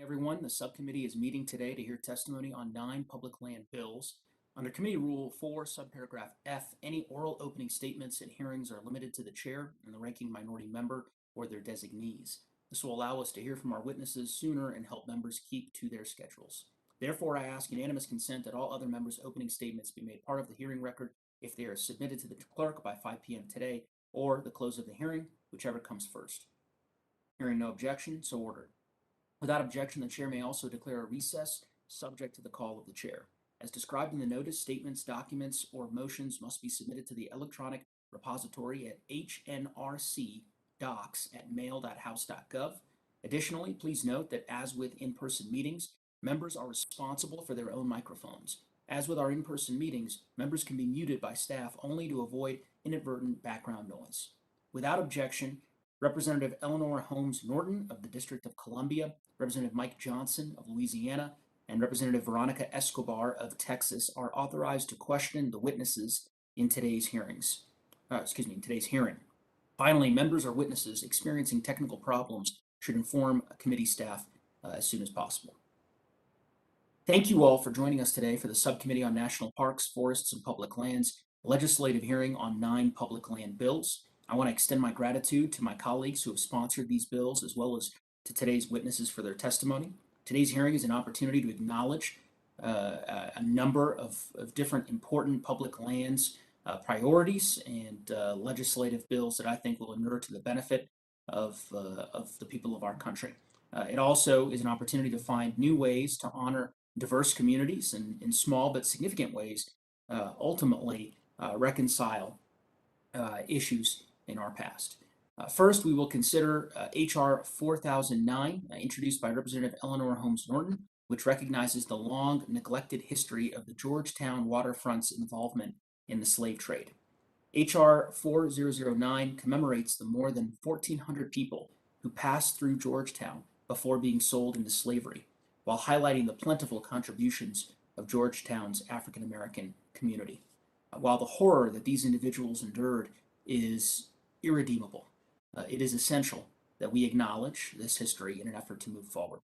Everyone. The subcommittee is meeting today to hear testimony on 9 public land bills. Under Committee Rule 4, subparagraph F, any oral opening statements and hearings are limited to the chair and the ranking minority member or their designees. This will allow us to hear from our witnesses sooner and help members keep to their schedules. Therefore, I ask unanimous consent that all other members' opening statements be made part of the hearing record if they are submitted to the clerk by 5 p.m. today or the close of the hearing, whichever comes first. Hearing no objection, so ordered. Without objection, the chair may also declare a recess, subject to the call of the chair. As described in the notice, statements, documents, or motions must be submitted to the electronic repository at hnrcdocs@mail.house.gov. Additionally, please note that as with in-person meetings, members are responsible for their own microphones. As with our in-person meetings, members can be muted by staff only to avoid inadvertent background noise. Without objection, Representative Eleanor Holmes Norton of the District of Columbia, Representative Mike Johnson of Louisiana, and Representative Veronica Escobar of Texas are authorized to question the witnesses in today's hearing. Finally, members or witnesses experiencing technical problems should inform committee staff as soon as possible. Thank you all for joining us today for the Subcommittee on National Parks, Forests, and Public Lands legislative hearing on 9 public land bills. I want to extend my gratitude to my colleagues who have sponsored these bills, as well as to today's witnesses for their testimony. Today's hearing is an opportunity to acknowledge a number of different important public lands priorities and legislative bills that I think will inure to the benefit of the people of our country. It also is an opportunity to find new ways to honor diverse communities and in small but significant ways ultimately reconcile issues in our past. First, we will consider H.R. 4009, introduced by Representative Eleanor Holmes Norton, which recognizes the long neglected history of the Georgetown waterfront's involvement in the slave trade. H.R. 4009 commemorates the more than 1,400 people who passed through Georgetown before being sold into slavery, while highlighting the plentiful contributions of Georgetown's African American community. While the horror that these individuals endured is irredeemable, it is essential that we acknowledge this history in an effort to move forward.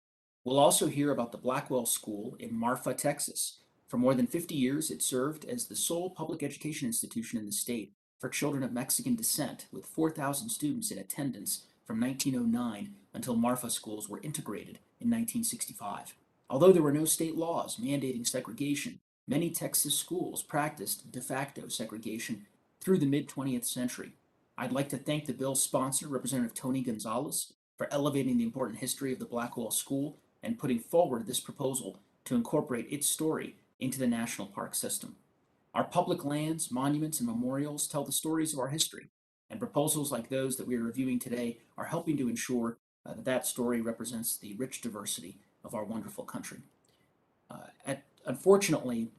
We'll also hear about the Blackwell School in Marfa, Texas. For more than 50 years, it served as the sole public education institution in the state for children of Mexican descent, with 4,000 students in attendance from 1909 until Marfa schools were integrated in 1965. Although there were no state laws mandating segregation, many Texas schools practiced de facto segregation through the mid-20th century. I'd like to thank the bill's sponsor, Representative Tony Gonzalez, for elevating the important history of the Blackwell School and putting forward this proposal to incorporate its story into the national park system. Our public lands, monuments, and memorials tell the stories of our history, and proposals like those that we are reviewing today are helping to ensure that story represents the rich diversity of our wonderful country. Unfortunately,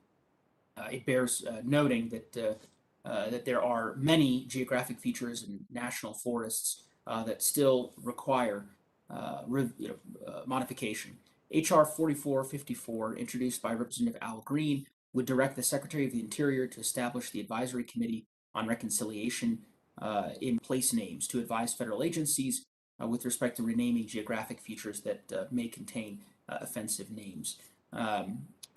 it bears noting that there are many geographic features and national forests that still require modification. H.R. 4454, introduced by Representative Al Green, would direct the Secretary of the Interior to establish the Advisory Committee on Reconciliation in place names to advise federal agencies with respect to renaming geographic features that may contain offensive names. I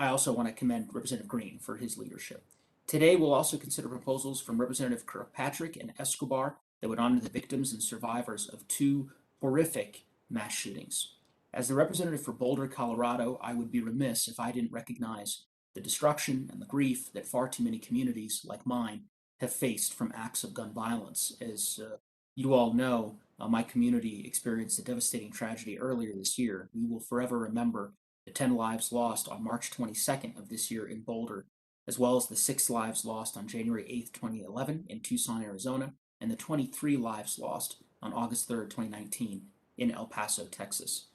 also want to commend Representative Green for his leadership. Today, we'll also consider proposals from Representative Kirkpatrick and Escobar that would honor the victims and survivors of 2 horrific mass shootings. As the representative for Boulder, Colorado, I would be remiss if I didn't recognize the destruction and the grief that far too many communities like mine have faced from acts of gun violence. As you all know, my community experienced a devastating tragedy earlier this year. We will forever remember the 10 lives lost on March 22nd of this year in Boulder, as well as the 6 lives lost on January 8th, 2011 in Tucson, Arizona, and the 23 lives lost on August 3rd, 2019 in El Paso, Texas.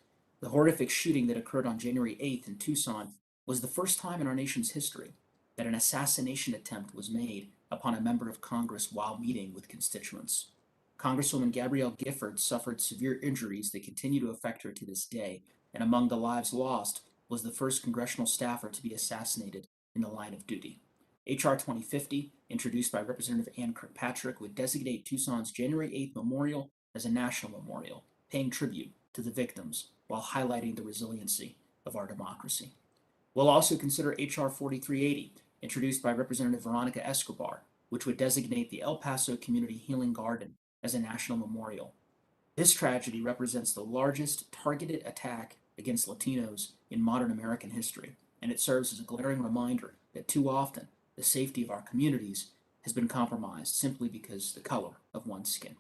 The horrific shooting that occurred on January 8th in Tucson was the first time in our nation's history that an assassination attempt was made upon a member of Congress while meeting with constituents. Congresswoman Gabrielle Gifford suffered severe injuries that continue to affect her to this day, and among the lives lost was the first congressional staffer to be assassinated in the line of duty. H.R. 2050, introduced by Representative Ann Kirkpatrick, would designate Tucson's January 8th memorial as a national memorial, paying tribute to the victims while highlighting the resiliency of our democracy. We'll also consider H.R. 4380, introduced by Representative Veronica Escobar, which would designate the El Paso Community Healing Garden as a national memorial. This tragedy represents the largest targeted attack against Latinos in modern American history, and it serves as a glaring reminder that too often the safety of our communities has been compromised simply because the color of one's skin.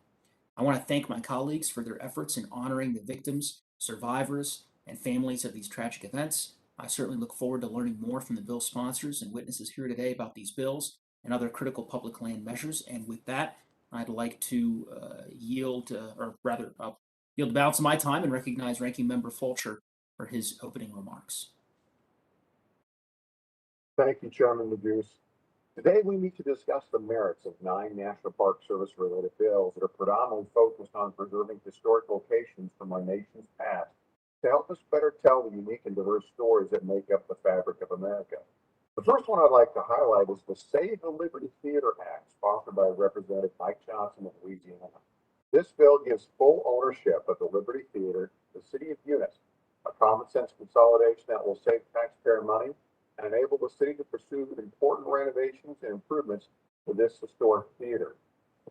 I want to thank my colleagues for their efforts in honoring the victims, survivors, and families of these tragic events. I certainly look forward to learning more from the bill sponsors and witnesses here today about these bills and other critical public land measures. And with that, I'd like to yield the balance of my time and recognize Ranking Member Fulcher for his opening remarks. Thank you, Chairman Maguse. Today we meet to discuss the merits of 9 National Park Service-related bills that are predominantly focused on preserving historic locations from our nation's past to help us better tell the unique and diverse stories that make up the fabric of America. The first one I'd like to highlight is the Save the Liberty Theater Act, sponsored by Representative Mike Johnson of Louisiana. This bill gives full ownership of the Liberty Theater to the city of Eunice, a common sense consolidation that will save taxpayer money and enable the city to pursue important renovations and improvements to this historic theater.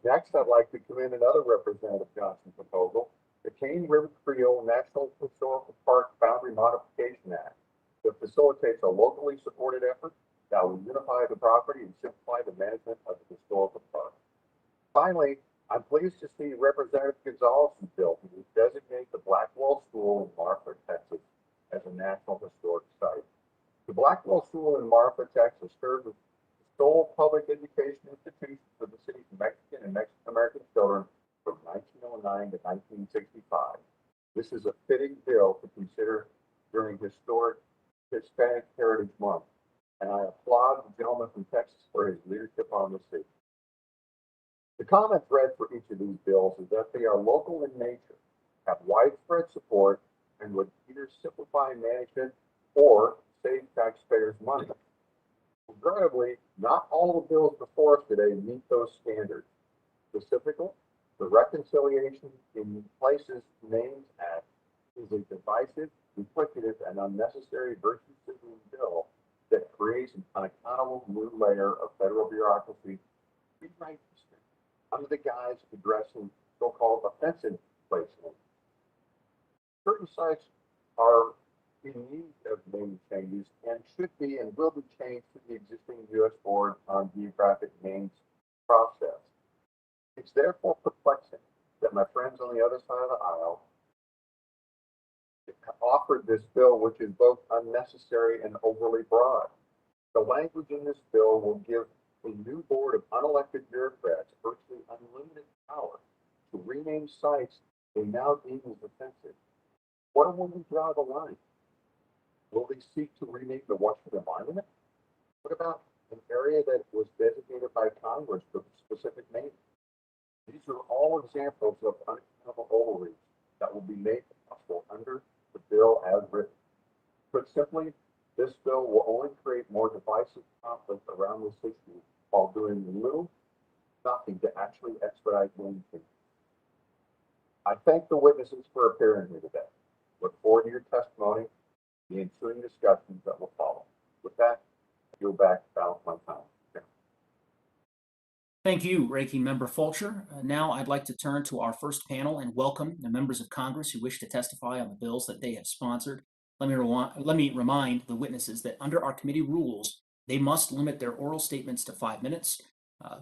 Next, I'd like to commend another Representative Johnson proposal, the Kane River Creole National Historical Park Boundary Modification Act, that facilitates a locally supported effort that will unify the property and simplify the management of the historical park. Finally, I'm pleased to see Representative Gonzalez's bill to designate the Blackwell School in Marfa, Texas, as a National Historic Site. The Blackwell School in Marfa, Texas, served as the sole public education institution for the city's Mexican and Mexican American children from 1909 to 1965. This is a fitting bill to consider during historic Hispanic Heritage Month, and I applaud the gentleman from Texas for his leadership on this issue. The common thread for each of these bills is that they are local in nature, have widespread support, and would either simplify management or save taxpayers money. Regrettably, not all the bills before us today meet those standards. Specifically, the Reconciliation in Places Names Act is a divisive, duplicative, and unnecessary virtue-signaling bill that creates an unaccountable new layer of federal bureaucracy to rewrite history under the guise of addressing so-called offensive place names. Certain sites are in need of name changes and should be and will be changed to the existing U.S. Board on Geographic Names process. It's therefore perplexing that my friends on the other side of the aisle offered this bill, which is both unnecessary and overly broad. The language in this bill will give a new board of unelected bureaucrats virtually unlimited power to rename sites they now deem as offensive. Where will we draw the line? Will they seek to rename the Washington Monument? What about an area that was designated by Congress for a specific name? These are all examples of unaccountable overreach that will be made possible under the bill as written. Put simply, this bill will only create more divisive conflict around this issue while doing little, nothing to actually expedite name change. I thank the witnesses for appearing here today. Look forward to your testimony, the ensuing discussions that will follow. With that, I go back to balance my time. Thank you, Ranking Member Fulcher. Now I'd like to turn to our first panel and welcome the members of Congress who wish to testify on the bills that they have sponsored. Let me remind the witnesses that under our committee rules, they must limit their oral statements to 5 minutes,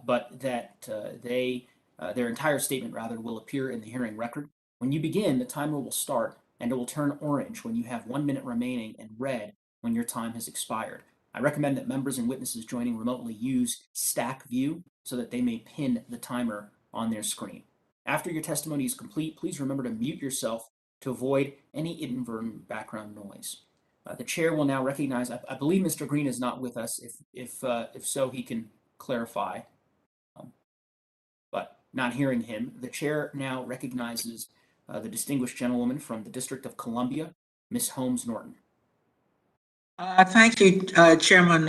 but that their entire statement will appear in the hearing record. When you begin, the timer will start and it will turn orange when you have 1 minute remaining and red when your time has expired. I recommend that members and witnesses joining remotely use Stack View so that they may pin the timer on their screen. After your testimony is complete, please remember to mute yourself to avoid any inadvertent background noise. The chair will now recognize, I believe Mr. Green is not with us. If so, he can clarify. But not hearing him, the chair now recognizes the distinguished gentlewoman from the District of Columbia, Ms. Holmes Norton. Thank you, Chairman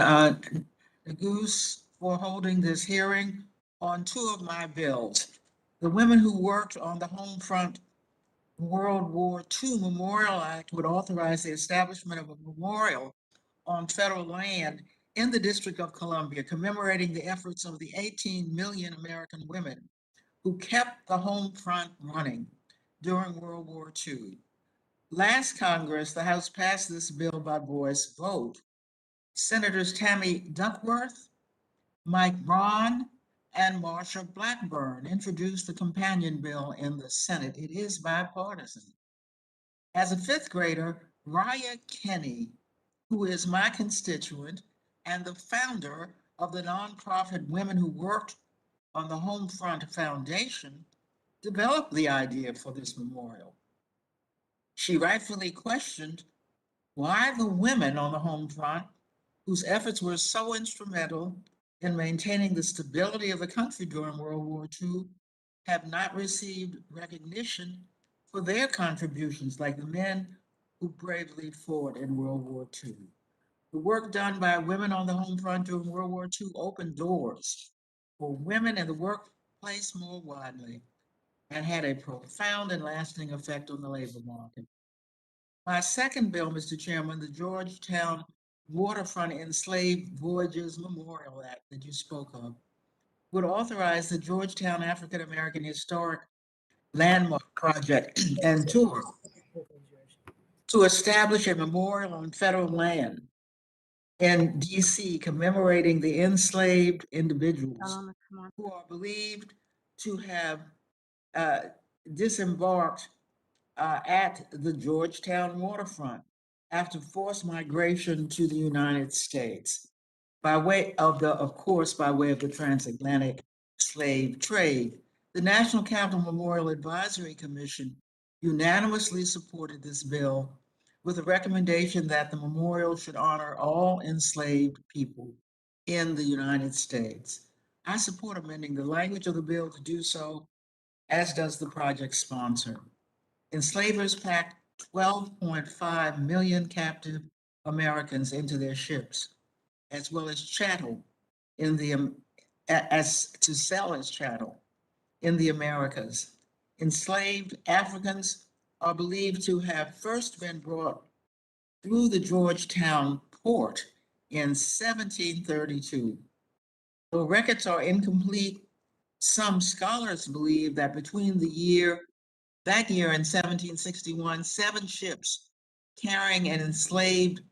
Maguse, for holding this hearing on 2 of my bills. The women who worked on the home front World War II Memorial Act would authorize the establishment of a memorial on federal land in the District of Columbia, commemorating the efforts of the 18 million American women who kept the home front running during World War II. Last Congress, the House passed this bill by voice vote. Senators Tammy Duckworth, Mike Braun, and Marsha Blackburn introduced the companion bill in the Senate. It is bipartisan. As a fifth grader, Raya Kenny, who is my constituent and the founder of the nonprofit Women Who Worked on the Homefront Foundation, developed the idea for this memorial. She rightfully questioned why the women on the home front, whose efforts were so instrumental in maintaining the stability of the country during World War II, have not received recognition for their contributions like the men who bravely fought in World War II. The work done by women on the home front during World War II opened doors for women in the workplace more widely and had a profound and lasting effect on the labor market. My second bill, Mr. Chairman, the Georgetown Waterfront Enslaved Voyages Memorial Act that you spoke of, would authorize the Georgetown African American Historic Landmark Project and Tour to establish a memorial on federal land in DC commemorating the enslaved individuals who are believed to have disembarked at the Georgetown waterfront after forced migration to the United States by way of the transatlantic slave trade. The National Capital Memorial Advisory Commission unanimously supported this bill with a recommendation that the memorial should honor all enslaved people in the United States. I support amending the language of the bill to do so, as does the project sponsor. Enslavers packed 12.5 million captive Americans into their ships, as well as chattel in the as to sell as chattel in the Americas. Enslaved Africans are believed to have first been brought through the Georgetown port in 1732. Though records are incomplete, some scholars believe that between that year in 1761, 7 ships carrying an enslaved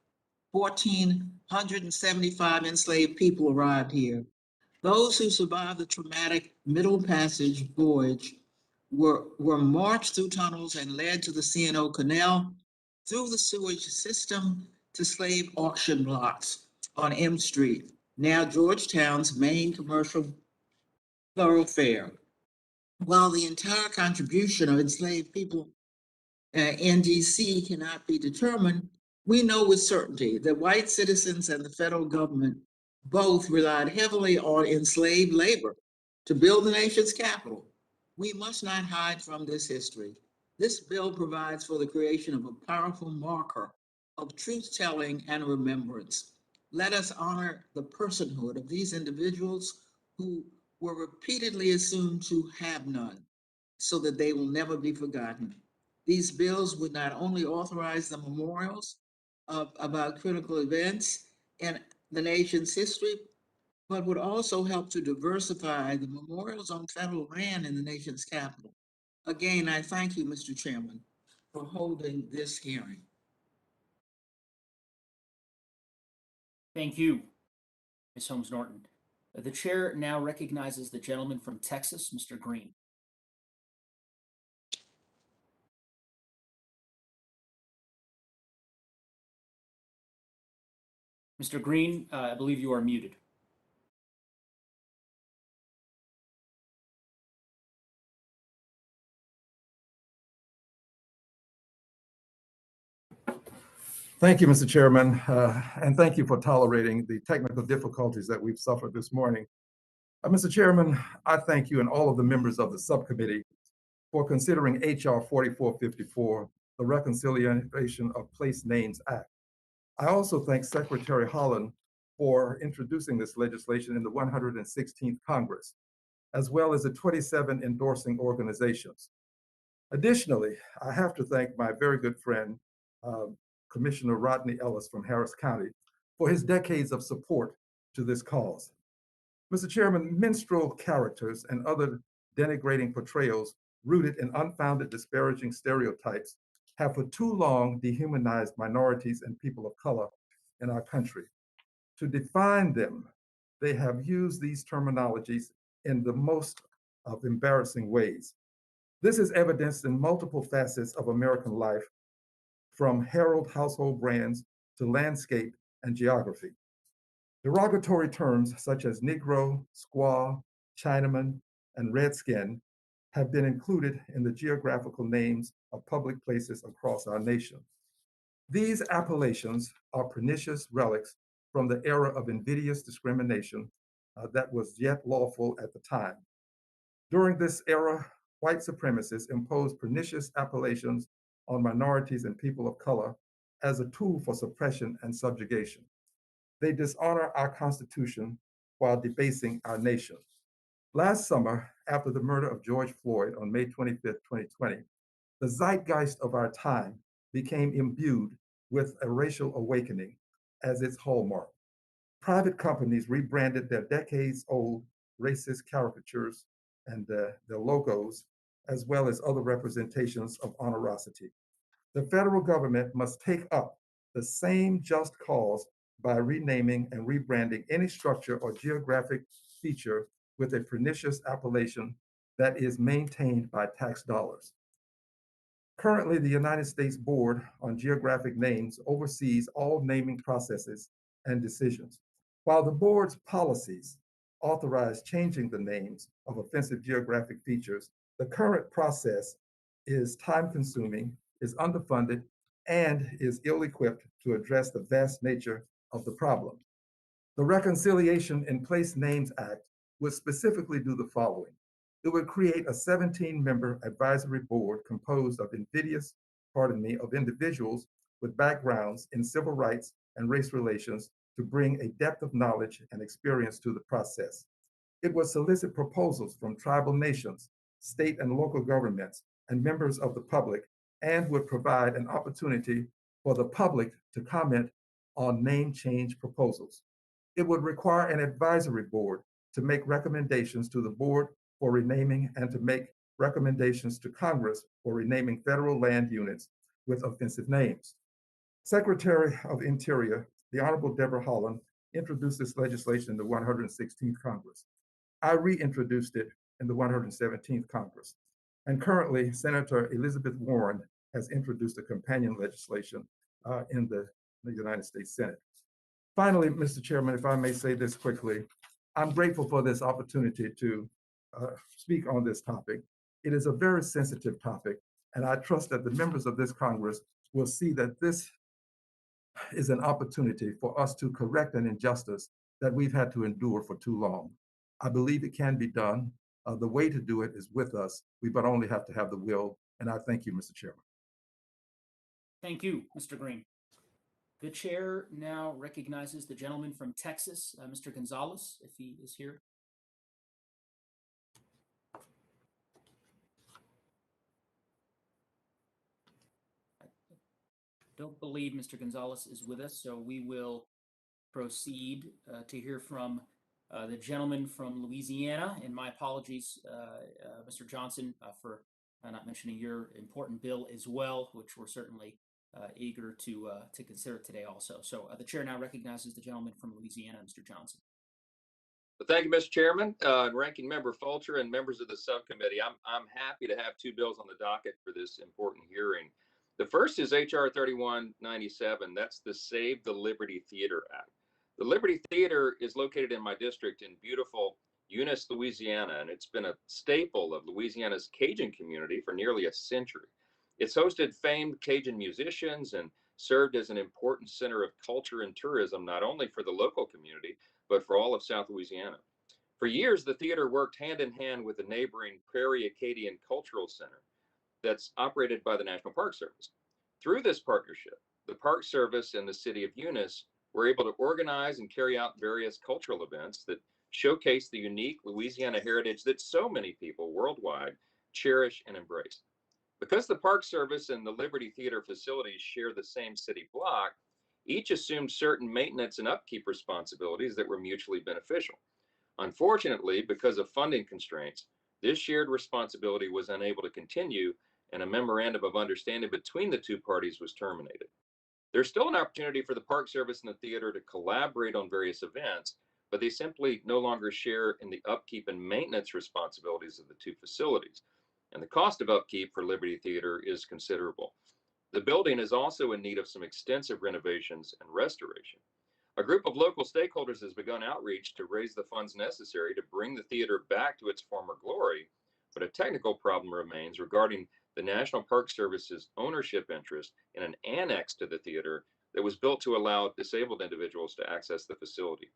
1,475 enslaved people arrived here. Those who survived the traumatic Middle Passage voyage were marched through tunnels and led to the C&O Canal through the sewage system to slave auction blocks on M Street, now Georgetown's main commercial thoroughfare. While the entire contribution of enslaved people in DC cannot be determined, we know with certainty that white citizens and the federal government both relied heavily on enslaved labor to build the nation's capital. We must not hide from this history. This bill provides for the creation of a powerful marker of truth-telling and remembrance. Let us honor the personhood of these individuals who were repeatedly assumed to have none, so that they will never be forgotten. These bills would not only authorize the memorials about critical events in the nation's history, but would also help to diversify the memorials on federal land in the nation's capital. Again, I thank you, Mr. Chairman, for holding this hearing. Thank you, Ms. Holmes Norton. The chair now recognizes the gentleman from Texas, Mr. Green. Mr. Green, I believe you are muted. Thank you, Mr. Chairman, and thank you for tolerating the technical difficulties that we've suffered this morning. Mr. Chairman, I thank you and all of the members of the subcommittee for considering H.R. 4454, the Reconciliation of Place Names Act. I also thank Secretary Holland for introducing this legislation in the 116th Congress, as well as the 27 endorsing organizations. Additionally, I have to thank my very good friend, Commissioner Rodney Ellis from Harris County, for his decades of support to this cause. Mr. Chairman, minstrel characters and other denigrating portrayals rooted in unfounded disparaging stereotypes have for too long dehumanized minorities and people of color in our country. To define them, they have used these terminologies in the most of embarrassing ways. This is evidenced in multiple facets of American life, from herald household brands to landscape and geography. Derogatory terms such as Negro, Squaw, Chinaman, and Redskin have been included in the geographical names of public places across our nation. These appellations are pernicious relics from the era of invidious discrimination that was yet lawful at the time. During this era, white supremacists imposed pernicious appellations on minorities and people of color as a tool for suppression and subjugation. They dishonor our Constitution while debasing our nation. Last summer, after the murder of George Floyd on May 25th, 2020, the zeitgeist of our time became imbued with a racial awakening as its hallmark. Private companies rebranded their decades-old racist caricatures and their logos, as well as other representations of honorosity. The federal government must take up the same just cause by renaming and rebranding any structure or geographic feature with a pernicious appellation that is maintained by tax dollars. Currently, the United States Board on Geographic Names oversees all naming processes and decisions. While the board's policies authorize changing the names of offensive geographic features, the current process is time-consuming, is underfunded, and is ill-equipped to address the vast nature of the problem. The Reconciliation in Place Names Act would specifically do the following. It would create a 17-member advisory board composed of individuals with backgrounds in civil rights and race relations to bring a depth of knowledge and experience to the process. It would solicit proposals from tribal nations, state and local governments, and members of the public, and would provide an opportunity for the public to comment on name change proposals. It would require an advisory board to make recommendations to the board for renaming and to make recommendations to Congress for renaming federal land units with offensive names. Secretary of Interior, the Honorable Deborah Haaland, introduced this legislation in the 116th Congress. I reintroduced it in the 117th Congress. And currently, Senator Elizabeth Warren has introduced a companion legislation in the United States Senate. Finally, Mr. Chairman, if I may say this quickly, I'm grateful for this opportunity to speak on this topic. It is a very sensitive topic, and I trust that the members of this Congress will see that this is an opportunity for us to correct an injustice that we've had to endure for too long. I believe it can be done. The way to do it is with us. We but only have to have the will, and I thank you, Mr. Chairman. Thank you, Mr. Green. The chair now recognizes the gentleman from Texas, Mr. Gonzalez, if he is here. I don't believe Mr. Gonzalez is with us, so we will proceed to hear from the gentleman from Louisiana. And my apologies, Mr. Johnson, for not mentioning your important bill as well, which we're certainly eager to consider today also. So the chair now recognizes the gentleman from Louisiana, Mr. Johnson. Well, thank you, Mr. Chairman, and Ranking Member Fulcher and members of the subcommittee. I'm happy to have two bills on the docket for this important hearing. The first is H.R. 3197. That's the Save the Liberty Theater Act. The Liberty Theater is located in my district in beautiful Eunice, Louisiana, and it's been a staple of Louisiana's Cajun community for nearly a century. It's hosted famed Cajun musicians and served as an important center of culture and tourism, not only for the local community, but for all of South Louisiana. For years, the theater worked hand in hand with the neighboring Prairie Acadian Cultural Center that's operated by the National Park Service. Through this partnership, the Park Service and the city of Eunice were able to organize and carry out various cultural events that showcase the unique Louisiana heritage that so many people worldwide cherish and embrace. Because the Park Service and the Liberty Theater facilities share the same city block, each assumed certain maintenance and upkeep responsibilities that were mutually beneficial. Unfortunately, because of funding constraints, this shared responsibility was unable to continue, and a memorandum of understanding between the two parties was terminated. There's still an opportunity for the Park Service and the theater to collaborate on various events, but they simply no longer share in the upkeep and maintenance responsibilities of the two facilities. And the cost of upkeep for Liberty Theater is considerable. The building is also in need of some extensive renovations and restoration. A group of local stakeholders has begun outreach to raise the funds necessary to bring the theater back to its former glory, but a technical problem remains regarding the National Park Service's ownership interest in an annex to the theater that was built to allow disabled individuals to access the facility.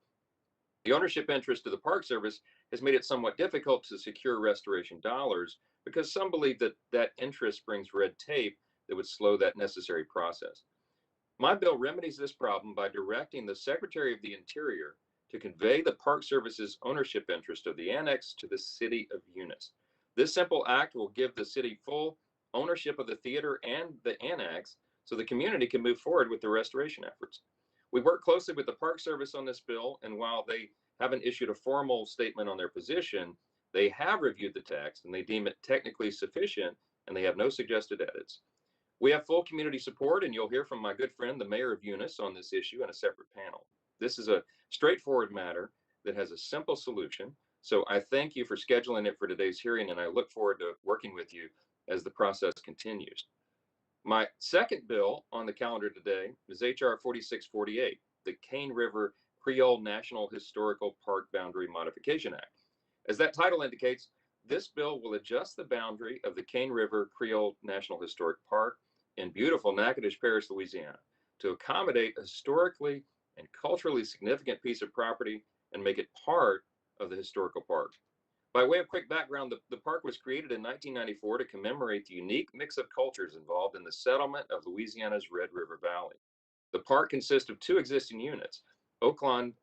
The ownership interest of the Park Service has made it somewhat difficult to secure restoration dollars because some believe that that interest brings red tape that would slow that necessary process. My bill remedies this problem by directing the Secretary of the Interior to convey the Park Service's ownership interest of the annex to the city of Eunice. This simple act will give the city full ownership of the theater and the annex so the community can move forward with the restoration efforts. We work closely with the Park Service on this bill, and while they haven't issued a formal statement on their position, they have reviewed the text and they deem it technically sufficient, and they have no suggested edits. We have full community support, and you'll hear from my good friend, the mayor of Eunice, on this issue in a separate panel. This is a straightforward matter that has a simple solution. So I thank you for scheduling it for today's hearing, and I look forward to working with you as the process continues. My second bill on the calendar today is H.R. 4648, the Kane River Creole National Historical Park Boundary Modification Act. As that title indicates, this bill will adjust the boundary of the Kane River Creole National Historic Park in beautiful Natchitoches Parish, Louisiana, to accommodate a historically and culturally significant piece of property and make it part of the historical park. By way of quick background, the park was created in 1994 to commemorate the unique mix of cultures involved in the settlement of Louisiana's Red River Valley. The park consists of two existing units, Oakland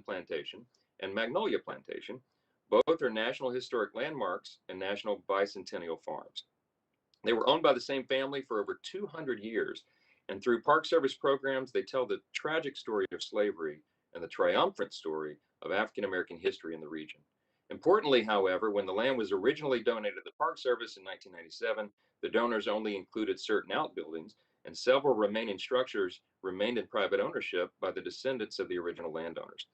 Plantation and Magnolia Plantation. Both are National Historic Landmarks and National Bicentennial Farms. They were owned by the same family for over 200 years, and through Park Service programs, they tell the tragic story of slavery and the triumphant story of African American history in the region. Importantly, however, when the land was originally donated to the Park Service in 1997, the donors only included certain outbuildings, and several remaining structures remained in private ownership by the descendants of the original landowners.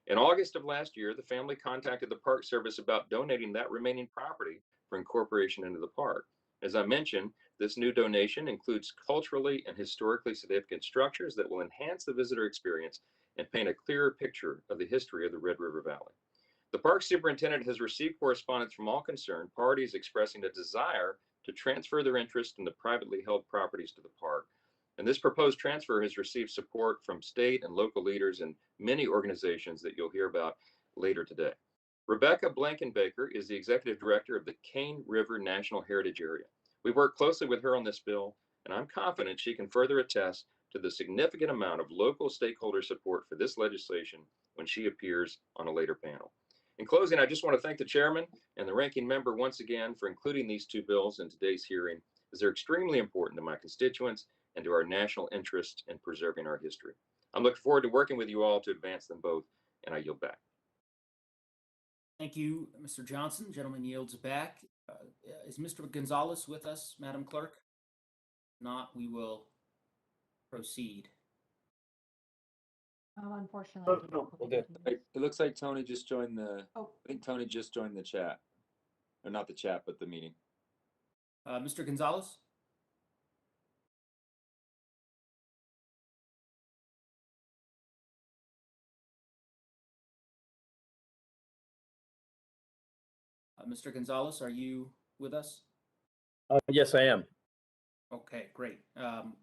In August of last year, the family contacted the Park Service about donating that remaining property for incorporation into the park. As I mentioned, this new donation includes culturally and historically significant structures that will enhance the visitor experience and paint a clearer picture of the history of the Red River Valley. The park superintendent has received correspondence from all concerned parties expressing a desire to transfer their interest in the privately held properties to the park. And this proposed transfer has received support from state and local leaders and many organizations that you'll hear about later today. Rebecca Blankenbaker is the executive director of the Kane River National Heritage Area. We work closely with her on this bill, and I'm confident she can further attest to the significant amount of local stakeholder support for this legislation when she appears on a later panel. In closing, I just want to thank the chairman and the ranking member once again for including these two bills in today's hearing, as they're extremely important to my constituents and to our national interest in preserving our history. I'm looking forward to working with you all to advance them both, and I yield back. Thank you, Mr. Johnson. Gentleman yields back. Is Mr. Gonzalez with us, Madam Clerk? Not, we will proceed. Unfortunately. It looks like Tony just joined the, Oh. I think Tony just joined the chat. Or not the chat, but the meeting. Mr. Gonzalez? Mr. Gonzalez, are you with us? Yes, I am. Okay, great.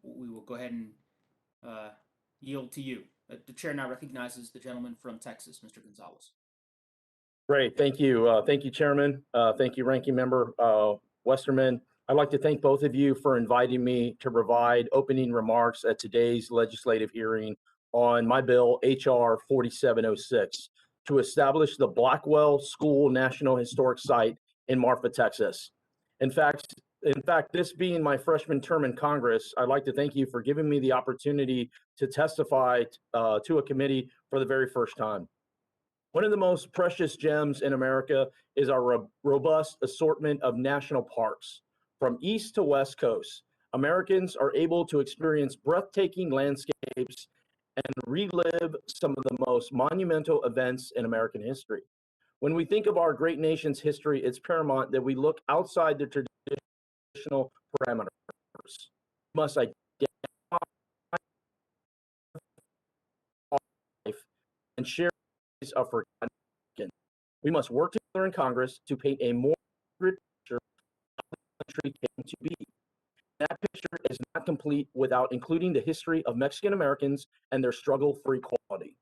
We will go ahead and yield to you. The chair now recognizes the gentleman from Texas, Mr. Gonzalez. Great. Thank you. Thank you, Chairman. Thank you, Ranking Member Westerman. I'd like to thank both of you for inviting me to provide opening remarks at today's legislative hearing on my bill, H.R. 4706, to establish the Blackwell School National Historic Site in Marfa, Texas. In fact, In fact, this being my freshman term in Congress, I'd like to thank you for giving me the opportunity to testify to a committee for the very first time. One of the most precious gems in America is our robust assortment of national parks. From east to west coast, Americans are able to experience breathtaking landscapes and relive some of the most monumental events in American history. When we think of our great nation's history, it's paramount that we look outside the traditional parameters. We must identify life and share of forgotten. We must work together in Congress to paint a more accurate picture of the country came to be. That picture is not complete without including the history of Mexican Americans and their struggle for equality.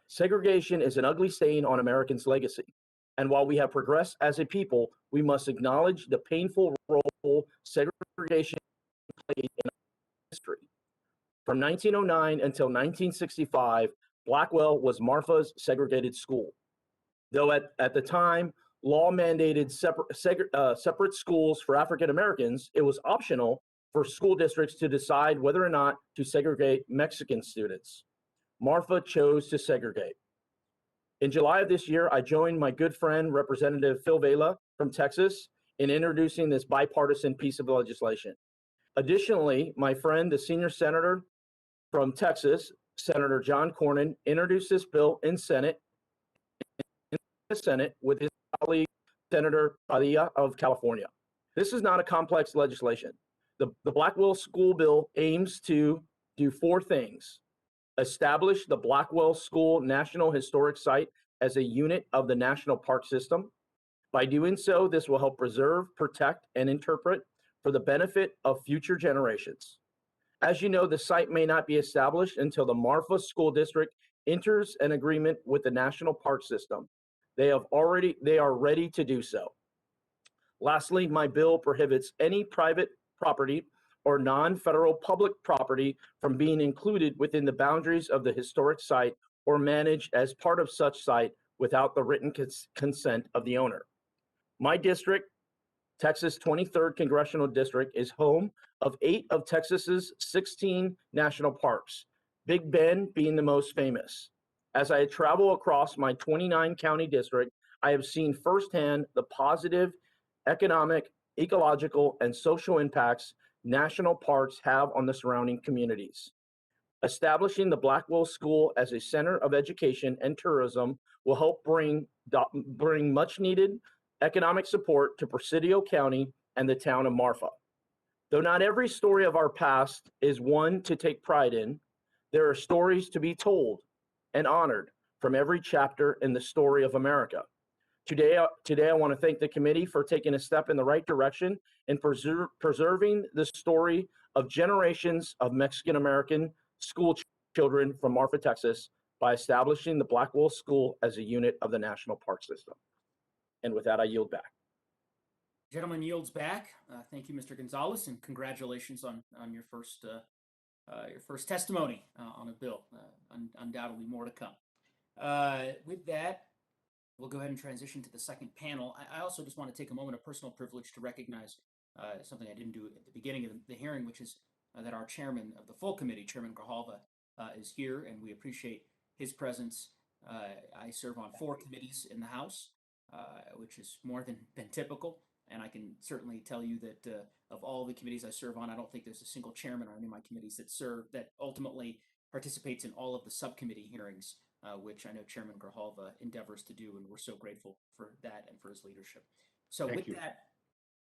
Segregation is an ugly stain on Americans' legacy. And while we have progressed as a people, we must acknowledge the painful role segregation played in our history. From 1909 until 1965, Blackwell was Marfa's segregated school. Though at the time, law mandated separate schools for African Americans, it was optional for school districts to decide whether or not to segregate Mexican students. Marfa chose to segregate. In July of this year, I joined my good friend, Representative Phil Vela from Texas, in introducing this bipartisan piece of legislation. Additionally, my friend, the senior senator from Texas, Senator John Cornyn, introduced this bill in the Senate with his colleague, Senator Padilla of California. This is not a complex legislation. The Blackwell School Bill aims to do four things: establish the Blackwell School National Historic Site as a unit of the National Park System. By doing so, this will help preserve, protect, and interpret for the benefit of future generations. As you know, the site may not be established until the Marfa School District enters an agreement with the National Park System. They are ready to do so. Lastly, my bill prohibits any private property or non-federal public property from being included within the boundaries of the historic site or managed as part of such site without the written consent of the owner. My district, Texas 23rd Congressional District, is home of 8 of Texas's 16 national parks, Big Bend being the most famous. As I travel across my 29 county district, I have seen firsthand the positive economic, ecological, and social impacts national parks have on the surrounding communities. Establishing the Blackwell School as a center of education and tourism will help bring much needed economic support to Presidio County and the town of Marfa. Though not every story of our past is one to take pride in, there are stories to be told and honored from every chapter in the story of America. Today, I want to thank the committee for taking a step in the right direction and preserving the story of generations of Mexican American school children from Marfa, Texas, by establishing the Blackwell School as a unit of the National Park System. And with that, I yield back. Gentleman yields back. Thank you, Mr. Gonzalez, and congratulations on your first testimony on a bill. Undoubtedly more to come. With that, we'll go ahead and transition to the second panel. I also just want to take a moment of personal privilege to recognize something I didn't do at the beginning of the hearing, which is that our chairman of the full committee, Chairman Grijalva, is here, and we appreciate his presence. I serve on 4 committees in the House, which is more than typical. And I can certainly tell you that of all the committees I serve on, I don't think there's a single chairman on any of my committees that ultimately participates in all of the subcommittee hearings, which I know Chairman Grijalva endeavors to do, and we're so grateful for that and for his leadership. So with that,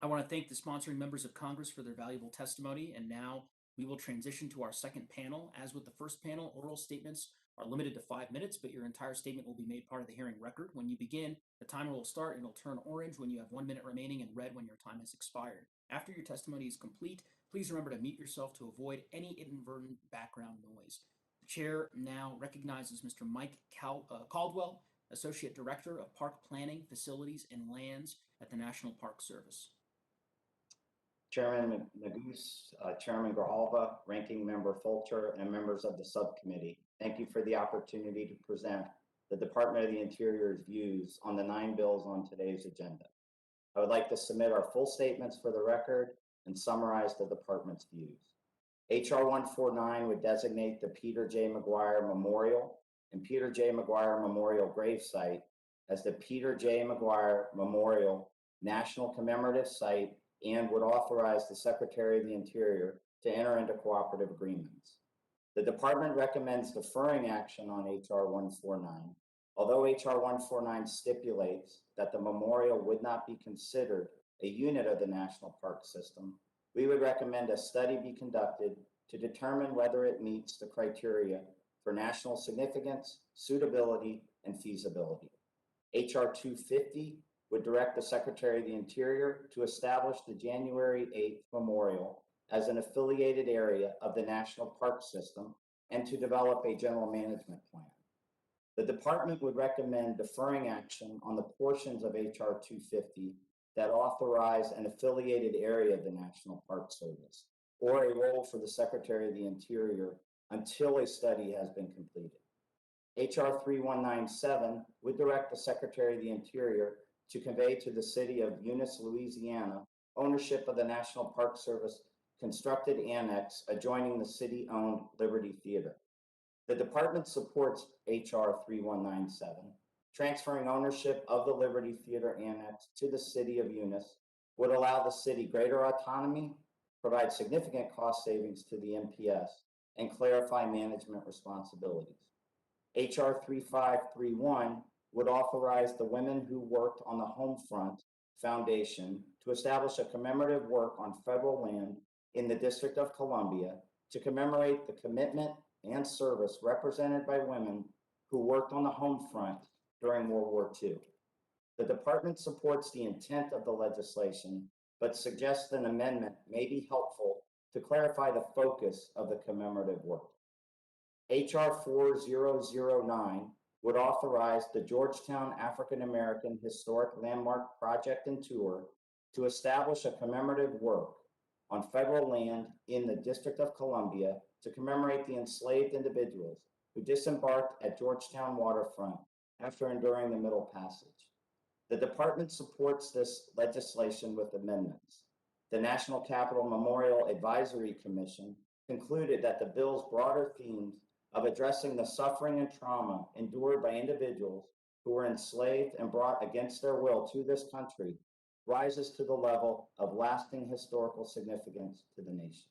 I want to thank the sponsoring members of Congress for their valuable testimony, and now we will transition to our second panel. As with the first panel, oral statements are limited to 5 minutes, but your entire statement will be made part of the hearing record. When you begin, the timer will start and it'll turn orange when you have 1 minute remaining and red when your time has expired. After your testimony is complete, please remember to mute yourself to avoid any inadvertent background noise. The chair now recognizes Mr. Mike Caldwell, Associate Director of Park Planning, Facilities, and Lands at the National Park Service. Chairman Maguse, Chairman Grijalva, Ranking Member Fulcher, and members of the subcommittee, thank you for the opportunity to present the Department of the Interior's views on the 9 bills on today's agenda. I would like to submit our full statements for the record, and summarize the department's views. HR 149 would designate the Peter J. McGuire Memorial and Peter J. McGuire Memorial Gravesite as the Peter J. McGuire Memorial National Commemorative Site and would authorize the Secretary of the Interior to enter into cooperative agreements. The department recommends deferring action on HR 149, although HR 149 stipulates that the memorial would not be considered a unit of the National Park System. We would recommend a study be conducted to determine whether it meets the criteria for national significance, suitability, and feasibility. HR 250 would direct the Secretary of the Interior to establish the January 8th Memorial as an affiliated area of the National Park System and to develop a general management plan. The department would recommend deferring action on the portions of HR 250 that authorize an affiliated area of the National Park Service or a role for the Secretary of the Interior until a study has been completed. HR 3197 would direct the Secretary of the Interior to convey to the city of Eunice, Louisiana, ownership of the National Park Service constructed annex adjoining the city-owned Liberty Theater. The department supports HR 3197, transferring ownership of the Liberty Theater annex to the city of Eunice would allow the city greater autonomy, provide significant cost savings to the NPS, and clarify management responsibilities. HR 3531 would authorize the Women Who Worked on the Homefront Foundation to establish a commemorative work on federal land in the District of Columbia to commemorate the commitment and service represented by women who worked on the home front during World War II. The department supports the intent of the legislation, but suggests an amendment may be helpful to clarify the focus of the commemorative work. HR 4009 would authorize the Georgetown African American Historic Landmark Project and Tour to establish a commemorative work on federal land in the District of Columbia to commemorate the enslaved individuals who disembarked at Georgetown Waterfront after enduring the Middle Passage. The department supports this legislation with amendments. The National Capital Memorial Advisory Commission concluded that the bill's broader themes of addressing the suffering and trauma endured by individuals who were enslaved and brought against their will to this country rises to the level of lasting historical significance to the nation.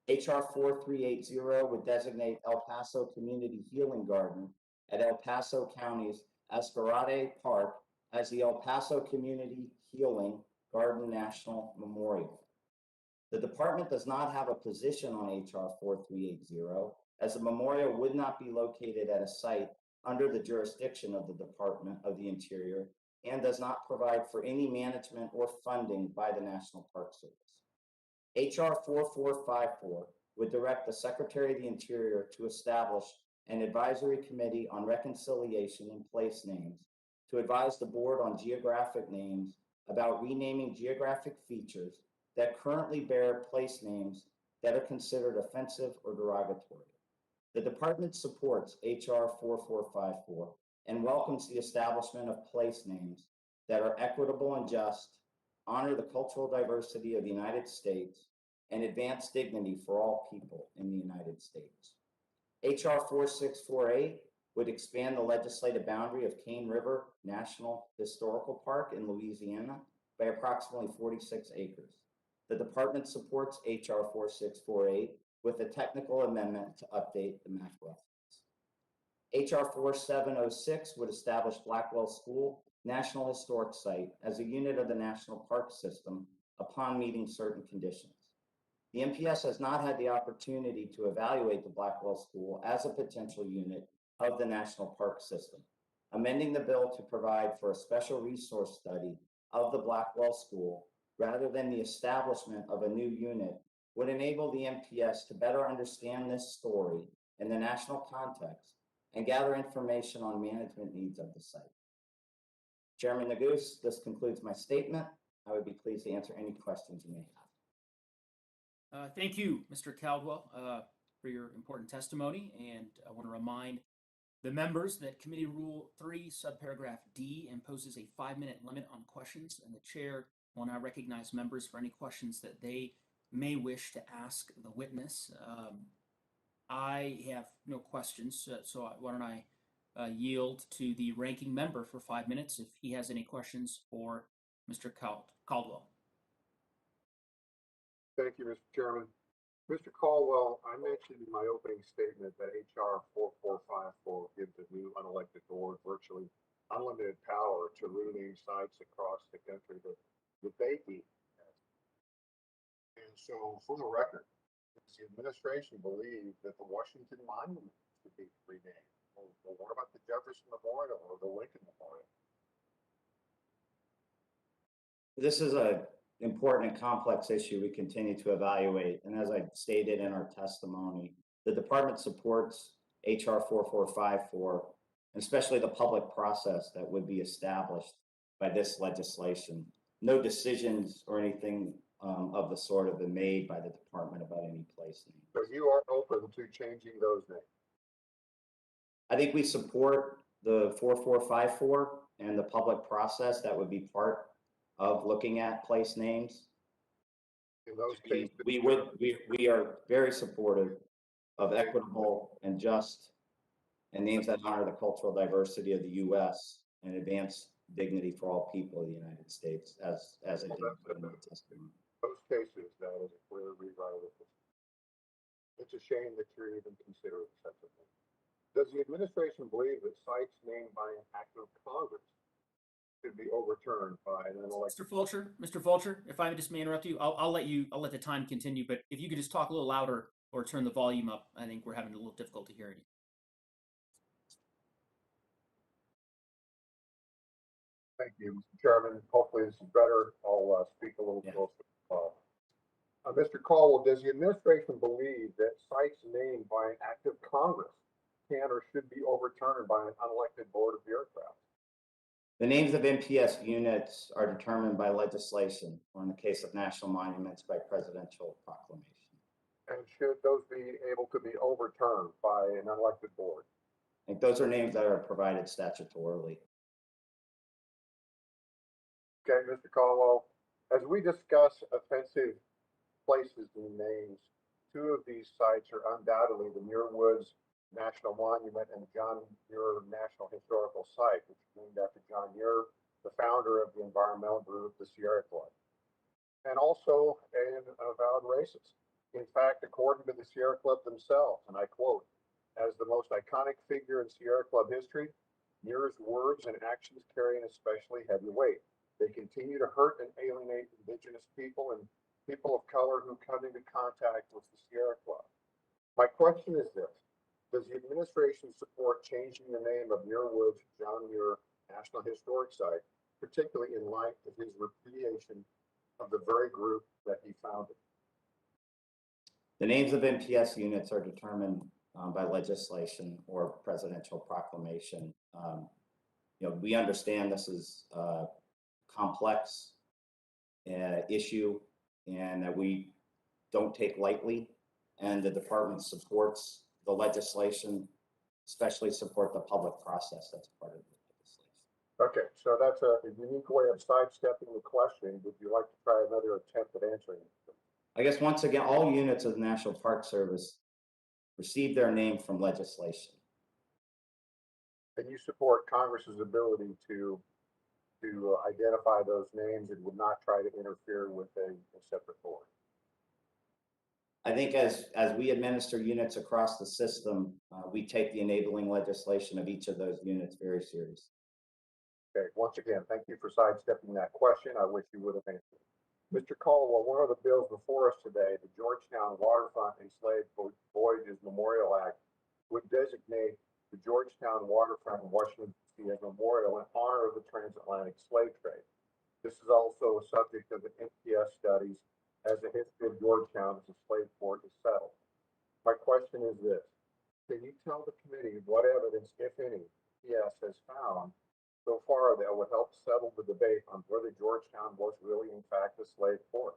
HR 4380 would designate El Paso Community Healing Garden at El Paso County's Escalade Park as the El Paso Community Healing Garden National Memorial. The department does not have a position on HR 4380, as the memorial would not be located at a site under the jurisdiction of the Department of the Interior and does not provide for any management or funding by the National Park Service. HR 4454 would direct the Secretary of the Interior to establish an advisory committee on reconciliation and place names to advise the board on geographic names about renaming geographic features that currently bear place names that are considered offensive or derogatory. The department supports HR 4454 and welcomes the establishment of place names that are equitable and just, honor the cultural diversity of the United States, and advance dignity for all people in the United States. HR 4648 would expand the legislative boundary of Kane River National Historical Park in Louisiana by approximately 46 acres. The department supports HR 4648 with a technical amendment to update the map reference. HR 4706 would establish Blackwell School National Historic Site as a unit of the National Park System upon meeting certain conditions. The NPS has not had the opportunity to evaluate the Blackwell School as a potential unit of the National Park System. Amending the bill to provide for a special resource study of the Blackwell School rather than the establishment of a new unit would enable the NPS to better understand this story in the national context and gather information on management needs of the site. Chairman Neguse, this concludes my statement. I would be pleased to answer any questions you may have. Thank you, Mr. Caldwell, for your important testimony. And I want to remind the members that Committee Rule 3, subparagraph D, imposes a 5-minute limit on questions, and the chair will now recognize members for any questions that they may wish to ask the witness. I have no questions, so why don't I yield to the ranking member for 5 minutes if he has any questions for Mr. Caldwell. Thank you, Mr. Chairman. Mr. Caldwell, I mentioned in my opening statement that HR 4454 gives the new unelected board virtually unlimited power to rename sites across the country that they deem as. And so, for the record, does the administration believe that the Washington Monument should be renamed? Or what about the Jefferson Memorial or the Lincoln Memorial? This is a important and complex issue we continue to evaluate. And as I stated in our testimony, the department supports HR 4454, and especially the public process that would be established by this legislation. No decisions or anything of the sort have been made by the department about any place name. So you are open to changing those names? I think we support the 4454 and the public process that would be part of looking at place names. In those cases, We are very supportive of equitable and just and names that honor the cultural diversity of the U.S. and advance dignity for all people of the United States, as I did in the testimony. those cases, that is a clear rewrite of this. It's a shame that you're even considering such a thing. Does the administration believe that sites named by an act of Congress should be overturned by an unelected? Mr. Fulcher, if I just may interrupt you, I'll let the time continue, but if you could just talk a little louder or turn the volume up, I think we're having a little difficulty hearing you. Thank you, Mr. Chairman. Hopefully this is better. I'll speak a little closer. Mr. Caldwell, does the administration believe that sites named by an act of Congress can or should be overturned by an unelected board of bureaucrats? The names of NPS units are determined by legislation, or in the case of national monuments, by presidential proclamation. And should those be able to be overturned by an unelected board? I think those are names that are provided statutorily. Okay, Mr. Caldwell, as we discuss offensive places and names, two of these sites are undoubtedly the Muir Woods National Monument and John Muir National Historical Site, which is named after John Muir, the founder of the environmental group, the Sierra Club, and also an avowed racist. In fact, according to the Sierra Club themselves, and I quote, as the most iconic figure in Sierra Club history, Muir's words and actions carry an especially heavy weight. They continue to hurt and alienate indigenous people and people of color who come into contact with the Sierra Club. My question is this: does the administration support changing the name of Muir Woods John Muir National Historic Site, particularly in light of his repudiation of the very group that he founded? The names of NPS units are determined by legislation or presidential proclamation. We understand this is a complex issue and that we don't take lightly, and the department supports the legislation, especially support the public process that's part of the legislation. Okay, so that's a unique way of sidestepping the question. Would you like to try another attempt at answering it? I guess once again, all units of the National Park Service receive their name from legislation. And you support Congress's ability to identify those names and would not try to interfere with a separate board? I think as we administer units across the system, we take the enabling legislation of each of those units very seriously. Okay, once again, thank you for sidestepping that question. I wish you would have answered. Mr. Caldwell, one of the bills before us today, the Georgetown Waterfront Enslaved Voyages Memorial Act, would designate the Georgetown Waterfront in Washington, D.C. as a memorial in honor of the transatlantic slave trade. This is also a subject of the NPS studies as the history of Georgetown as a slave port is settled. My question is this: can you tell the committee what evidence, if any, NPS has found so far that would help settle the debate on whether Georgetown was really, in fact, a slave port?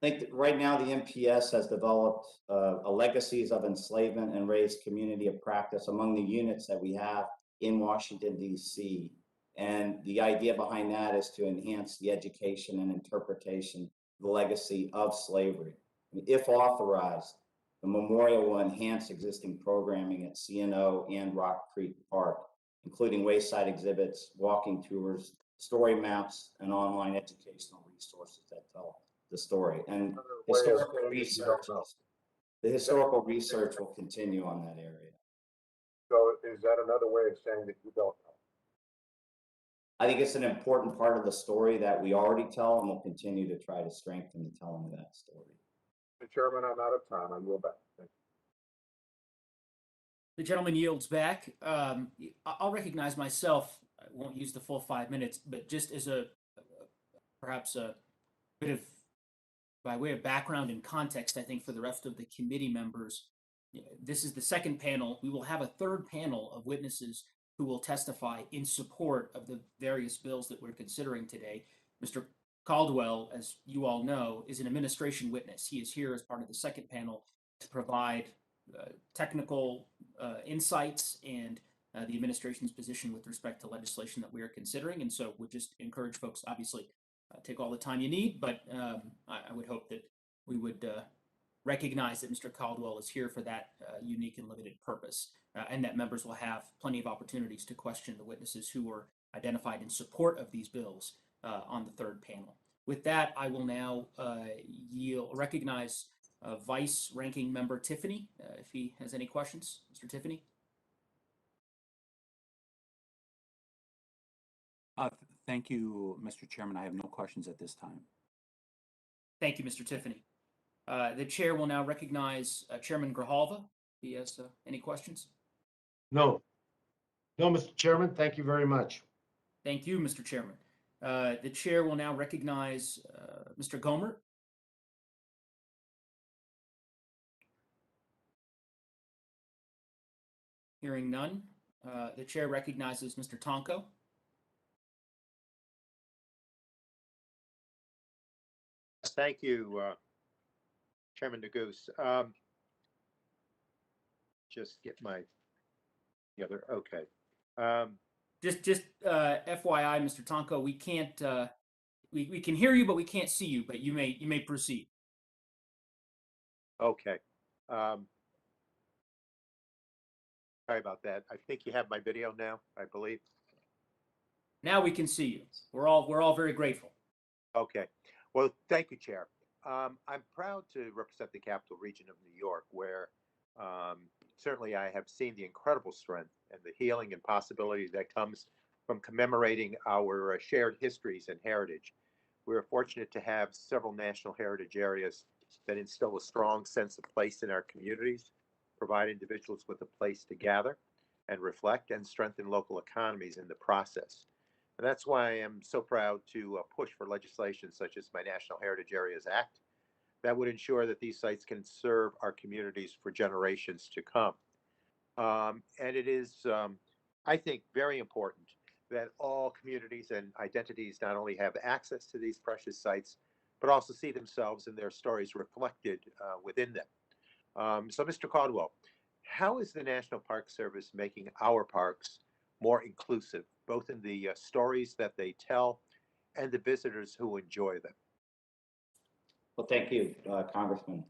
I think that right now the NPS has developed a legacies of enslavement and raised community of practice among the units that we have in Washington, D.C. And the idea behind that is to enhance the education and interpretation of the legacy of slavery. If authorized, the memorial will enhance existing programming at CNO and Rock Creek Park, including wayside exhibits, walking tours, story maps, and online educational resources that tell the story. And the historical research will continue on that area. So is that another way of saying that you don't know? I think it's an important part of the story that we already tell, and we'll continue to try to strengthen the telling of that story. Mr. Chairman, I'm out of time. I will back. Thank you. The gentleman yields back. I'll recognize myself. I won't use the full 5 minutes, but just as perhaps a bit of, by way of background and context, I think for the rest of the committee members, this is the second panel. We will have a third panel of witnesses who will testify in support of the various bills that we're considering today. Mr. Caldwell, as you all know, is an administration witness. He is here as part of the second panel to provide technical insights and the administration's position with respect to legislation that we are considering. And so we'll just encourage folks, obviously, take all the time you need, but I would hope that we would recognize that Mr. Caldwell is here for that unique and limited purpose, and that members will have plenty of opportunities to question the witnesses who were identified in support of these bills on the third panel. With that, I will now recognize Vice Ranking Member Tiffany, if he has any questions. Mr. Tiffany? Thank you, Mr. Chairman. I have no questions at this time. Thank you, Mr. Tiffany. The chair will now recognize Chairman Grijalva. If he has any questions. No. No, Mr. Chairman, thank you very much. Thank you, Mr. Chairman. The chair will now recognize Mr. Gomer. Hearing none, the chair recognizes Mr. Tonko. Thank you, Chairman Neguse. Just get the other, okay. Just FYI, Mr. Tonko, we can't, we can hear you, but we can't see you, but you may proceed. Okay. Sorry about that. I think you have my video now, I believe. Now we can see you. We're all very grateful. Okay. Well, thank you, Chair. I'm proud to represent the Capital Region of New York, where certainly I have seen the incredible strength and the healing and possibility that comes from commemorating our shared histories and heritage. We're fortunate to have several national heritage areas that instill a strong sense of place in our communities, provide individuals with a place to gather and reflect, and strengthen local economies in the process. And that's why I am so proud to push for legislation such as my National Heritage Areas Act that would ensure that these sites can serve our communities for generations to come. And it is, I think, very important that all communities and identities not only have access to these precious sites, but also see themselves and their stories reflected within them. So, Mr. Caldwell, how is the National Park Service making our parks more inclusive, both in the stories that they tell and the visitors who enjoy them? Well, thank you, Congressman.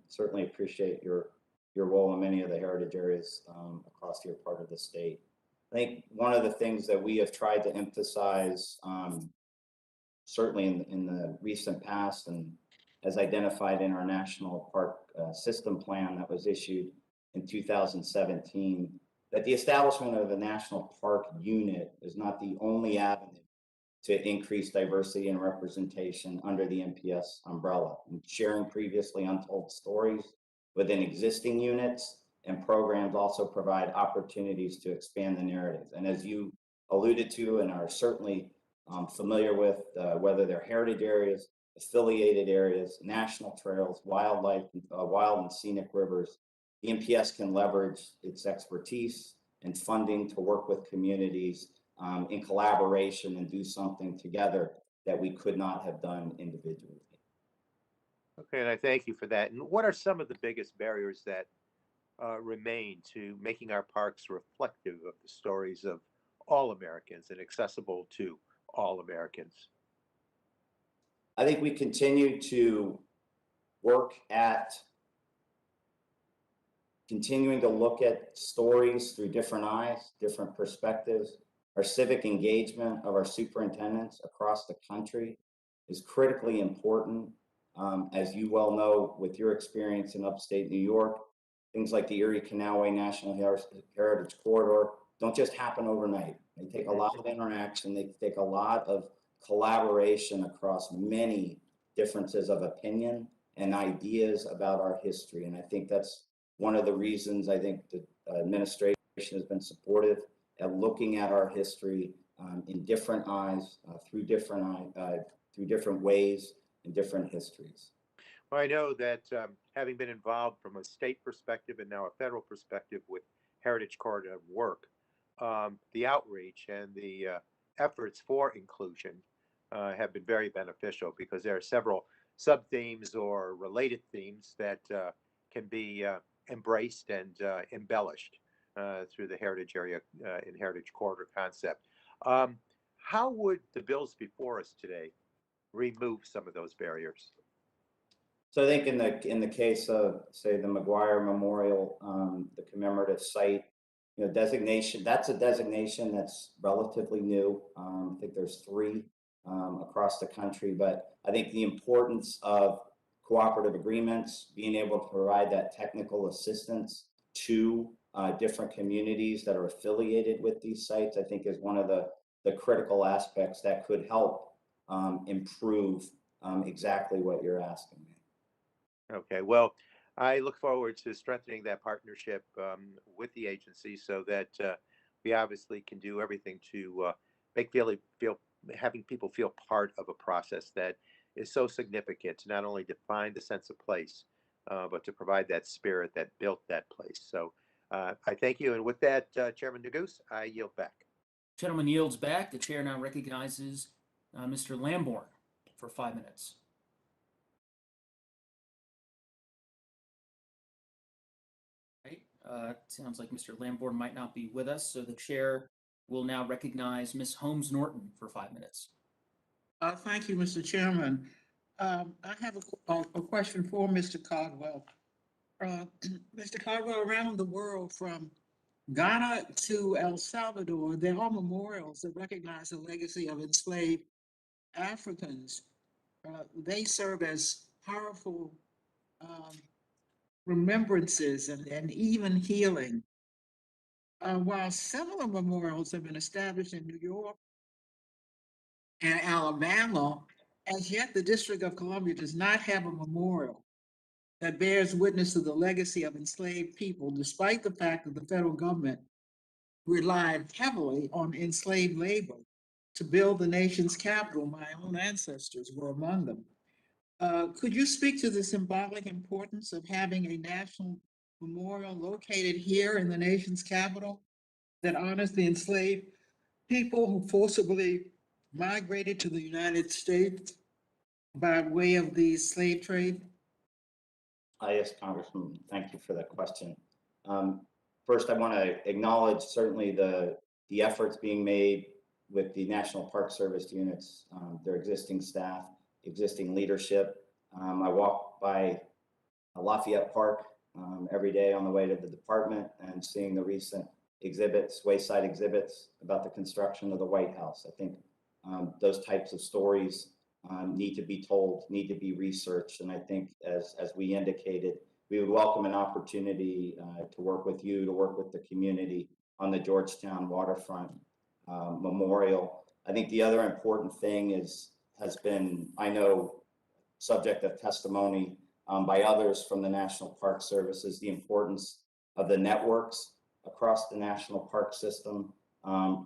Certainly appreciate your role in many of the heritage areas across your part of the state. I think one of the things that we have tried to emphasize, certainly in the recent past, and as identified in our National Park System Plan that was issued in 2017, that the establishment of a National Park Unit is not the only avenue to increase diversity and representation under the NPS umbrella. And sharing previously untold stories within existing units and programs also provide opportunities to expand the narratives. And as you alluded to and are certainly familiar with, whether they're heritage areas, affiliated areas, national trails, wildlife, wild and scenic rivers, the NPS can leverage its expertise and funding to work with communities in collaboration and do something together that we could not have done individually. Okay, and I thank you for that. And what are some of the biggest barriers that remain to making our parks reflective of the stories of all Americans and accessible to all Americans? I think we continue to work at continuing to look at stories through different eyes, different perspectives. Our civic engagement of our superintendents across the country is critically important. As you well know, with your experience in upstate New York, things like the Erie Canalway National Heritage Corridor don't just happen overnight. They take a lot of interaction. They take a lot of collaboration across many differences of opinion and ideas about our history. And I think that's one of the reasons I think the administration has been supportive at looking at our history in different eyes, through different ways and different histories. Well, I know that having been involved from a state perspective and now a federal perspective with Heritage Corridor work, the outreach and the efforts for inclusion have been very beneficial because there are several sub-themes or related themes that can be embraced and embellished through the heritage area and heritage corridor concept. How would the bills before us today remove some of those barriers? So I think in the case of, say, the McGuire Memorial, the commemorative site, designation, that's a designation that's relatively new. I think there's 3 across the country, but I think the importance of cooperative agreements, being able to provide that technical assistance to different communities that are affiliated with these sites, I think is one of the critical aspects that could help improve exactly what you're asking me. Okay, well, I look forward to strengthening that partnership with the agency so that we obviously can do everything to having people feel part of a process that is so significant to not only define the sense of place, but to provide that spirit that built that place. So I thank you. And with that, Chairman Neguse, I yield back. Gentleman yields back. The chair now recognizes Mr. Lamborn for 5 minutes. Sounds like Mr. Lamborn might not be with us, so the chair will now recognize Ms. Holmes Norton for 5 minutes. Thank you, Mr. Chairman. I have a question for Mr. Caldwell. Mr. Caldwell, around the world from Ghana to El Salvador, there are memorials that recognize the legacy of enslaved Africans. They serve as powerful remembrances and even healing. While similar memorials have been established in New York and Alabama, as yet the District of Columbia does not have a memorial that bears witness to the legacy of enslaved people, despite the fact that the federal government relied heavily on enslaved labor to build the nation's capital. My own ancestors were among them. Could you speak to the symbolic importance of having a national memorial located here in the nation's capital that honors the enslaved people who forcibly migrated to the United States by way of the slave trade? Yes, Congressman, thank you for that question. First, I want to acknowledge certainly the efforts being made with the National Park Service units, their existing staff, existing leadership. I walk by Lafayette Park every day on the way to the department and seeing the recent exhibits, wayside exhibits about the construction of the White House. I think those types of stories need to be told, need to be researched. And I think as we indicated, we would welcome an opportunity to work with you, to work with the community on the Georgetown Waterfront Memorial. I think the other important thing has been, I know, subject of testimony by others from the National Park Service, is the importance of the networks across the national park system,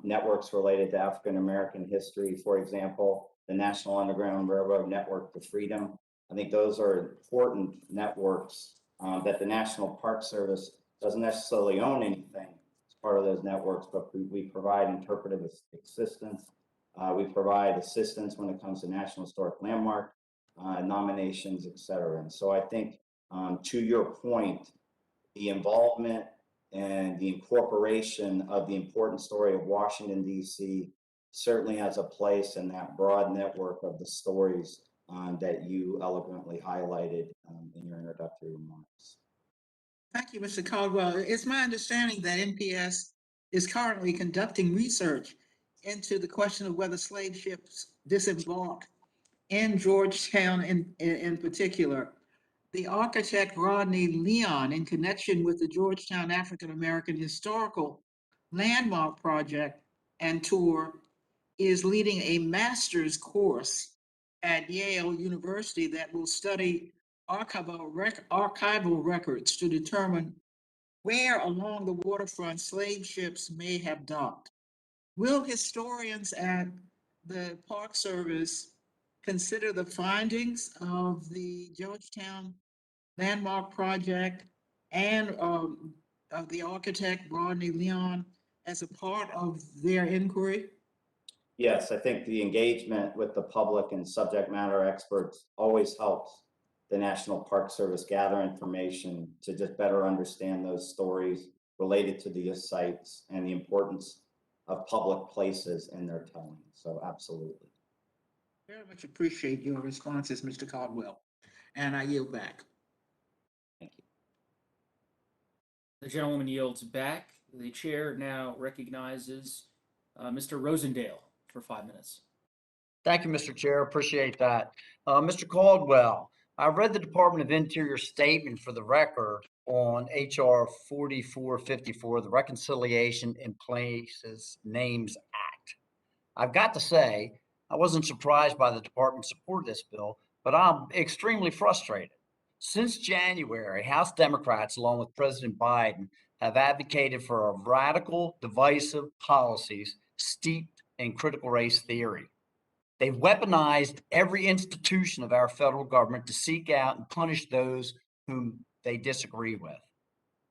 networks related to African American history, for example, the National Underground Railroad Network to Freedom. I think those are important networks that the National Park Service doesn't necessarily own anything as part of those networks, but we provide interpretive assistance. We provide assistance when it comes to National Historic Landmark nominations, et cetera. And so I think, to your point, the involvement and the incorporation of the important story of Washington, D.C. certainly has a place in that broad network of the stories that you eloquently highlighted in your introductory remarks. Thank you, Mr. Caldwell. It's my understanding that NPS is currently conducting research into the question of whether slave ships disembarked in Georgetown in particular. The architect Rodney Leon, in connection with the Georgetown African American Historical Landmark Project and Tour, is leading a master's course at Yale University that will study archival records to determine where along the waterfront slave ships may have docked. Will historians at the Park Service consider the findings of the Georgetown Landmark Project and of the architect Rodney Leon as a part of their inquiry? Yes, I think the engagement with the public and subject matter experts always helps the National Park Service gather information to just better understand those stories related to these sites and the importance of public places in their telling. So absolutely. Very much appreciate your responses, Mr. Caldwell, and I yield back. Thank you. The gentlewoman yields back. The chair now recognizes Mr. Rosendale for 5 minutes. Thank you, Mr. Chair. Appreciate that. Mr. Caldwell, I read the Department of Interior statement for the record on HR 4454, the Reconciliation in Places Names Act. I've got to say, I wasn't surprised by the department's support of this bill, but I'm extremely frustrated. Since January, House Democrats, along with President Biden, have advocated for a radical, divisive policies steeped in critical race theory. They've weaponized every institution of our federal government to seek out and punish those whom they disagree with.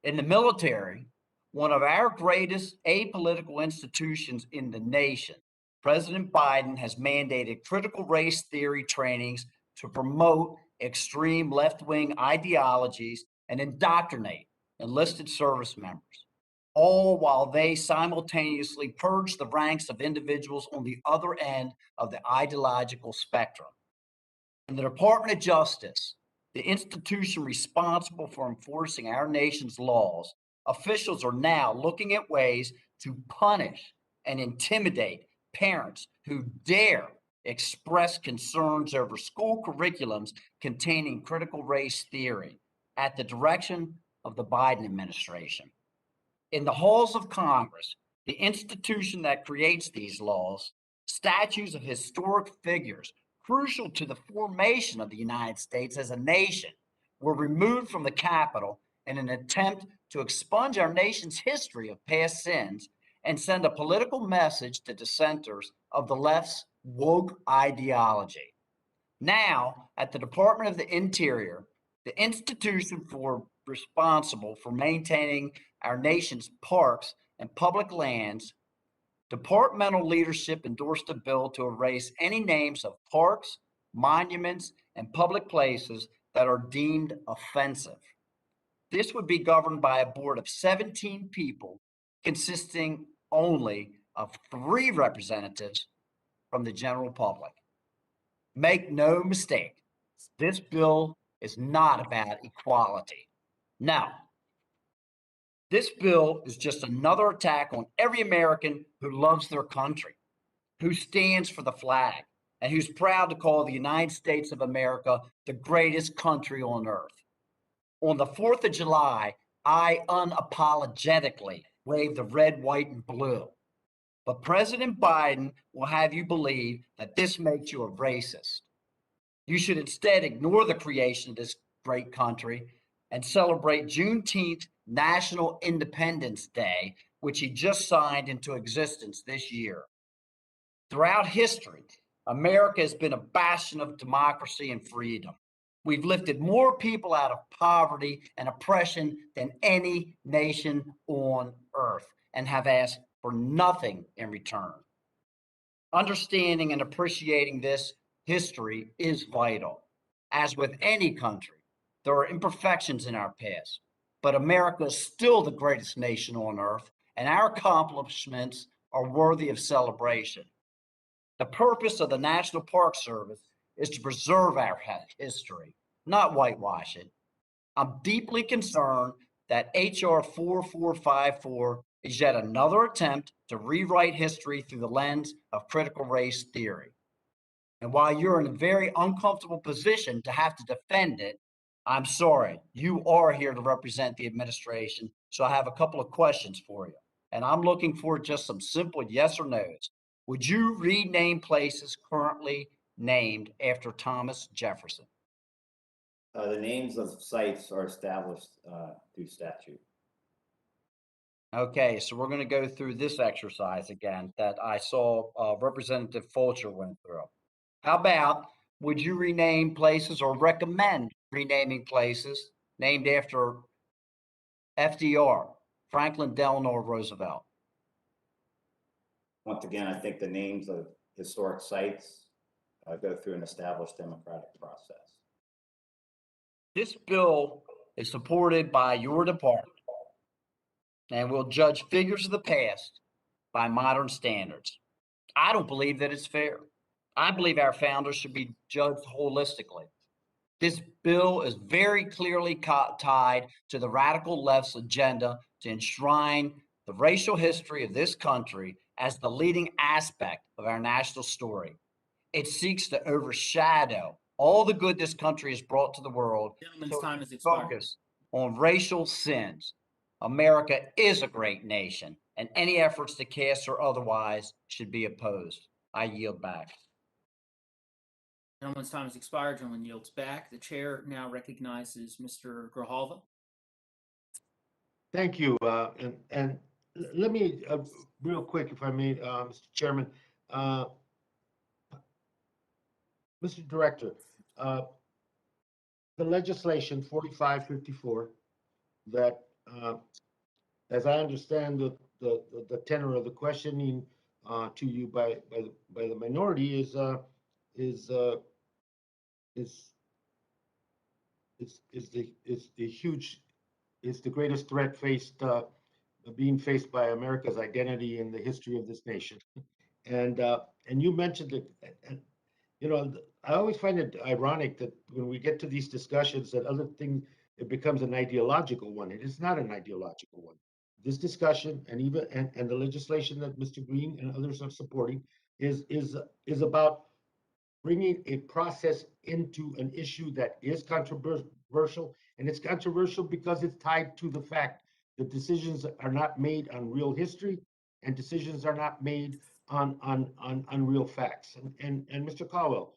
In the military, one of our greatest apolitical institutions in the nation, President Biden has mandated critical race theory trainings to promote extreme left-wing ideologies and indoctrinate enlisted service members, all while they simultaneously purge the ranks of individuals on the other end of the ideological spectrum. In the Department of Justice, the institution responsible for enforcing our nation's laws, officials are now looking at ways to punish and intimidate parents who dare express concerns over school curriculums containing critical race theory at the direction of the Biden administration. In the halls of Congress, the institution that creates these laws, statues of historic figures crucial to the formation of the United States as a nation were removed from the Capitol in an attempt to expunge our nation's history of past sins and send a political message to dissenters of the left's woke ideology. Now, at the Department of the Interior, the institution responsible for maintaining our nation's parks and public lands, departmental leadership endorsed a bill to erase any names of parks, monuments, and public places that are deemed offensive. This would be governed by a board of 17 people, consisting only of 3 representatives from the general public. Make no mistake, this bill is not about equality. No. This bill is just another attack on every American who loves their country, who stands for the flag, and who's proud to call the United States of America the greatest country on earth. On the 4th of July, I unapologetically waved the red, white, and blue. But President Biden will have you believe that this makes you a racist. You should instead ignore the creation of this great country and celebrate Juneteenth National Independence Day, which he just signed into existence this year. Throughout history, America has been a bastion of democracy and freedom. We've lifted more people out of poverty and oppression than any nation on earth and have asked for nothing in return. Understanding and appreciating this history is vital. As with any country, there are imperfections in our past, but America is still the greatest nation on earth, and our accomplishments are worthy of celebration. The purpose of the National Park Service is to preserve our history, not whitewash it. I'm deeply concerned that HR 4454 is yet another attempt to rewrite history through the lens of critical race theory. And while you're in a very uncomfortable position to have to defend it, I'm sorry, you are here to represent the administration. So I have a couple of questions for you. And I'm looking for just some simple yes or no's. Would you rename places currently named after Thomas Jefferson? The names of sites are established through statute. Okay, so we're going to go through this exercise again that I saw Representative Fulcher went through. How about, would you rename places or recommend renaming places named after FDR, Franklin Delano Roosevelt? Once again, I think the names of historic sites go through an established democratic process. This bill is supported by your department and will judge figures of the past by modern standards. I don't believe that it's fair. I believe our founders should be judged holistically. This bill is very clearly tied to the radical left's agenda to enshrine the racial history of this country as the leading aspect of our national story. It seeks to overshadow all the good this country has brought to the world. Gentleman's time has expired. Focus on racial sins. America is a great nation, and any efforts to cast or otherwise should be opposed. I yield back. Gentleman's time has expired. Gentleman yields back. The chair now recognizes Mr. Grijalva. Thank you. And let me, real quick, if I may, Mr. Chairman, Mr. Director, the legislation 4554 that, as I understand the tenor of the questioning to you by the minority is the greatest threat being faced by America's identity in the history of this nation. And you mentioned it, and you know, I always find it ironic that when we get to these discussions that other thing, it becomes an ideological one. It is not an ideological one. This discussion and the legislation that Mr. Green and others are supporting is about bringing a process into an issue that is controversial, and it's controversial because it's tied to the fact that decisions are not made on real history and decisions are not made on real facts. And Mr. Caldwell,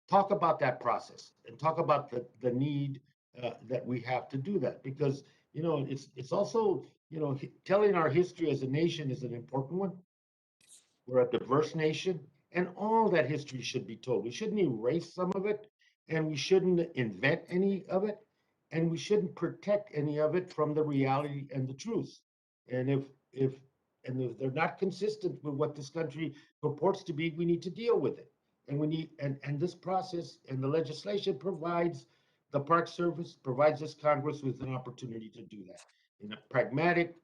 talk about that process and talk about the need that we have to do that, because you know it's also, you know, telling our history as a nation is an important one. We're a diverse nation, and all that history should be told. We shouldn't erase some of it, and we shouldn't invent any of it, and we shouldn't protect any of it from the reality and the truth. And if they're not consistent with what this country purports to be, we need to deal with it. And we need and this process and the legislation provides the Park Service, provides this Congress with an opportunity to do that in a pragmatic,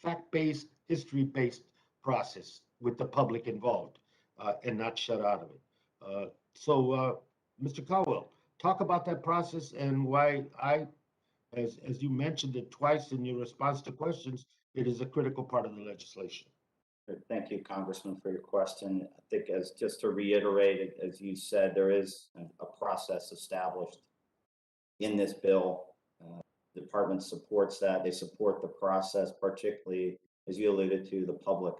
fact-based, history-based process with the public involved and not shut out of it. Mr. Caldwell, talk about that process and why as you mentioned it twice in your response to questions, it is a critical part of the legislation. Thank you, Congressman, for your question. I think as just to reiterate, as you said, there is a process established in this bill. The department supports that. They support the process, particularly, as you alluded to, the public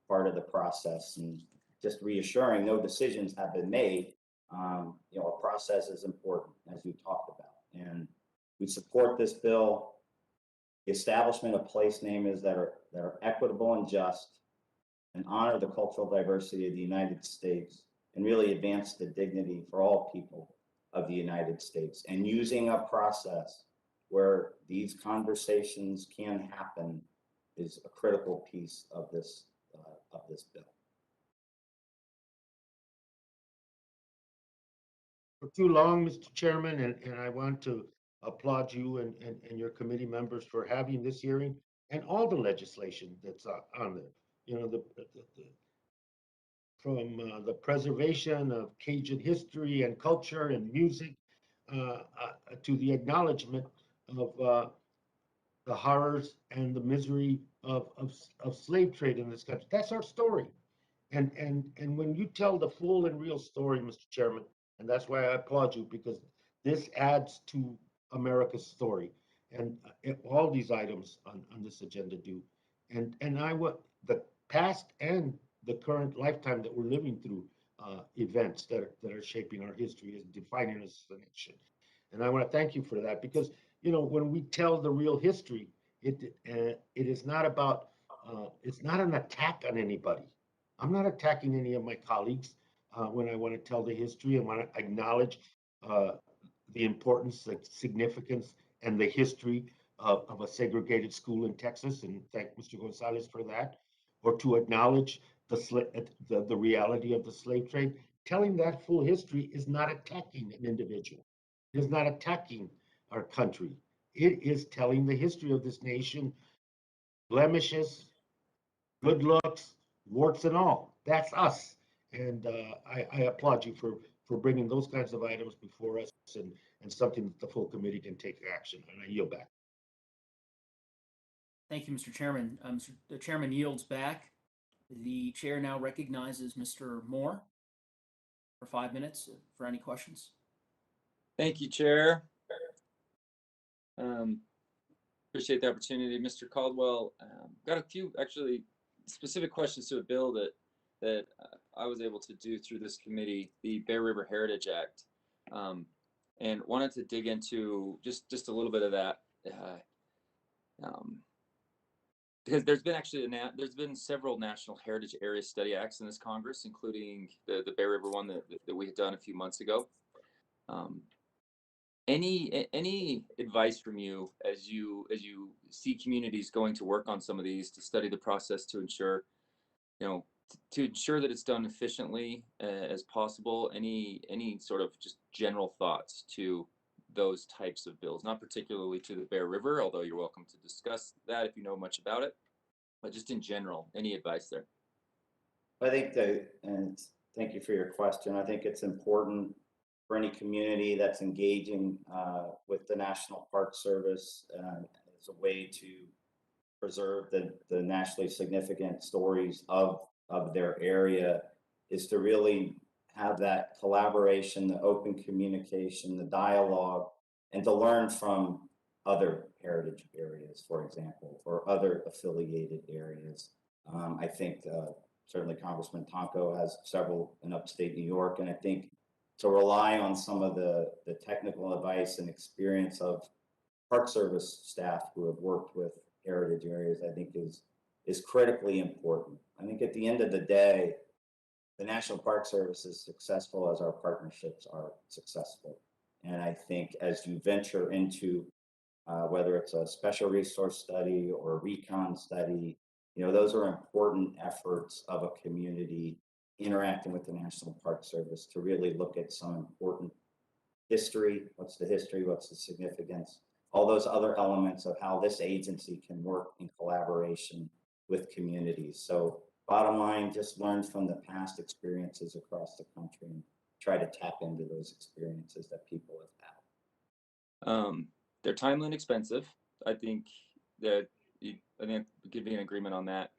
part of the process. And just reassuring, no decisions have been made. You know, a process is important, as you talked about. And we support this bill. The establishment of place names that are equitable and just, and honor the cultural diversity of the United States, and really advance the dignity for all people of the United States. And using a process where these conversations can happen is a critical piece of this bill. For too long, Mr. Chairman, and I want to applaud you and your committee members for having this hearing and all the legislation that's on there. You know, from the preservation of Cajun history and culture and music to the acknowledgement of the horrors and the misery of slave trade in this country. That's our story. And when you tell the full and real story, Mr. Chairman, and that's why I applaud you, because this adds to America's story. And all these items on this agenda do. And I want the past and the current lifetime that we're living through events that are shaping our history, is defining us as a nation. And I want to thank you for that, because you know, when we tell the real history, it is not about it's not an attack on anybody. I'm not attacking any of my colleagues when I want to tell the history and want to acknowledge the importance, the significance, and the history of a segregated school in Texas, and thank Mr. Gonzalez for that, or to acknowledge the reality of the slave trade. Telling that full history is not attacking an individual. It is not attacking our country. It is telling the history of this nation, blemishes, good looks, warts and all. That's us. And I applaud you for bringing those kinds of items before us, and something that the full committee can take action. And I yield back. Thank you, Mr. Chairman. The chairman yields back. The chair now recognizes Mr. Moore for 5 minutes for any questions. Thank you, Chair. Appreciate the opportunity, Mr. Caldwell. Got a few actually specific questions to a bill that I was able to do through this committee, the Bear River Heritage Act, and wanted to dig into just a little bit of that. Because there's been several National Heritage Area Study Acts in this Congress, including the Bear River one that we had done a few months ago. Any advice from you as you see communities going to work on some of these, to study the process to ensure, to ensure that it's done efficiently as possible? Any sort of just general thoughts to those types of bills, not particularly to the Bear River, although you're welcome to discuss that if you know much about it, but just in general, any advice there? I think and thank you for your question. I think it's important for any community that's engaging with the National Park Service as a way to preserve the nationally significant stories of their area, is to really have that collaboration, the open communication, the dialogue, and to learn from other heritage areas, for example, or other affiliated areas. I think certainly Congressman Tonko has several in upstate New York, and I think to rely on some of the technical advice and experience of Park Service staff who have worked with heritage areas, I think is critically important. I think at the end of the day, the National Park Service is successful as our partnerships are successful. And I think as you venture into whether it's a special resource study or a recon study, those are important efforts of a community interacting with the National Park Service to really look at some important history. What's the history? What's the significance? All those other elements of how this agency can work in collaboration with communities. So bottom line, just learn from the past experiences across the country and try to tap into those experiences that people have had. They're timely and expensive. I think we could be in agreement on that.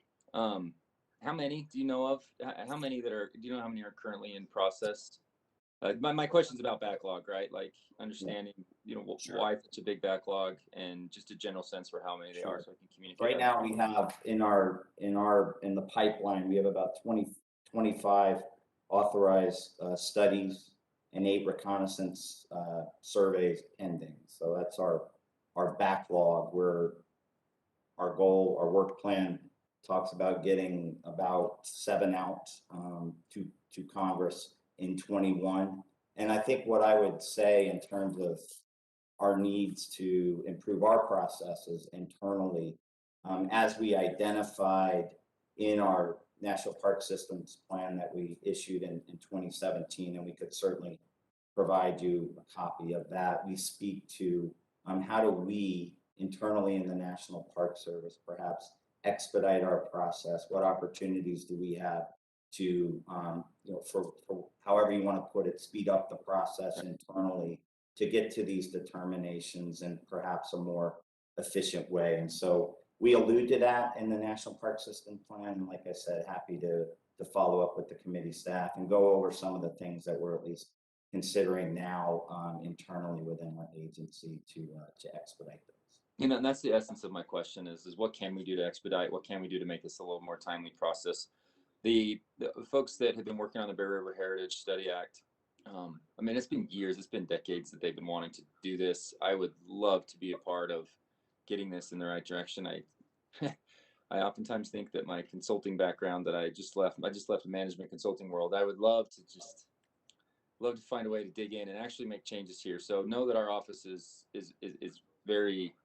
How many do you know of? How many do you know how many are currently in process? My question's about backlog, right? Like understanding, Sure. Why such a big backlog, and just a general sense for how many they are, so I can communicate. Right now, we have in the pipeline, we have about 25 authorized studies and 8 reconnaissance surveys pending. So that's our backlog. Where our goal, our work plan talks about getting about 7 out to Congress in 21. And I think what I would say in terms of our needs to improve our processes internally, as we identified in our National Park Systems Plan that we issued in 2017, and we could certainly provide you a copy of that. We speak to how do we internally in the National Park Service perhaps expedite our process? What opportunities do we have to, for however you want to put it, speed up the process internally to get to these determinations in perhaps a more efficient way? And so we allude to that in the National Park System Plan. And like I said, happy to follow up with the committee staff and go over some of the things that we're at least considering now internally within our agency to expedite those. And that's the essence of my question is what can we do to expedite? What can we do to make this a little more timely process? The folks that have been working on the Bear River Heritage Study Act, I mean, it's been years, it's been decades that they've been wanting to do this. I would love to be a part of getting this in the right direction. I oftentimes think that my consulting background that I just left the management consulting world. I would love to find a way to dig in and actually make changes here. So know that our office is very,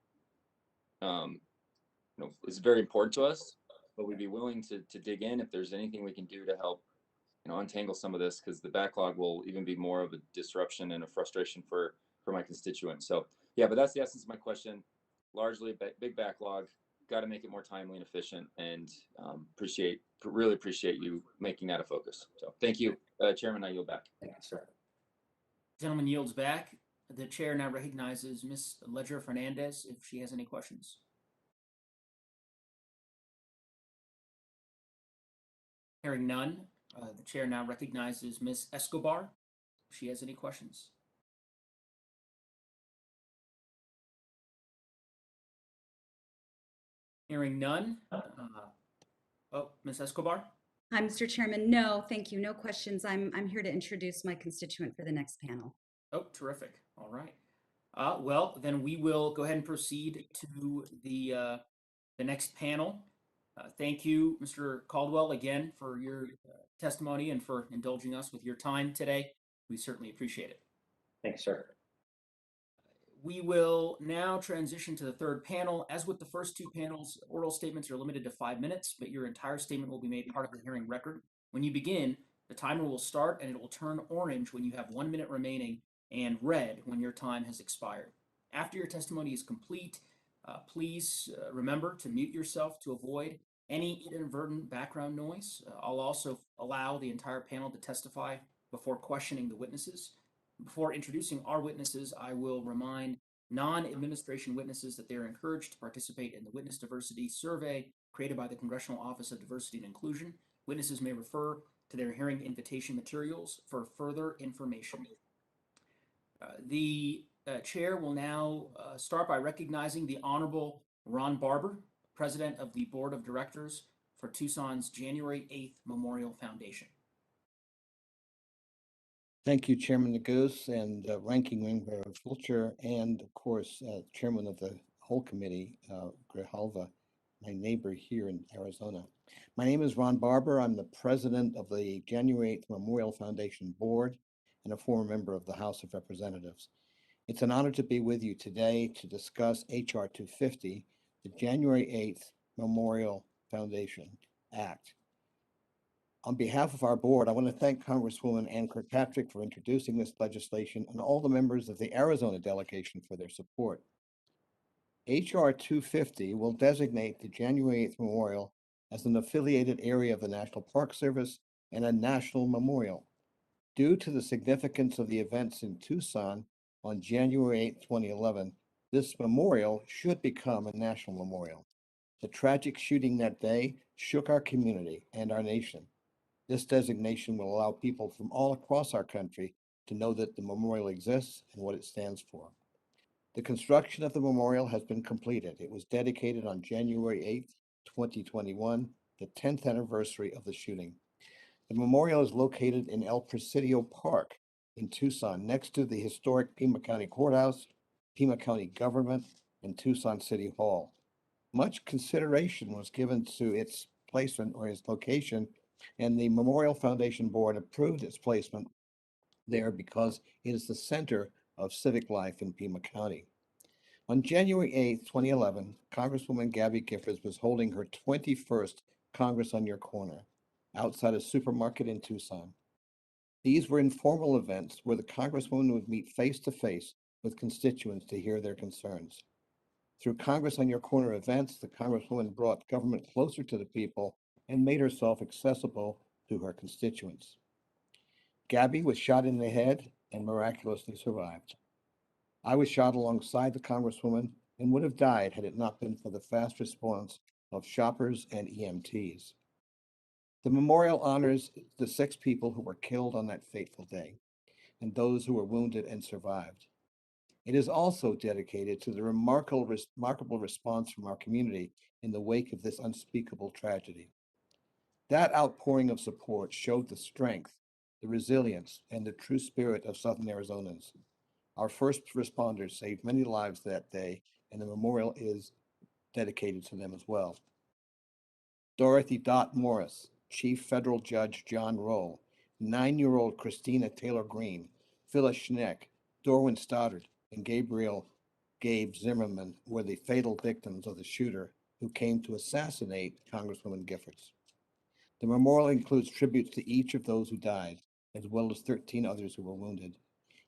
is very important to us, but we'd be willing to dig in if there's anything we can do to help, untangle some of this, because the backlog will even be more of a disruption and a frustration for my constituents. So yeah, but that's the essence of my question. Largely a big backlog. Got to make it more timely and efficient, and really appreciate you making that a focus. So thank you, Chairman. I yield back. Thank you, sir. Gentleman yields back. The chair now recognizes Ms. Ledger Fernandez if she has any questions. Hearing none, the chair now recognizes Ms. Escobar if she has any questions. Hearing none. Ms. Escobar? Hi, Mr. Chairman. No, thank you. No questions. I'm here to introduce my constituent for the next panel. Oh, terrific. All right. Well, then we will go ahead and proceed to the next panel. Thank you, Mr. Caldwell, again for your testimony and for indulging us with your time today. We certainly appreciate it. Thanks, sir. We will now transition to the third panel. As with the first two panels, oral statements are limited to 5 minutes, but your entire statement will be made part of the hearing record. When you begin, the timer will start and it will turn orange when you have 1 minute remaining and red when your time has expired. After your testimony is complete, please remember to mute yourself to avoid any inadvertent background noise. I'll also allow the entire panel to testify before questioning the witnesses. Before introducing our witnesses, I will remind non-administration witnesses that they are encouraged to participate in the witness diversity survey created by the Congressional Office of Diversity and Inclusion. Witnesses may refer to their hearing invitation materials for further information. The chair will now start by recognizing the Honorable Ron Barber, President of the Board of Directors for Tucson's January 8th Memorial Foundation. Thank you, Chairman Negose and Ranking Member Fulcher, and of course, Chairman of the whole committee, Grijalva, my neighbor here in Arizona. My name is Ron Barber. I'm the president of the January 8th Memorial Foundation Board and a former member of the House of Representatives. It's an honor to be with you today to discuss H.R. 250, the January 8th Memorial Foundation Act. On behalf of our board, I want to thank Congresswoman Ann Kirkpatrick for introducing this legislation and all the members of the Arizona delegation for their support. H.R. 250 will designate the January 8th Memorial as an affiliated area of the National Park Service and a national memorial. Due to the significance of the events in Tucson on January 8, 2011, this memorial should become a national memorial. The tragic shooting that day shook our community and our nation. This designation will allow people from all across our country to know that the memorial exists and what it stands for. The construction of the memorial has been completed. It was dedicated on January 8, 2021, the 10th anniversary of the shooting. The memorial is located in El Presidio Park in Tucson, next to the historic Pima County Courthouse, Pima County Government, and Tucson City Hall. Much consideration was given to its placement or its location, and the Memorial Foundation Board approved its placement there because it is the center of civic life in Pima County. On January 8, 2011, Congresswoman Gabby Giffords was holding her 21st Congress on Your Corner outside a supermarket in Tucson. These were informal events where the Congresswoman would meet face-to-face with constituents to hear their concerns. Through Congress on Your Corner events, the Congresswoman brought government closer to the people and made herself accessible to her constituents. Gabby was shot in the head and miraculously survived. I was shot alongside the Congresswoman and would have died had it not been for the fast response of shoppers and EMTs. The memorial honors the 6 people who were killed on that fateful day and those who were wounded and survived. It is also dedicated to the remarkable response from our community in the wake of this unspeakable tragedy. That outpouring of support showed the strength, the resilience, and the true spirit of Southern Arizonans. Our first responders saved many lives that day, and the memorial is dedicated to them as well. Dorothy Dot Morris, Chief Federal Judge John Roll, 9-year-old Christina Taylor Green, Phyllis Schneck, Dorwin Stoddard, and Gabe Zimmerman were the fatal victims of the shooter who came to assassinate Congresswoman Giffords. The memorial includes tributes to each of those who died, as well as 13 others who were wounded.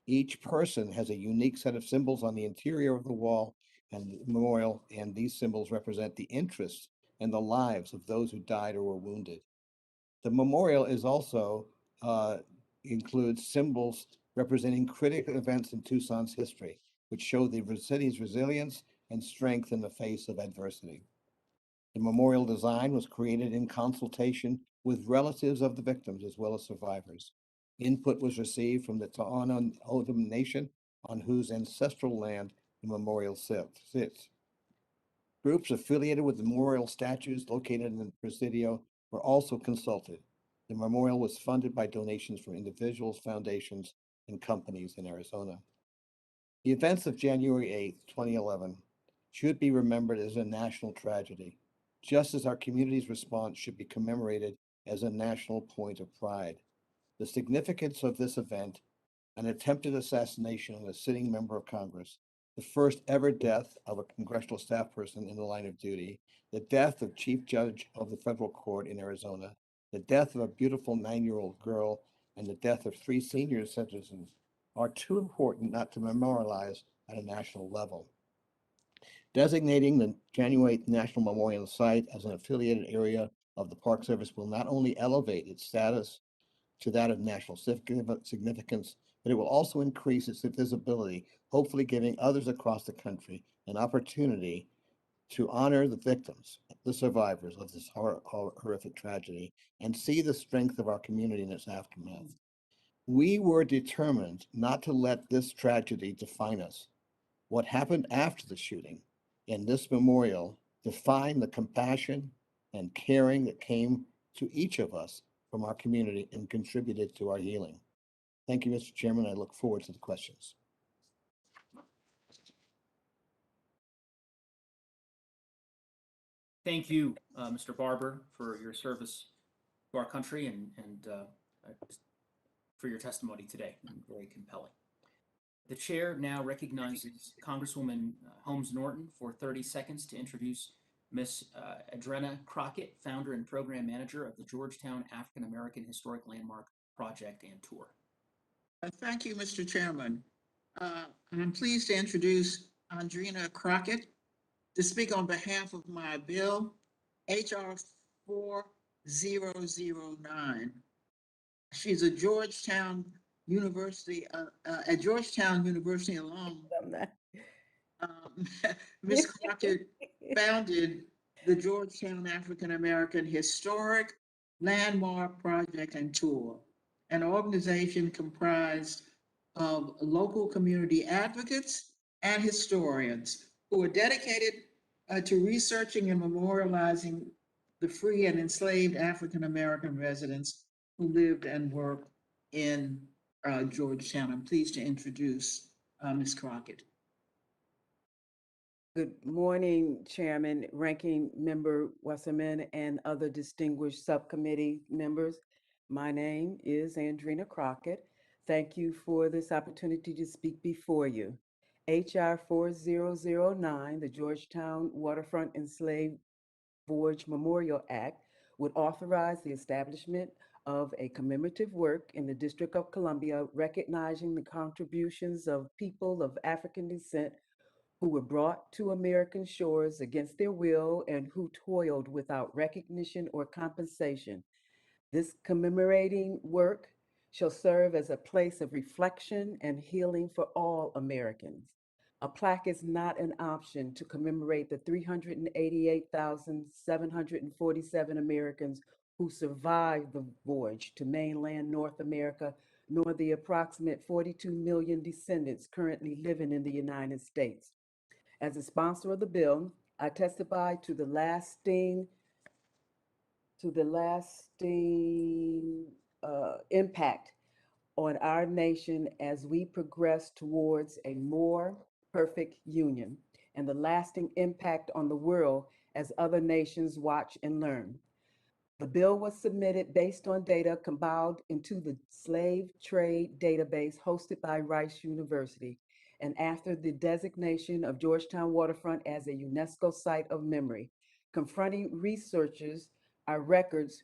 Each person has a unique set of symbols on the interior of the wall and the memorial, and these symbols represent the interests and the lives of those who died or were wounded. The memorial is also includes symbols representing critical events in Tucson's history, which show the city's resilience and strength in the face of adversity. The memorial design was created in consultation with relatives of the victims as well as survivors. Input was received from the Tohono O'odham Nation, on whose ancestral land the memorial sits. Groups affiliated with the memorial statues located in the Presidio were also consulted. The memorial was funded by donations from individuals, foundations, and companies in Arizona. The events of January 8, 2011 should be remembered as a national tragedy, just as our community's response should be commemorated as a national point of pride. The significance of this event, an attempted assassination of a sitting member of Congress, the first ever death of a congressional staff person in the line of duty, the death of Chief Judge of the Federal Court in Arizona, the death of a beautiful 9-year-old girl, and the death of 3 senior citizens are too important not to memorialize at a national level. Designating the January 8th National Memorial Site as an affiliated area of the Park Service will not only elevate its status to that of national significance, but it will also increase its visibility, hopefully giving others across the country an opportunity to honor the victims, the survivors of this horrific tragedy, and see the strength of our community in its aftermath. We were determined not to let this tragedy define us. What happened after the shooting in this memorial defined the compassion and caring that came to each of us from our community and contributed to our healing. Thank you, Mr. Chairman. I look forward to the questions. Thank you, Mr. Barber, for your service to our country and for your testimony today. Very compelling. The chair now recognizes Congresswoman Holmes Norton for 30 seconds to introduce Ms. Adrena Crockett, founder and program manager of the Georgetown African American Historic Landmark Project and Tour. Thank you, Mr. Chairman. I'm pleased to introduce Adrena Crockett to speak on behalf of my bill, HR 4009. She's a Georgetown University alum. Ms. Crockett founded the Georgetown African American Historic Landmark Project and Tour, an organization comprised of local community advocates and historians who are dedicated to researching and memorializing the free and enslaved African American residents who lived and worked in Georgetown. I'm pleased to introduce Ms. Crockett. Good morning, Chairman, Ranking Member Wasserman, and other distinguished subcommittee members. My name is Adrena Crockett. Thank you for this opportunity to speak before you. HR 4009, the Georgetown Waterfront Enslaved Voyage Memorial Act, would authorize the establishment of a commemorative work in the District of Columbia recognizing the contributions of people of African descent who were brought to American shores against their will and who toiled without recognition or compensation. This commemorating work shall serve as a place of reflection and healing for all Americans. A plaque is not an option to commemorate the 388,747 Americans who survived the voyage to mainland North America, nor the approximate 42 million descendants currently living in the United States. As a sponsor of the bill, I testify to the lasting impact on our nation as we progress towards a more perfect union and the lasting impact on the world as other nations watch and learn. The bill was submitted based on data compiled into the slave trade database hosted by Rice University and after the designation of Georgetown Waterfront as a UNESCO Site of Memory. Confronting researchers are records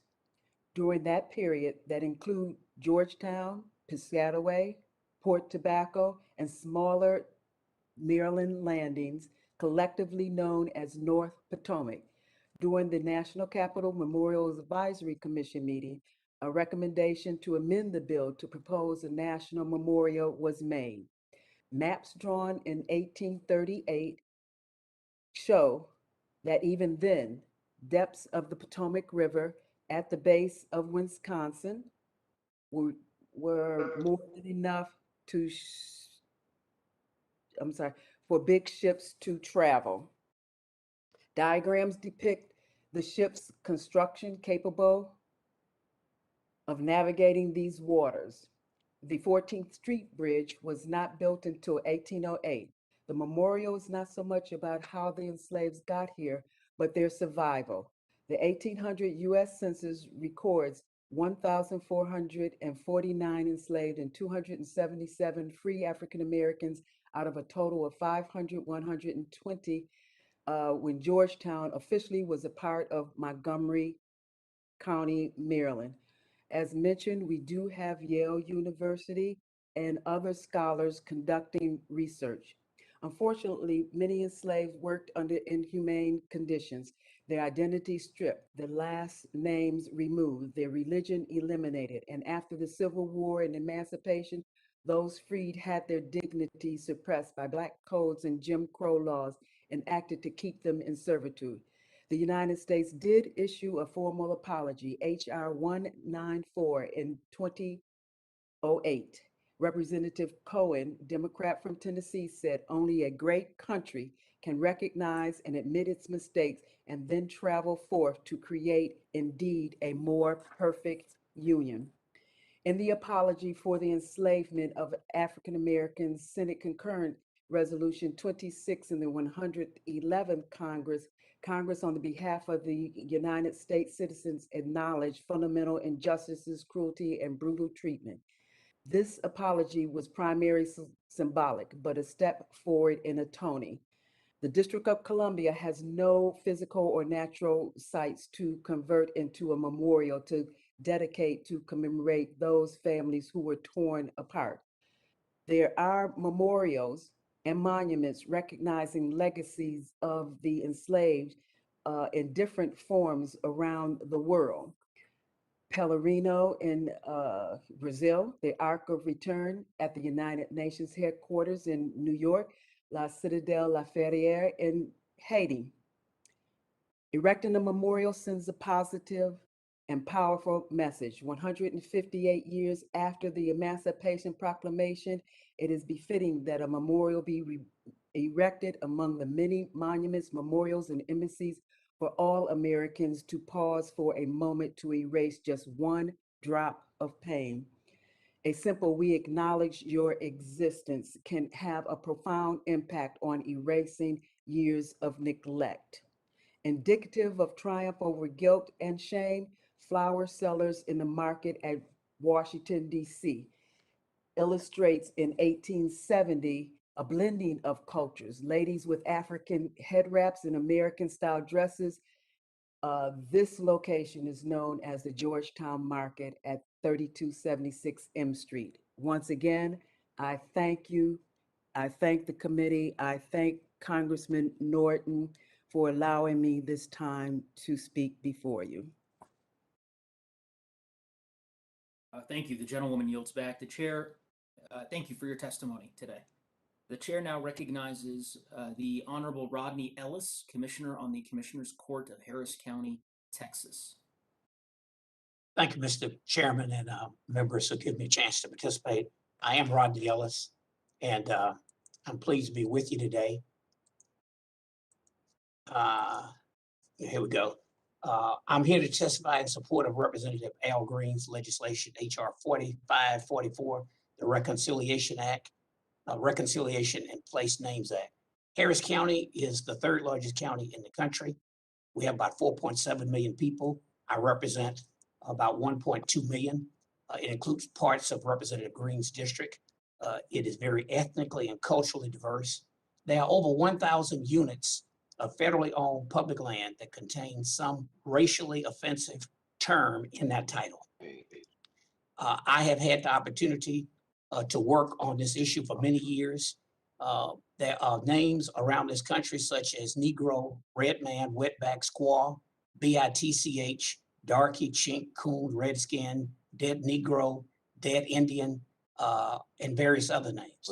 during that period that include Georgetown, Piscataway, Port Tobacco, and smaller Maryland landings, collectively known as North Potomac. During the National Capital Memorials Advisory Commission meeting, a recommendation to amend the bill to propose a national memorial was made. Maps drawn in 1838 show that even then, depths of the Potomac River at the base of Wisconsin were more than enough to, for big ships to travel. Diagrams depict the ship's construction capable of navigating these waters. The 14th Street Bridge was not built until 1808. The memorial is not so much about how the enslaved got here, but their survival. The 1800 U.S. Census records 1,449 enslaved and 277 free African Americans out of a total of 120 when Georgetown officially was a part of Montgomery County, Maryland. As mentioned, we do have Yale University and other scholars conducting research. Unfortunately, many enslaved worked under inhumane conditions, their identity stripped, their last names removed, their religion eliminated, and after the Civil War and emancipation, those freed had their dignity suppressed by Black codes and Jim Crow laws enacted to keep them in servitude. The United States did issue a formal apology, H.R. 194 in 2008. Representative Cohen, Democrat from Tennessee, said only a great country can recognize and admit its mistakes and then travel forth to create indeed a more perfect union. In the apology for the enslavement of African Americans, Senate concurrent Resolution 26 in the 111th Congress on the behalf of the United States citizens acknowledged fundamental injustices, cruelty, and brutal treatment. This apology was primarily symbolic, but a step forward in atoning. The District of Columbia has no physical or natural sites to convert into a memorial to dedicate to commemorate those families who were torn apart. There are memorials and monuments recognizing legacies of the enslaved in different forms around the world. Pelourinho in Brazil, the Ark of Return at the United Nations headquarters in New York, La Citadelle La Ferrière in Haiti. Erecting a memorial sends a positive and powerful message. 158 years after the Emancipation Proclamation, it is befitting that a memorial be erected among the many monuments, memorials, and embassies for all Americans to pause for a moment to erase just one drop of pain. A simple "we acknowledge your existence" can have a profound impact on erasing years of neglect. Indicative of triumph over guilt and shame, flower sellers in the market at Washington, D.C. illustrates in 1870 a blending of cultures, ladies with African head wraps and American style dresses This location is known as the Georgetown Market at 3276 M Street. Once again, I thank you. I thank the committee. I thank Congressman Norton for allowing me this time to speak before you. Thank you. The gentlewoman yields back. The chair, thank you for your testimony today. The chair now recognizes the Honorable Rodney Ellis, Commissioner on the Commissioner's Court of Harris County, Texas. Thank you, Mr. Chairman, and members who give me a chance to participate. I am Rodney Ellis, and I'm pleased to be with you today. Here we go. I'm here to testify in support of Representative Al Green's legislation, H.R. 4544, the Reconciliation Act, Reconciliation and Place Names Act. Harris County is the third largest county in the country. We have about 4.7 million people. I represent about 1.2 million. It includes parts of Representative Green's district. It is very ethnically and culturally diverse. There are over 1,000 units of federally owned public land that contains some racially offensive term in that title. I have had the opportunity to work on this issue for many years. There are names around this country such as Negro, Red Man, Wetback, Squaw, BITCH, Darky, Chink, Coon, Redskin, Dead Negro, Dead Indian, and various other names.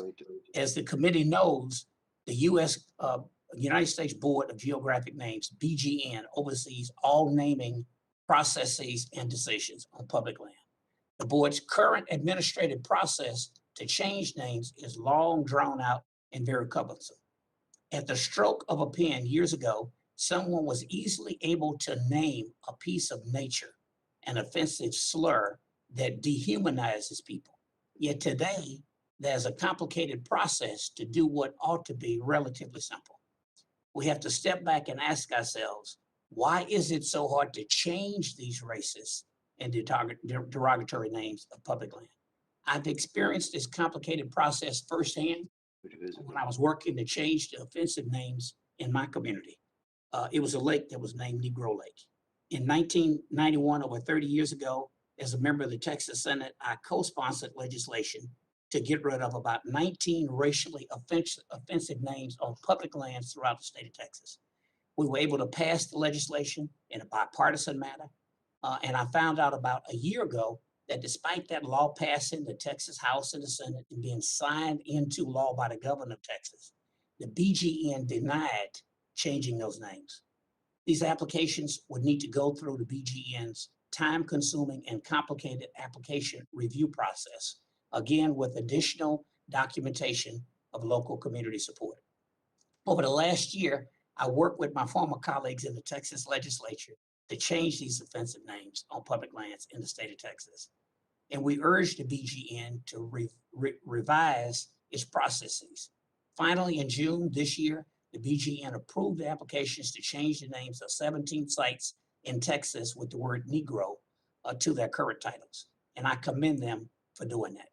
As the committee knows, the United States Board of Geographic Names, BGN, oversees all naming processes and decisions on public land. The board's current administrative process to change names is long drawn out and very cumbersome. At the stroke of a pen years ago, someone was easily able to name a piece of nature an offensive slur that dehumanizes people. Yet today, there's a complicated process to do what ought to be relatively simple. We have to step back and ask ourselves, why is it so hard to change these racist and derogatory names of public land? I've experienced this complicated process firsthand when I was working to change the offensive names in my community. It was a lake that was named Negro Lake. In 1991, over 30 years ago, as a member of the Texas Senate, I co-sponsored legislation to get rid of about 19 racially offensive names on public lands throughout the state of Texas. We were able to pass the legislation in a bipartisan manner. And I found out about a year ago that despite that law passing the Texas House and the Senate and being signed into law by the governor of Texas, the BGN denied changing those names. These applications would need to go through the BGN's time-consuming and complicated application review process, again with additional documentation of local community support. Over the last year, I worked with my former colleagues in the Texas legislature to change these offensive names on public lands in the state of Texas. And we urged the BGN to revise its processes. Finally, in June this year, the BGN approved the applications to change the names of 17 sites in Texas with the word Negro to their current titles. And I commend them for doing that.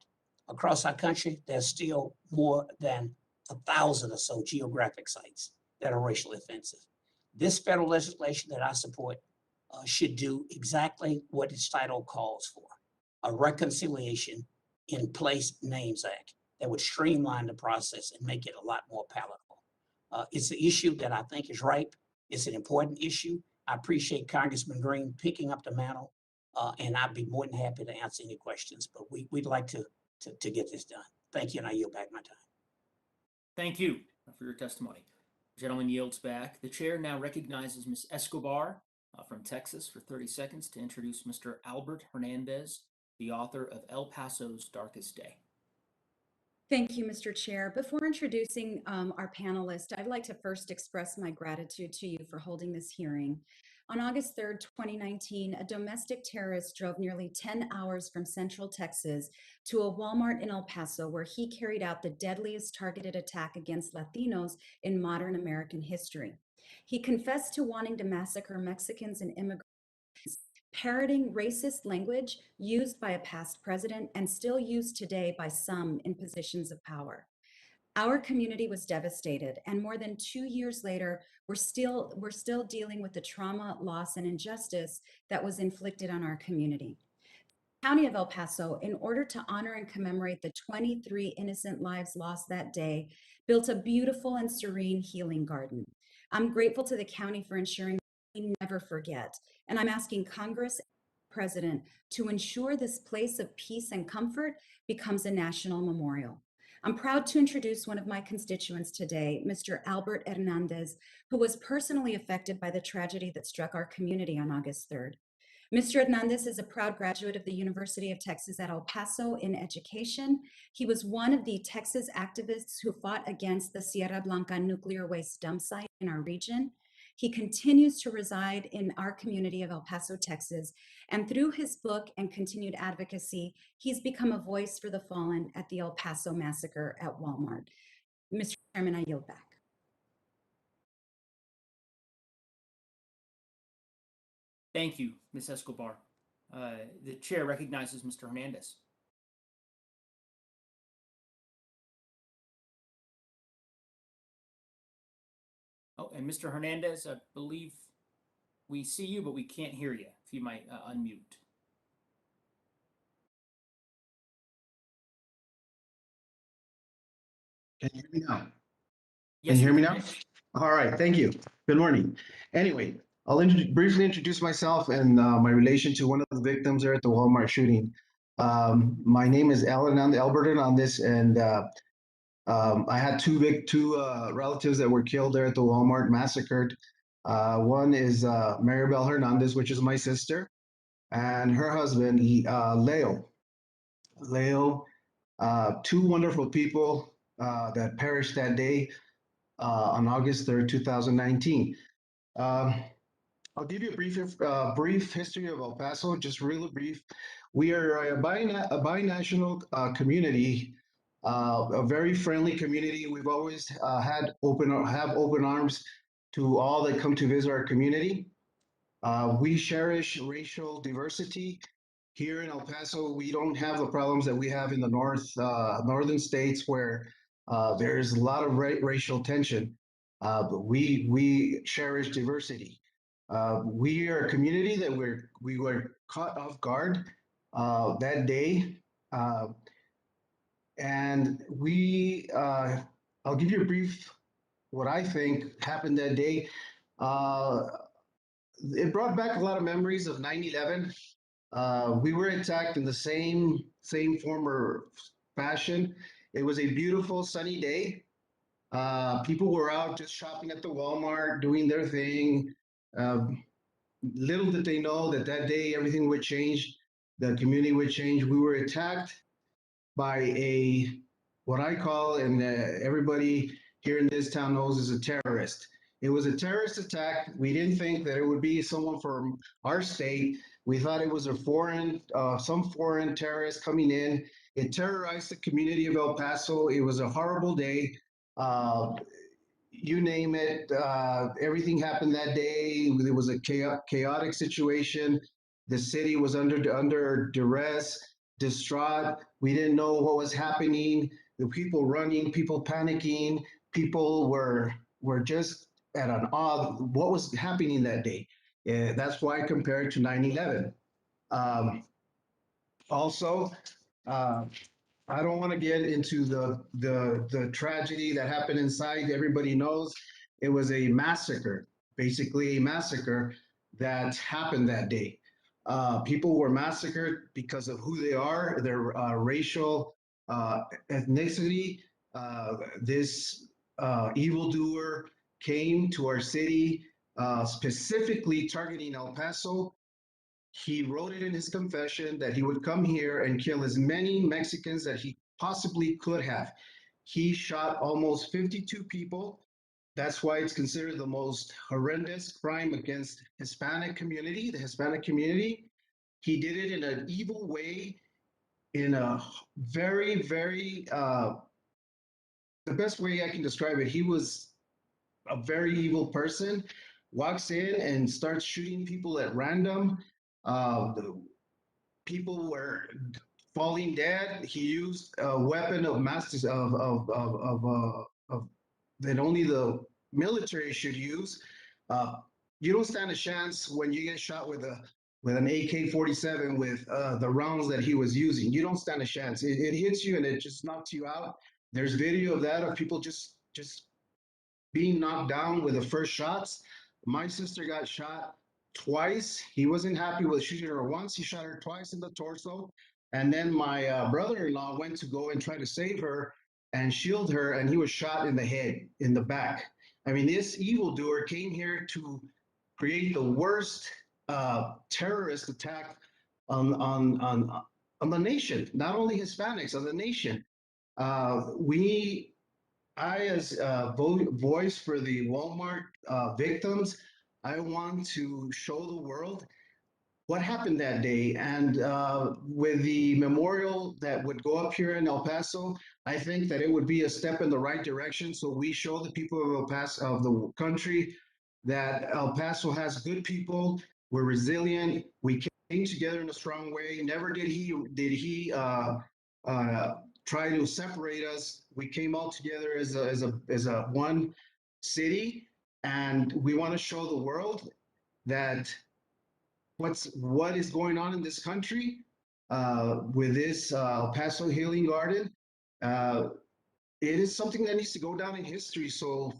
Across our country, there's still more than 1,000 or so geographic sites that are racially offensive. This federal legislation that I support should do exactly what its title calls for, a Reconciliation in Place Names Act that would streamline the process and make it a lot more palatable. It's an issue that I think is ripe. It's an important issue. I appreciate Congressman Green picking up the mantle, and I'd be more than happy to answer any questions, but we'd like to get this done. Thank you, and I yield back my time. Thank you for your testimony. The gentleman yields back. The chair now recognizes Ms. Escobar from Texas for 30 seconds to introduce Mr. Albert Hernandez, the author of El Paso's Darkest Day. Thank you, Mr. Chair. Before introducing our panelist, I'd like to first express my gratitude to you for holding this hearing. On August 3rd, 2019, a domestic terrorist drove nearly 10 hours from Central Texas to a Walmart in El Paso, where he carried out the deadliest targeted attack against Latinos in modern American history. He confessed to wanting to massacre Mexicans and immigrants, parroting racist language used by a past president and still used today by some in positions of power. Our community was devastated, and more than 2 years later, we're still dealing with the trauma, loss, and injustice that was inflicted on our community. County of El Paso, in order to honor and commemorate the 23 innocent lives lost that day, built a beautiful and serene healing garden. I'm grateful to the county for ensuring we never forget, and I'm asking Congress and the President to ensure this place of peace and comfort becomes a national memorial. I'm proud to introduce one of my constituents today, Mr. Albert Hernandez, who was personally affected by the tragedy that struck our community on August 3rd. Mr. Hernandez is a proud graduate of the University of Texas at El Paso in education. He was one of the Texas activists who fought against the Sierra Blanca nuclear waste dump site in our region. He continues to reside in our community of El Paso, Texas, and through his book and continued advocacy, he's become a voice for the fallen at the El Paso massacre at Walmart. Mr. Chairman, I yield back. Thank you, Ms. Escobar. The chair recognizes Mr. Hernandez. Oh, and Mr. Hernandez, I believe we see you, but we can't hear you. If you might unmute. Can you hear me now? Yes, Can you hear me we now? can. All right, thank you. Good morning. Anyway, I'll briefly introduce myself and my relation to one of the victims there at the Walmart shooting. My name is Albert Hernandez, and I had two relatives that were killed there at the Walmart, massacred. One is Maribel Hernandez, which is my sister, and her husband, Leo. Two wonderful people that perished that day on August 3rd, 2019. I'll give you a brief history of El Paso, just really brief. We are a binational community, a very friendly community. We've always have open arms to all that come to visit our community. We cherish racial diversity. Here in El Paso, we don't have the problems that we have in the northern states where there's a lot of racial tension. But we cherish diversity. We are a community that we were caught off guard that day, and I'll give you a brief what I think happened that day. It brought back a lot of memories of 9/11. We were attacked in the same form or fashion. It was a beautiful sunny day. People were out just shopping at the Walmart, doing their thing. Little did they know that day everything would change. The community would change. We were attacked by what I call, and everybody here in this town knows, is a terrorist. It was a terrorist attack. We didn't think that it would be someone from our state. We thought it was some foreign terrorist coming in. It terrorized the community of El Paso. It was a horrible day. You name it, everything happened that day. It was a chaotic situation. The city was under duress, distraught. We didn't know what was happening. The people running, people panicking, people were just at an awe what was happening that day. That's why I compared to 9/11. Also, I don't want to get into the tragedy that happened inside. Everybody knows it was a massacre, basically a massacre that happened that day. People were massacred because of who they are, their racial ethnicity. This evildoer came to our city, specifically targeting El Paso. He wrote it in his confession that he would come here and kill as many Mexicans that he possibly could have. He shot almost 52 people. That's why it's considered the most horrendous crime against the Hispanic community. He did it in an evil way, in a very, very, the best way I can describe it, he was a very evil person, walks in and starts shooting people at random. The people were falling dead. He used a weapon of mass of that only the military should use. You don't stand a chance when you get shot with an AK-47 with the rounds that he was using. You don't stand a chance. It hits you and it just knocks you out. There's video of that, of people just being knocked down with the first shots. My sister got shot twice. He wasn't happy with shooting her once. He shot her twice in the torso. And then my brother-in-law went to go and try to save her and shield her, and he was shot in the head, in the back. I mean, this evildoer came here to create the worst terrorist attack on the nation, not only Hispanics, on the nation. As a voice for the Walmart victims, I want to show the world what happened that day. And with the memorial that would go up here in El Paso, I think that it would be a step in the right direction. So we show the people of El Paso, of the country, that El Paso has good people. We're resilient. We came together in a strong way. Never did he try to separate us. We came all together as a one city, and we want to show the world that what is going on in this country with this El Paso Healing Garden. It is something that needs to go down in history, so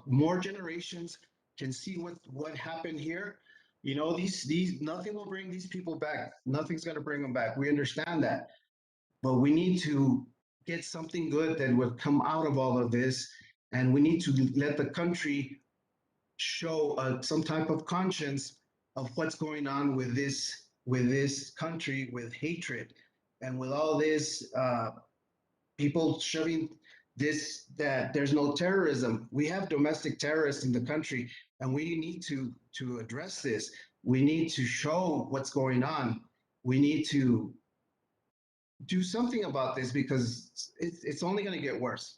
more generations can see what happened here. You know, these nothing will bring these people back. Nothing's going to bring them back. We understand that. But we need to get something good that would come out of all of this. And we need to let the country show some type of conscience of what's going on with this country, with hatred. And with all this, people shoving this, that there's no terrorism. We have domestic terrorists in the country, and we need to address this. We need to show what's going on. We need to do something about this, because it's only going to get worse.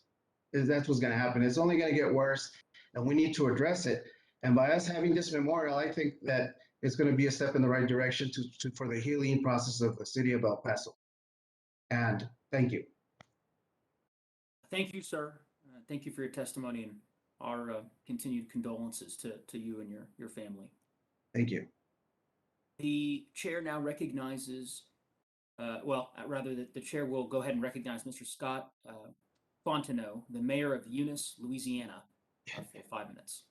That's what's going to happen. It's only going to get worse, and we need to address it. And by us having this memorial, I think that it's going to be a step in the right direction for the healing process of the city of El Paso. And thank you. Thank you, sir. Thank you for your testimony, and our continued condolences to you and your family. Thank you. The chair now recognizes, the chair will go ahead and recognize Mr. Scott Fontenot, the mayor of Eunice, Louisiana, for 5 minutes.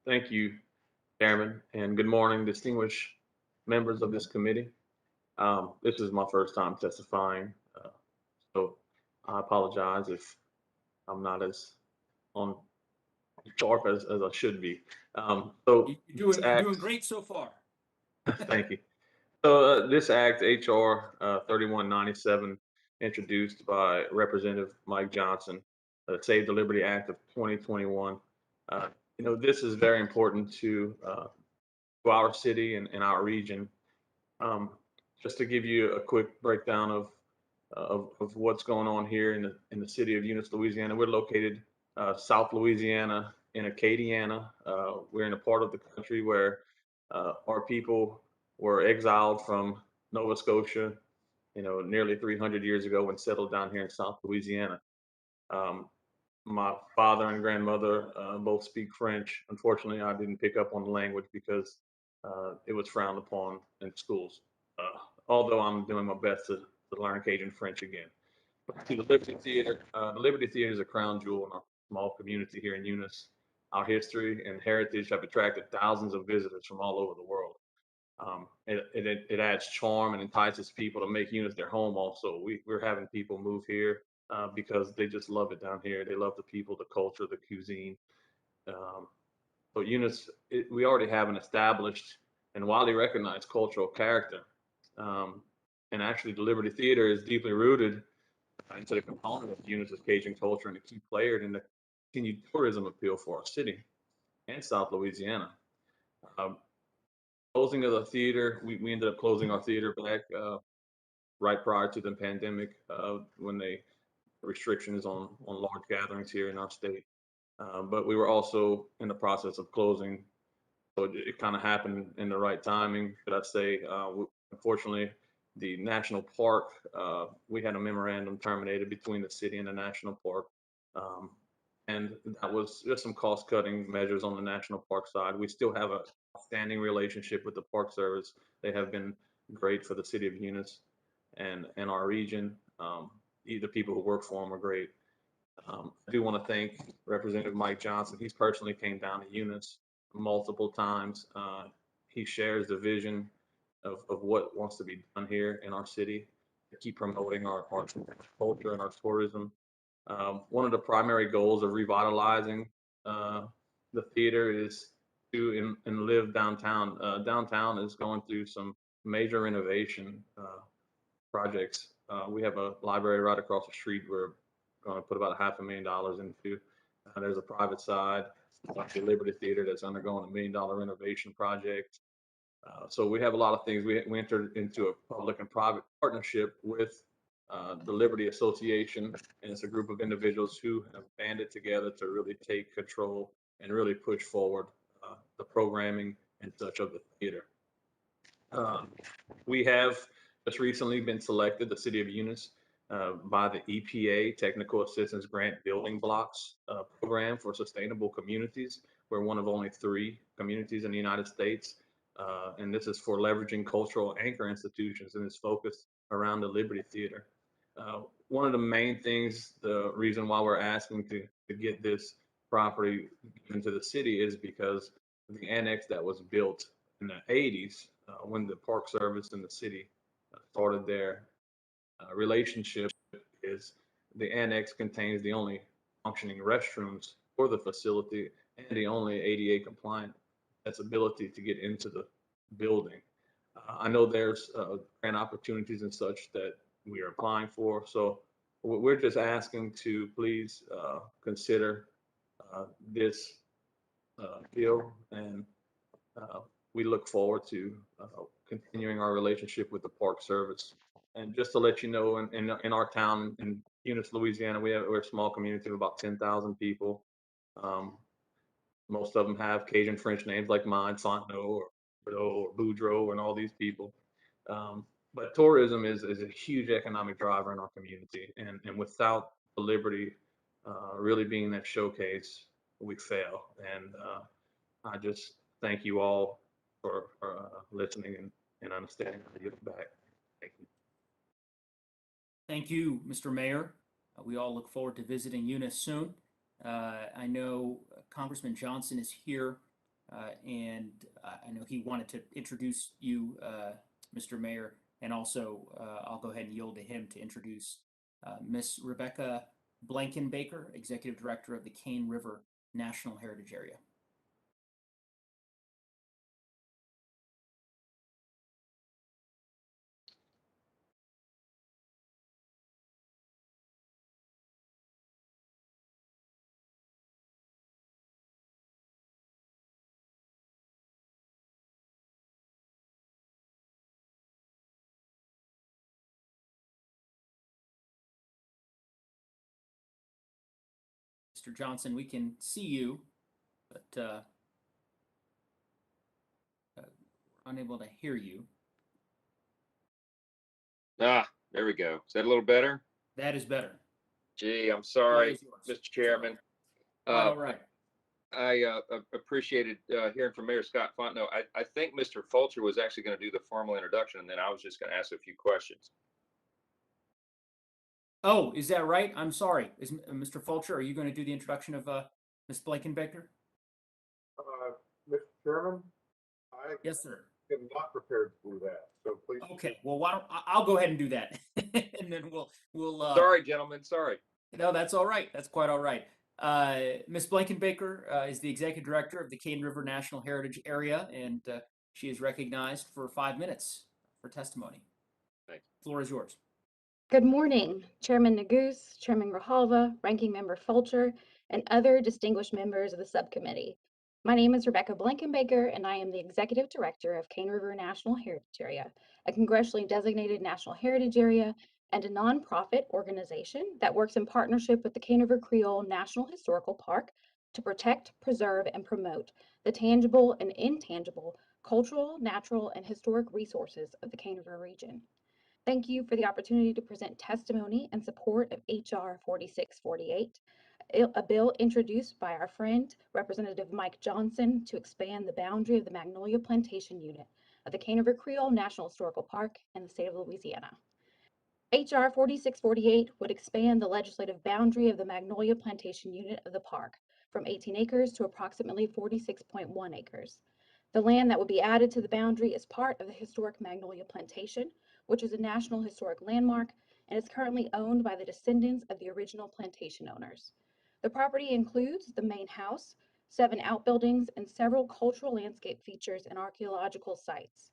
Thank you, Chairman, and good morning, distinguished members of this committee. This is my first time testifying, so I apologize if I'm not as on sharp as I should be. You're doing great so far. Thank you. So this act, HR 3197, introduced by Representative Mike Johnson, Save the Liberty Act of 2021. This is very important to our city and our region. Just to give you a quick breakdown of what's going on here in the city of Eunice, Louisiana. We're located South Louisiana in Acadiana. We're in a part of the country where our people were exiled from Nova Scotia, nearly 300 years ago, and settled down here in South Louisiana. My father and grandmother both speak French. Unfortunately, I didn't pick up on the language because it was frowned upon in schools. Although I'm doing my best to learn Cajun French again. To the Liberty Theater. The Liberty Theater is a crown jewel in our small community here in Eunice. Our history and heritage have attracted thousands of visitors from all over the world. It adds charm and entices people to make Eunice their home also. We're having people move here because they just love it down here. They love the people, the culture, the cuisine. So Eunice, we already have an established and widely recognized cultural character. And actually the Liberty Theater is deeply rooted into the component of Eunice's Cajun culture and a key player in the continued tourism appeal for our city and South Louisiana. Closing of the theater, we ended up closing our theater back right prior to the pandemic when the restrictions on large gatherings here in our state. But we were also in the process of closing, so it kind of happened in the right timing, should I say. Unfortunately, the national park, we had a memorandum terminated between the city and the national park. And that was just some cost cutting measures on the national park side. We still have a standing relationship with the Park Service. They have been great for the city of Eunice and our region. The people who work for them are great. I do want to thank Representative Mike Johnson. He's personally came down to Eunice multiple times. He shares the vision of what wants to be done here in our city to keep promoting our culture and our tourism. One of the primary goals of revitalizing the theater is to live downtown. Downtown is going through some major renovation projects. We have a library right across the street we're going to put about $500,000 into. There's a private side, like the Liberty Theater, that's undergoing $1 million renovation project. So we have a lot of things. We entered into a public and private partnership with the Liberty Association, and it's a group of individuals who have banded together to really take control and really push forward the programming and such of the theater. We have just recently been selected, the City of Eunice, by the EPA Technical Assistance Grant Building Blocks program for sustainable communities. We're one of only 3 communities in the United States. And this is for leveraging cultural anchor institutions, and it's focused around the Liberty Theater. One of the main things, the reason why we're asking to get this property into the city is because the annex that was built in the 80s, when the Park Service and the city started their relationship, is the annex contains the only functioning restrooms for the facility and the only ADA compliant accessibility to get into the building. I know there's grant opportunities and such that we are applying for. So we're just asking to please consider this bill, and we look forward to continuing our relationship with the Park Service. And just to let you know, in our town in Eunice, Louisiana, we're a small community of about 10,000 people. Most of them have Cajun French names like mine, Fontenot or Boudreaux, and all these people. But tourism is a huge economic driver in our community, and without the Liberty really being that showcase, we fail. And I just thank you all for listening and understanding how to give back. Thank you. Thank you, Mr. Mayor. We all look forward to visiting Eunice soon. I know Congressman Johnson is here, and I know he wanted to introduce you, Mr. Mayor, and also I'll go ahead and yield to him to introduce Miss Rebecca Blankenbaker, Executive Director of the Kane River National Heritage Area. Mr. Johnson, we can see you, but we're unable to hear you. Ah, there we go. Is that a little better? That is better. Gee, I'm sorry, Mr. Chairman. All right. I appreciated hearing from Mayor Scott Fontenot. I think Mr. Fulcher was actually going to do the formal introduction, and then I was just going to ask a few questions. Oh, is that right? I'm sorry. Is Mr. Fulcher, are you going to do the introduction of Ms. Blankenbaker? Mr. Chairman, Yes, sir. am not prepared to do that, so please. Okay, well, why don't I'll go ahead and do that, and then we'll. Sorry, gentlemen. Sorry. No, that's all right. That's quite all right. Ms. Blankenbaker is the Executive Director of the Kane River National Heritage Area, and she is recognized for 5 minutes for testimony. Thanks. The floor is yours. Good morning, Chairman Neguse, Chairman Grijalva, Ranking Member Fulcher, and other distinguished members of the subcommittee. My name is Rebecca Blankenbaker, and I am the Executive Director of Kane River National Heritage Area, a congressionally designated national heritage area and a nonprofit organization that works in partnership with the Kane River Creole National Historical Park to protect, preserve, and promote the tangible and intangible cultural, natural, and historic resources of the Kane River region. Thank you for the opportunity to present testimony in support of H.R. 4648, a bill introduced by our friend, Representative Mike Johnson, to expand the boundary of the Magnolia Plantation unit of the Cane River Creole National Historical Park in the state of Louisiana. H.R. 4648 would expand the legislative boundary of the Magnolia Plantation unit of the park from 18 acres to approximately 46.1 acres. The land that would be added to the boundary is part of the historic Magnolia Plantation, which is a National Historic Landmark and is currently owned by the descendants of the original plantation owners. The property includes the main house, 7 outbuildings, and several cultural landscape features and archaeological sites.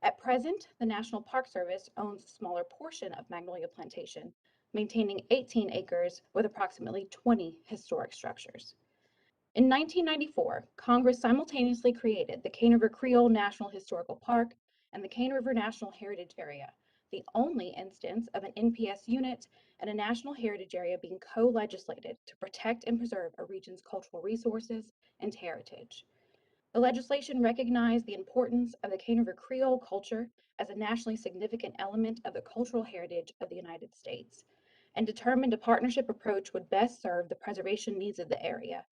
At present, the National Park Service owns a smaller portion of Magnolia Plantation, maintaining 18 acres with approximately 20 historic structures. In 1994, Congress simultaneously created the Cane River Creole National Historical Park and the Cane River National Heritage Area, the only instance of an NPS unit and a National Heritage Area being co-legislated to protect and preserve a region's cultural resources and heritage. The legislation recognized the importance of the Cane River Creole culture as a nationally significant element of the cultural heritage of the United States, and determined a partnership approach would best serve the preservation needs of the area,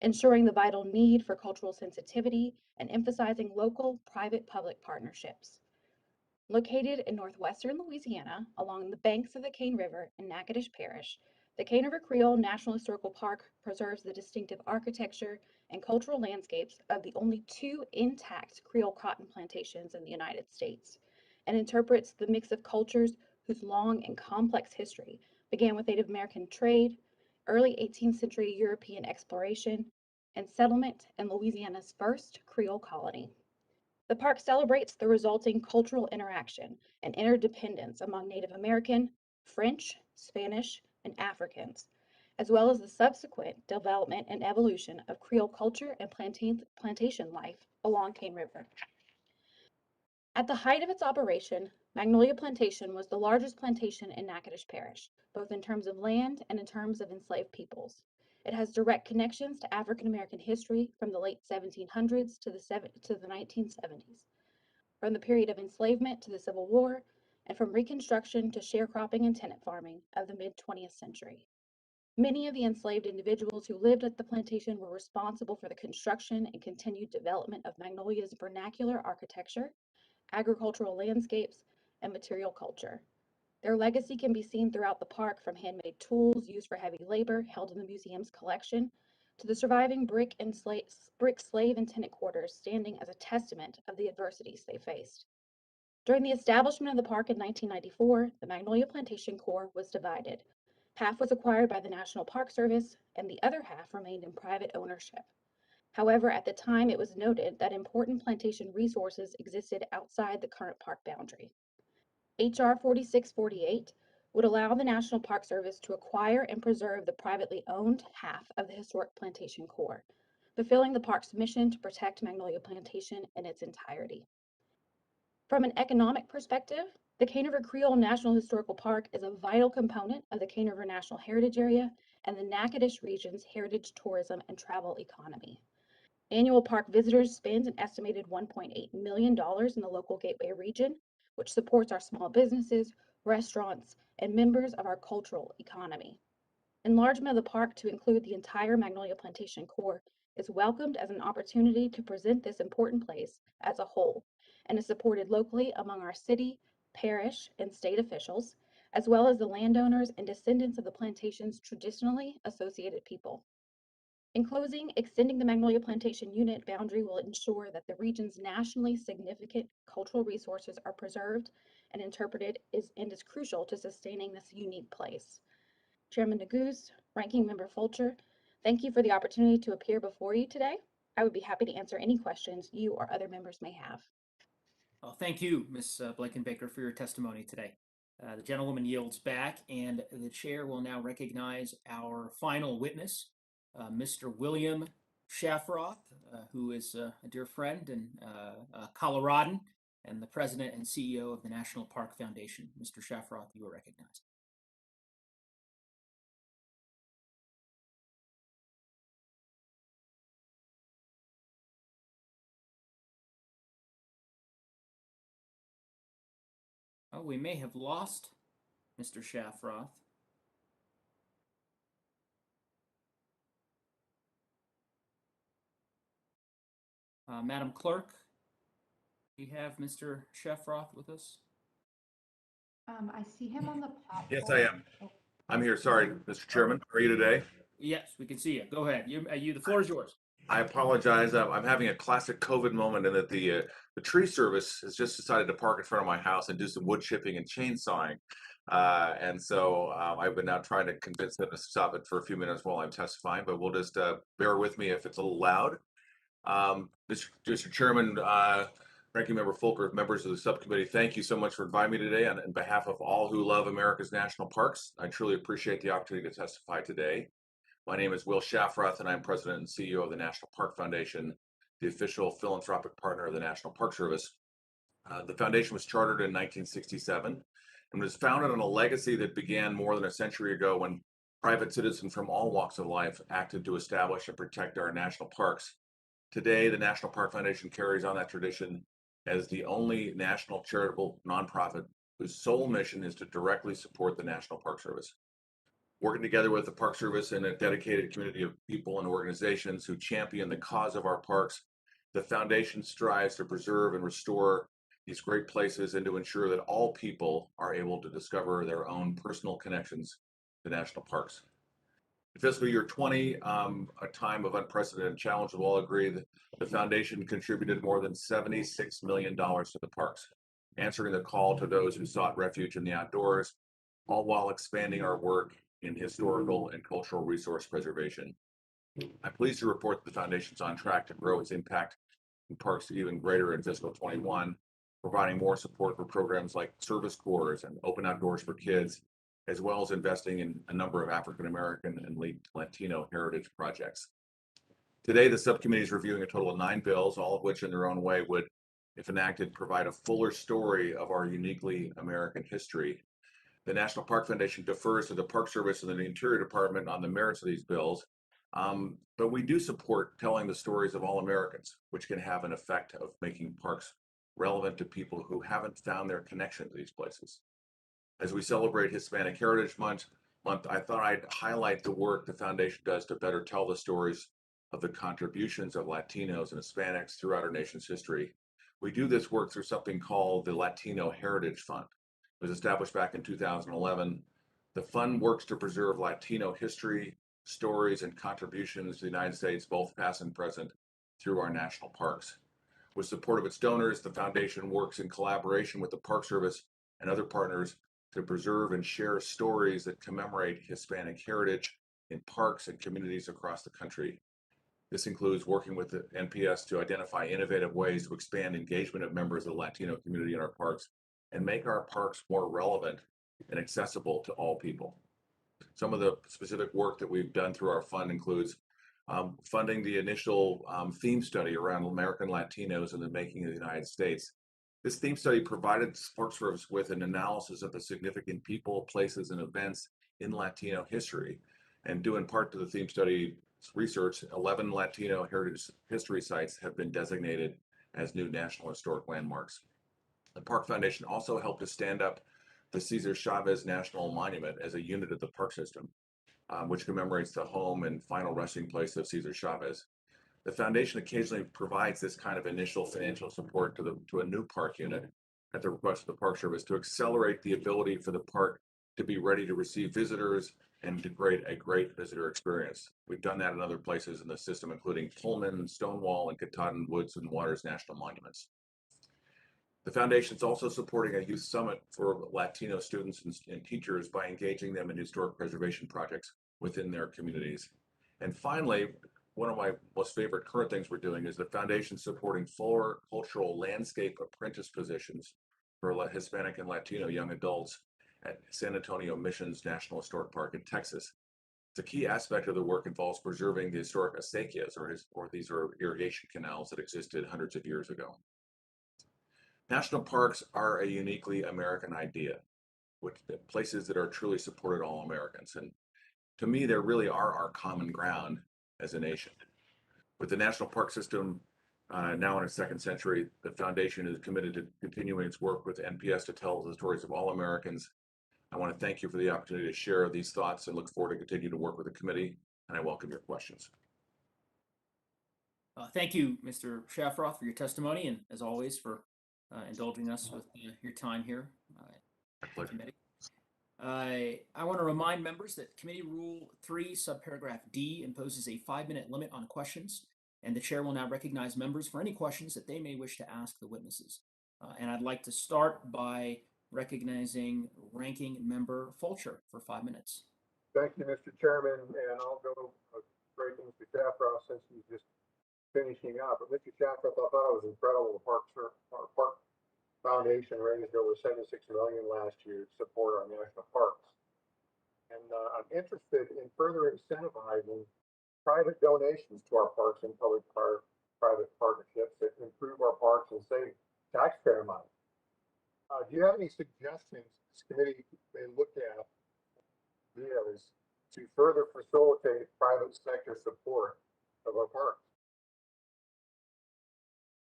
ensuring the vital need for cultural sensitivity and emphasizing local private-public partnerships. Located in northwestern Louisiana, along the banks of the Cane River in Natchitoches Parish, the Cane River Creole National Historical Park preserves the distinctive architecture and cultural landscapes of the only 2 intact Creole cotton plantations in the United States, and interprets the mix of cultures whose long and complex history began with Native American trade, early 18th century European exploration, and settlement in Louisiana's first Creole colony. The park celebrates the resulting cultural interaction and interdependence among Native American, French, Spanish, and Africans, as well as the subsequent development and evolution of Creole culture and plantation life along Cane River. At the height of its operation, Magnolia Plantation was the largest plantation in Natchitoches Parish, both in terms of land and in terms of enslaved peoples. It has direct connections to African American history from the late 1700s to the 1970s, from the period of enslavement to the Civil War, and from Reconstruction to sharecropping and tenant farming of the mid-20th century. Many of the enslaved individuals who lived at the plantation were responsible for the construction and continued development of Magnolia's vernacular architecture, agricultural landscapes, and material culture. Their legacy can be seen throughout the park, from handmade tools used for heavy labor held in the museum's collection to the surviving brick, slave, and tenant quarters standing as a testament of the adversities they faced. During the establishment of the park in 1994, the Magnolia Plantation Corps was divided. Half was acquired by the National Park Service, and the other half remained in private ownership. However, at the time, it was noted that important plantation resources existed outside the current park boundary. H.R. 4648 would allow the National Park Service to acquire and preserve the privately owned half of the historic plantation core, fulfilling the park's mission to protect Magnolia Plantation in its entirety. From an economic perspective, the Cane River Creole National Historical Park is a vital component of the Cane River National Heritage Area and the Natchitoches region's heritage tourism and travel economy. Annual park visitors spend an estimated $1.8 million in the local gateway region, which supports our small businesses, restaurants, and members of our cultural economy. Enlargement of the park to include the entire Magnolia Plantation core is welcomed as an opportunity to present this important place as a whole, and is supported locally among our city, parish, and state officials, as well as the landowners and descendants of the plantation's traditionally associated people. In closing, extending the Magnolia Plantation unit boundary will ensure that the region's nationally significant cultural resources are preserved and interpreted and is crucial to sustaining this unique place. Chairman Neguse, Ranking Member Fulcher, thank you for the opportunity to appear before you today. I would be happy to answer any questions you or other members may have. Well, thank you, Ms. Blankenbaker, for your testimony today. The gentlewoman yields back, and the chair will now recognize our final witness, Mr. William Shafroth, who is a dear friend and a Coloradan, and the president and CEO of the National Park Foundation. Mr. Shafroth, you are recognized. Oh, we may have lost Mr. Shafroth. Madam Clerk, do you have Mr. Shafroth with us? I see him on the platform. Yes, I am. I'm here. Sorry, Mr. Chairman. How are you today? Yes, we can see you. Go ahead. The floor is yours. I apologize. I'm having a classic COVID moment in that the tree service has just decided to park in front of my house and do some wood chipping and chainsawing. And so I've been now trying to convince them to stop it for a few minutes while I'm testifying, but we'll just bear with me if it's a little loud. Mr. Chairman, Ranking Member Fulker, members of the subcommittee, thank you so much for inviting me today. On behalf of all who love America's national parks, I truly appreciate the opportunity to testify today. My name is Will Shafroth, and I'm President and CEO of the National Park Foundation, the official philanthropic partner of the National Park Service. The foundation was chartered in 1967 and was founded on a legacy that began more than a century ago when private citizens from all walks of life acted to establish and protect our national parks. Today, the National Park Foundation carries on that tradition as the only national charitable nonprofit whose sole mission is to directly support the National Park Service. Working together with the Park Service and a dedicated community of people and organizations who champion the cause of our parks, the foundation strives to preserve and restore these great places and to ensure that all people are able to discover their own personal connections to national parks. In fiscal year 20, a time of unprecedented challenge, we'll all agree that the foundation contributed more than $76 million to the parks, answering the call to those who sought refuge in the outdoors, all while expanding our work in historical and cultural resource preservation. I'm pleased to report that the foundation's on track to grow its impact in parks even greater in fiscal 21, providing more support for programs like service corps and open outdoors for kids, as well as investing in a number of African American and Latino heritage projects. Today, the subcommittee is reviewing a total of 9 bills, all of which in their own way would, if enacted, provide a fuller story of our uniquely American history. The National Park Foundation defers to the Park Service and the Interior Department on the merits of these bills, but we do support telling the stories of all Americans, which can have an effect of making parks relevant to people who haven't found their connection to these places. As we celebrate Hispanic Heritage Month, I thought I'd highlight the work the foundation does to better tell the stories of the contributions of Latinos and Hispanics throughout our nation's history. We do this work through something called the Latino Heritage Fund. It was established back in 2011. The fund works to preserve Latino history, stories, and contributions to the United States, both past and present, through our national parks. With support of its donors, the foundation works in collaboration with the Park Service and other partners to preserve and share stories that commemorate Hispanic heritage in parks and communities across the country. This includes working with the NPS to identify innovative ways to expand engagement of members of the Latino community in our parks and make our parks more relevant and accessible to all people. Some of the specific work that we've done through our fund includes funding the initial theme study around American Latinos in the making of the United States. This theme study provided Park Service with an analysis of the significant people, places, and events in Latino history. And due in part to the theme study research, 11 Latino heritage history sites have been designated as new National Historic Landmarks. The Park Foundation also helped to stand up the Cesar Chavez National Monument as a unit of the park system, which commemorates the home and final resting place of Cesar Chavez. The foundation occasionally provides this kind of initial financial support to a new park unit at the request of the Park Service to accelerate the ability for the park to be ready to receive visitors and to create a great visitor experience. We've done that in other places in the system, including Pullman, Stonewall, and Katahdin Woods and Waters National Monuments. The foundation is also supporting a youth summit for Latino students and teachers by engaging them in historic preservation projects within their communities. And finally, one of my most favorite current things we're doing is the foundation supporting fuller cultural landscape apprentice positions for Hispanic and Latino young adults at San Antonio Missions National Historic Park in Texas. The key aspect of the work involves preserving the historic acequias, or these are irrigation canals that existed hundreds of years ago. National parks are a uniquely American idea, with places that are truly supported all Americans. And to me, they really are our common ground as a nation. With the national park system now in its second century, the foundation is committed to continuing its work with NPS to tell the stories of all Americans. I want to thank you for the opportunity to share these thoughts and look forward to continue to work with the committee, and I welcome your questions. Thank you, Mr. Shafroth, for your testimony, and as always, for indulging us with your time here at the committee. I want to remind members that Committee Rule 3, subparagraph D, imposes a 5-minute limit on questions, and the chair will now recognize members for any questions that they may wish to ask the witnesses. And I'd like to start by recognizing Ranking Member Fulcher for 5 minutes. Thank you, Mr. Chairman, and I'll go straight to Mr. Shafroth since he's just finishing up. But Mr. Shafroth, I thought it was incredible. The Park Foundation raised over $76 million last year to support our national parks. And I'm interested in further incentivizing private donations to our parks and public-private partnerships that improve our parks and save taxpayer money. Do you have any suggestions this committee may look at to further facilitate private sector support of our parks?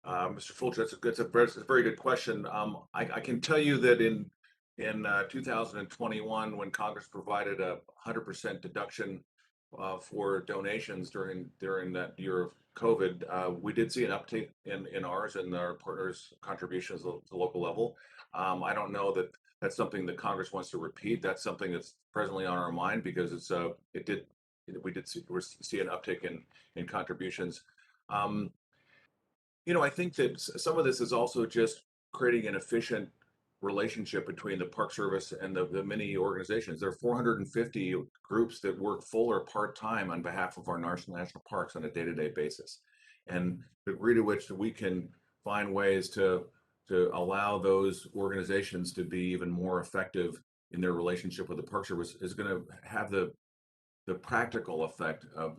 Mr. Fulcher, that's a very good question. I can tell you that in 2021, when Congress provided a 100% deduction for donations during that year of COVID, we did see an uptick in ours and our partners' contributions at the local level. I don't know that that's something that Congress wants to repeat. That's something that's presently on our mind because we did see an uptick in contributions. I think that some of this is also just creating an efficient relationship between the Park Service and the many organizations. There are 450 groups that work full or part-time on behalf of our national parks on a day-to-day basis. And the degree to which we can find ways to allow those organizations to be even more effective in their relationship with the Park Service is going to have the practical effect of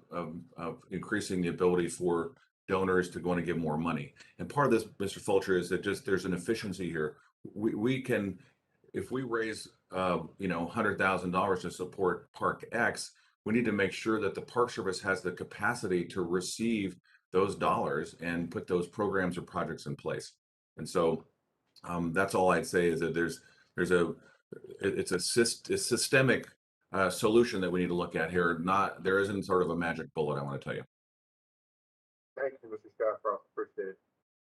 increasing the ability for donors to go and give more money. And part of this, Mr. Fulcher, is that there's an efficiency here. We can, if we raise $100,000 to support Park X, we need to make sure that the Park Service has the capacity to receive those dollars and put those programs or projects in place. And so that's all I'd say is that it's a systemic solution that we need to look at here. There isn't sort of a magic bullet, I want to tell you. Thank you, Mr. Shafroth. Appreciate it.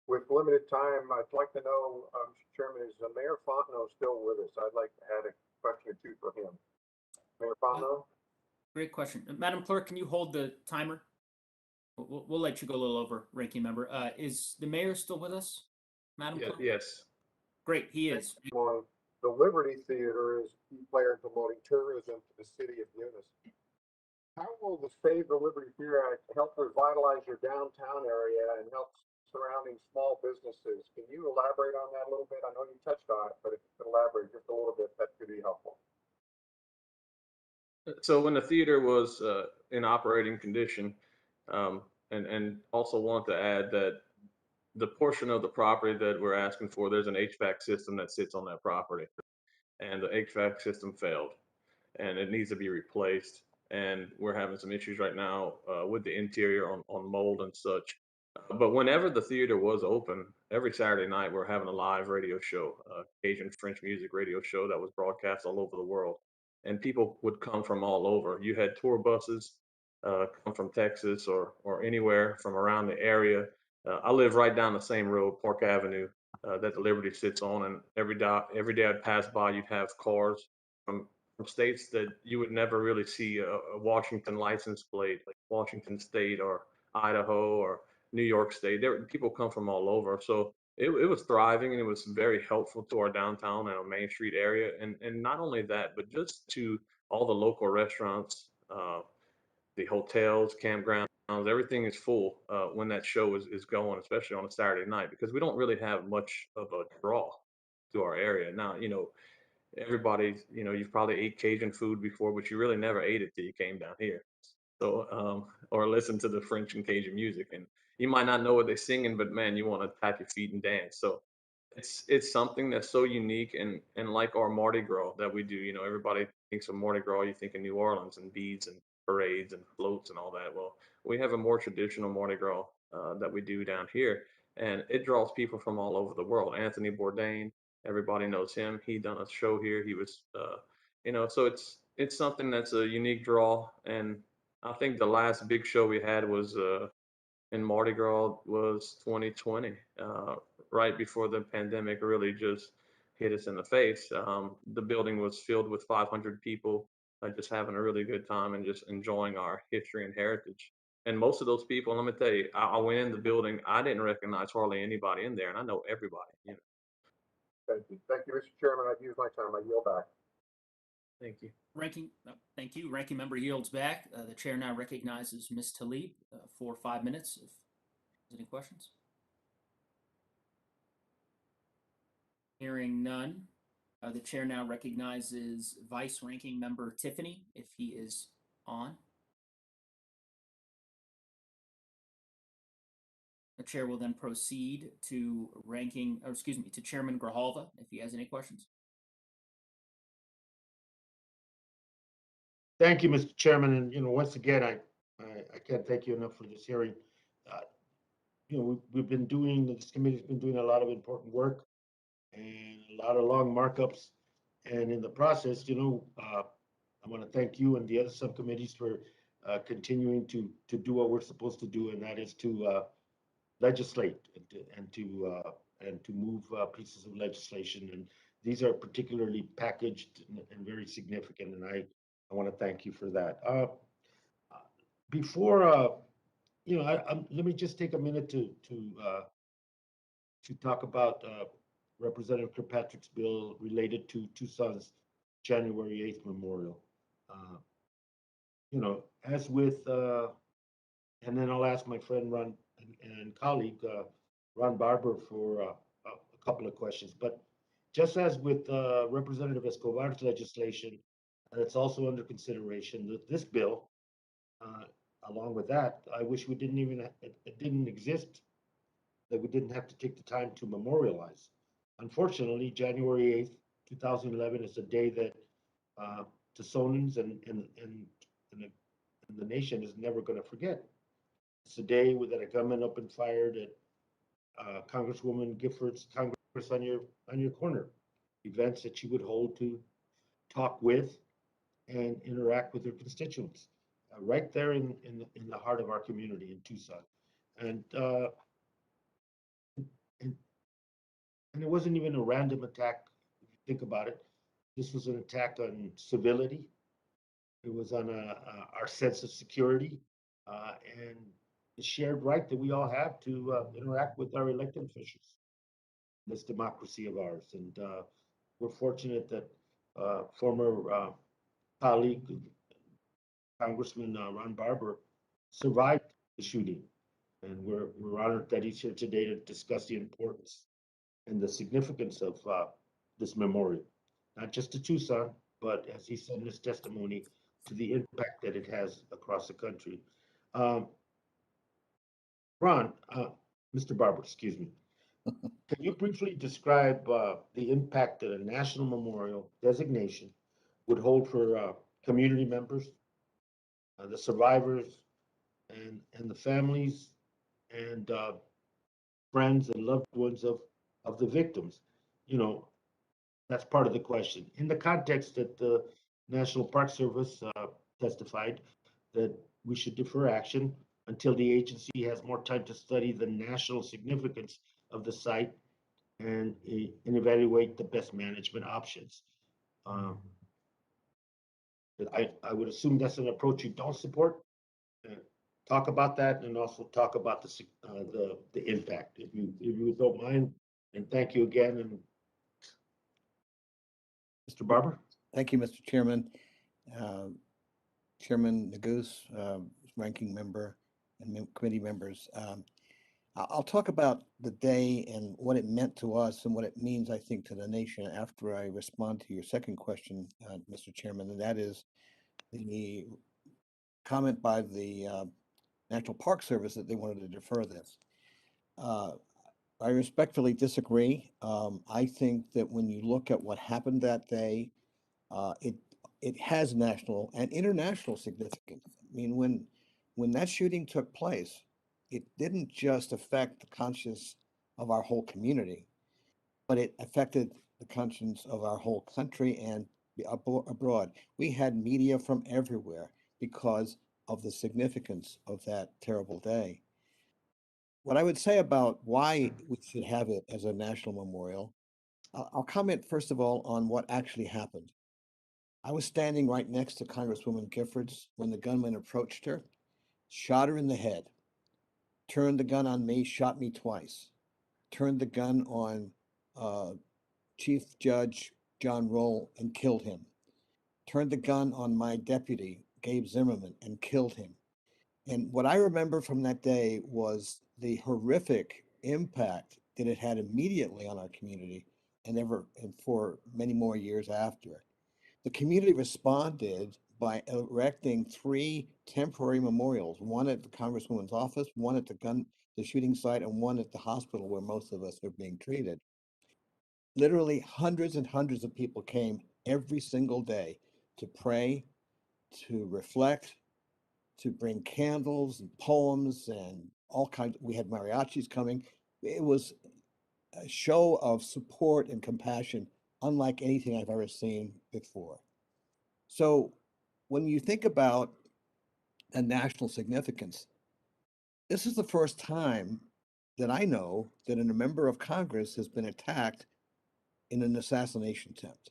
With limited time, I'd like to know, Mr. Chairman, is Mayor Fontenot still with us? I'd like to add a question or two for him. Mayor Fontenot? Great question. Madam Clerk, can you hold the timer? We'll let you go a little over, Ranking Member. Is the mayor still with us, Madam Clerk? Yes. Great, he is. The Liberty Theater is a key player in promoting tourism to the city of Eunice. How will the Save the Liberty Theater Act help revitalize your downtown area and help surrounding small businesses? Can you elaborate on that a little bit? I know you touched on it, but if you could elaborate just a little bit, that could be helpful. So when the theater was in operating condition, and also want to add that the portion of the property that we're asking for, there's an HVAC system that sits on that property, and the HVAC system failed, and it needs to be replaced. And we're having some issues right now with the interior on mold and such. But whenever the theater was open, every Saturday night we're having a live radio show, Cajun French music radio show that was broadcast all over the world. And people would come from all over. You had tour buses come from Texas or anywhere from around the area. I live right down the same road, Park Avenue, that the Liberty sits on. And every day I'd pass by, you'd have cars from states that you would never really see a Washington license plate, like Washington State or Idaho or New York State. People come from all over. So it was thriving, and it was very helpful to our downtown and our Main Street area. And not only that, but just to all the local restaurants, the hotels, campgrounds, everything is full when that show is going, especially on a Saturday night, because we don't really have much of a draw to our area. Now, everybody, you've probably ate Cajun food before, but you really never ate it till you came down here. So, or listened to the French and Cajun music, and you might not know what they're singing, but man, you want to tap your feet and dance. So it's something that's so unique, and like our Mardi Gras that we do, everybody thinks of Mardi Gras, you think of New Orleans and beads and parades and floats and all that. Well, we have a more traditional Mardi Gras that we do down here, and it draws people from all over the world. Anthony Bourdain, everybody knows him. He done a show here. He was, so it's something that's a unique draw. And I think the last big show we had was in Mardi Gras was 2020, right before the pandemic really just hit us in the face. The building was filled with 500 people, just having a really good time and just enjoying our history and heritage. And most of those people, let me tell you, I went in the building, I didn't recognize hardly anybody in there, and I know everybody. Thank you. Thank you, Mr. Chairman. I've used my time. I yield back. Thank you. Thank you. Ranking member yields back. The chair now recognizes Ms. Talib for 5 minutes. If there's any questions. Hearing none, the chair now recognizes Vice Ranking Member Tiffany, if he is on. The chair will then proceed to to Chairman Grijalva, if he has any questions. Thank you, Mr. Chairman. And, once again, I can't thank you enough for this hearing. This committee's been doing a lot of important work and a lot of long markups. And in the process, I want to thank you and the other subcommittees for continuing to do what we're supposed to do, and that is to legislate and to move pieces of legislation. And these are particularly packaged and very significant, and I want to thank you for that. Before let me just take a minute to talk about Representative Kirkpatrick's bill related to Tucson's January 8th memorial. As with, and then I'll ask my friend Ron and colleague Ron Barber for a couple of questions. But just as with Representative Escobar's legislation, that's also under consideration, this bill, along with that, I wish it didn't exist, that we didn't have to take the time to memorialize. Unfortunately, January 8th, 2011 is a day that Tucsonans and the nation is never going to forget. It's a day that a gunman opened fire at Congresswoman Gifford's Congress on your corner. Events that she would hold to talk with and interact with her constituents, right there in the heart of our community in Tucson. And it wasn't even a random attack, if you think about it. This was an attack on civility. It was on our sense of security and the shared right that we all have to interact with our elected officials, this democracy of ours. And we're fortunate that former colleague, Congressman Ron Barber, survived the shooting. And we're honored that he's here today to discuss the importance and the significance of this memorial, not just to Tucson, but as he said in his testimony, to the impact that it has across the country. Ron, Mr. Barber, excuse me. Can you briefly describe the impact that a national memorial designation would hold for community members, the survivors, and the families and friends and loved ones of the victims? That's part of the question. In the context that the National Park Service testified that we should defer action until the agency has more time to study the national significance of the site and evaluate the best management options. I would assume that's an approach you don't support. Talk about that and also talk about the impact, if you don't mind. And thank you again. And Mr. Barber? Thank you, Mr. Chairman. Chairman Neguse, ranking member, and committee members. I'll talk about the day and what it meant to us and what it means, I think, to the nation after I respond to your second question, Mr. Chairman, and that is the comment by the National Park Service that they wanted to defer this. I respectfully disagree. I think that when you look at what happened that day, it has national and international significance. I mean, when that shooting took place, it didn't just affect the conscience of our whole community, but it affected the conscience of our whole country and abroad. We had media from everywhere because of the significance of that terrible day. What I would say about why we should have it as a national memorial, I'll comment first of all on what actually happened. I was standing right next to Congresswoman Giffords when the gunman approached her, shot her in the head, turned the gun on me, shot me twice, turned the gun on Chief Judge John Roll and killed him, turned the gun on my deputy, Gabe Zimmerman, and killed him. And what I remember from that day was the horrific impact that it had immediately on our community and for many more years after. The community responded by erecting 3 temporary memorials, one at the Congresswoman's office, one at the shooting site, and one at the hospital where most of us are being treated. Literally hundreds and hundreds of people came every single day to pray, to reflect, to bring candles and poems and all kinds. We had mariachis coming. It was a show of support and compassion unlike anything I've ever seen before. So when you think about a national significance, this is the first time that I know that a member of Congress has been attacked in an assassination attempt.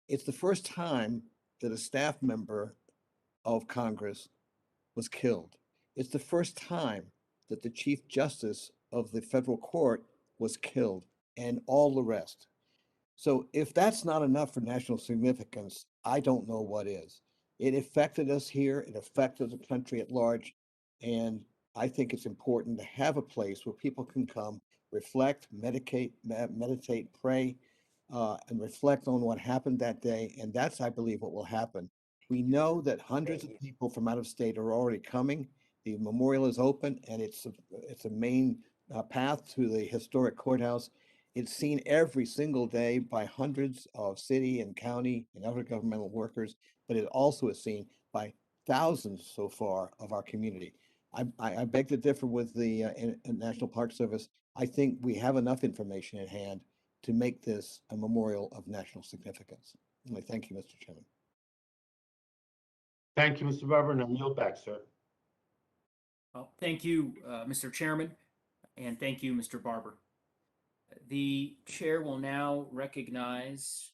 It's the first time that a staff member of Congress was killed. It's the first time that the Chief Justice of the federal court was killed, and all the rest. So if that's not enough for national significance, I don't know what is. It affected us here, it affected the country at large, and I think it's important to have a place where people can come, reflect, meditate, pray, and reflect on what happened that day. And that's, I believe, what will happen. We know that hundreds of people from out of state are already coming. The memorial is open, and it's a main path to the historic courthouse. It's seen every single day by hundreds of city and county and other governmental workers, but it also is seen by thousands so far of our community. I beg to differ with the National Park Service. I think we have enough information at hand to make this a memorial of national significance. And I thank you, Mr. Chairman. Thank you, Mr. Barber, and I yield back, sir. Well, thank you, Mr. Chairman, and thank you, Mr. Barber. The chair will now recognize,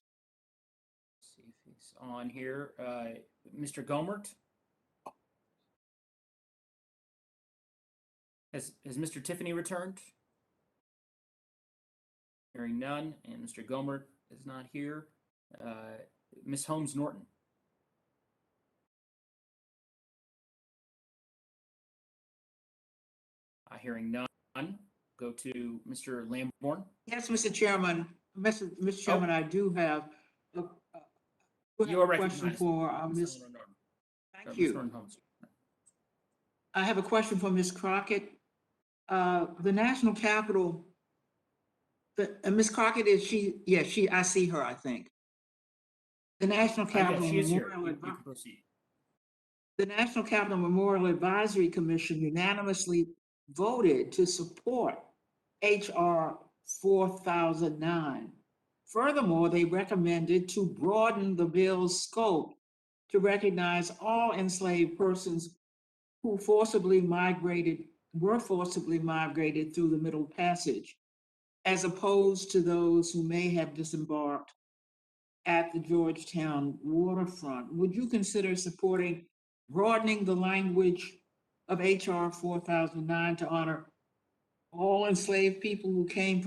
let's see if he's on here, Mr. Gomert. Has Mr. Tiffany returned? Hearing none, and Mr. Gomert is not here. Ms. Holmes Norton. Hearing none, go to Mr. Lamborn. Yes, Mr. Chairman. Mr. Chairman, I do have a You are question recognized. for Ms. Thank you. I have a question for Ms. Crockett. The National Capital, Ms. Crockett, is she? Yeah, I see her, I think. The National Capital Yes, she is here. Memorial You can proceed. The National Capital Memorial Advisory Commission unanimously voted to support HR 4009. Furthermore, they recommended to broaden the bill's scope to recognize all enslaved persons who were forcibly migrated through the Middle Passage, as opposed to those who may have disembarked at the Georgetown waterfront. Would you consider supporting broadening the language of HR 4009 to honor all enslaved people who came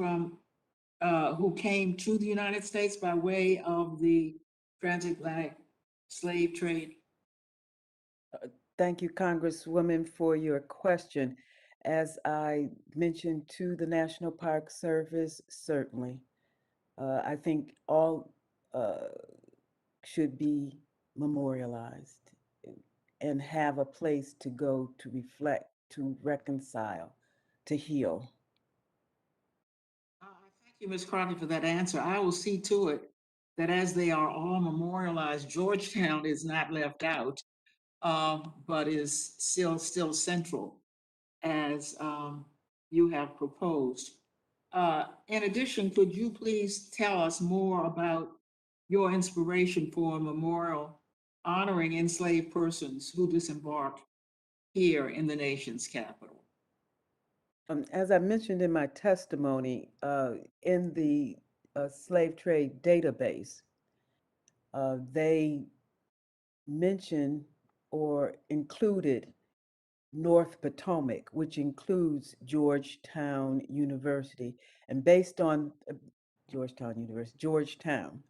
to the United States by way of the transatlantic slave trade? Thank you, Congresswoman, for your question. As I mentioned to the National Park Service, certainly. I think all should be memorialized and have a place to go to reflect, to reconcile, to heal. Thank you, Ms. Crockett, for that answer. I will see to it that as they are all memorialized, Georgetown is not left out, but is still central as you have proposed. In addition, could you please tell us more about your inspiration for a memorial honoring enslaved persons who disembarked here in the nation's capital? As I mentioned in my testimony, in the slave trade database, they mentioned or included North Potomac, which includes Georgetown University. And based on Georgetown.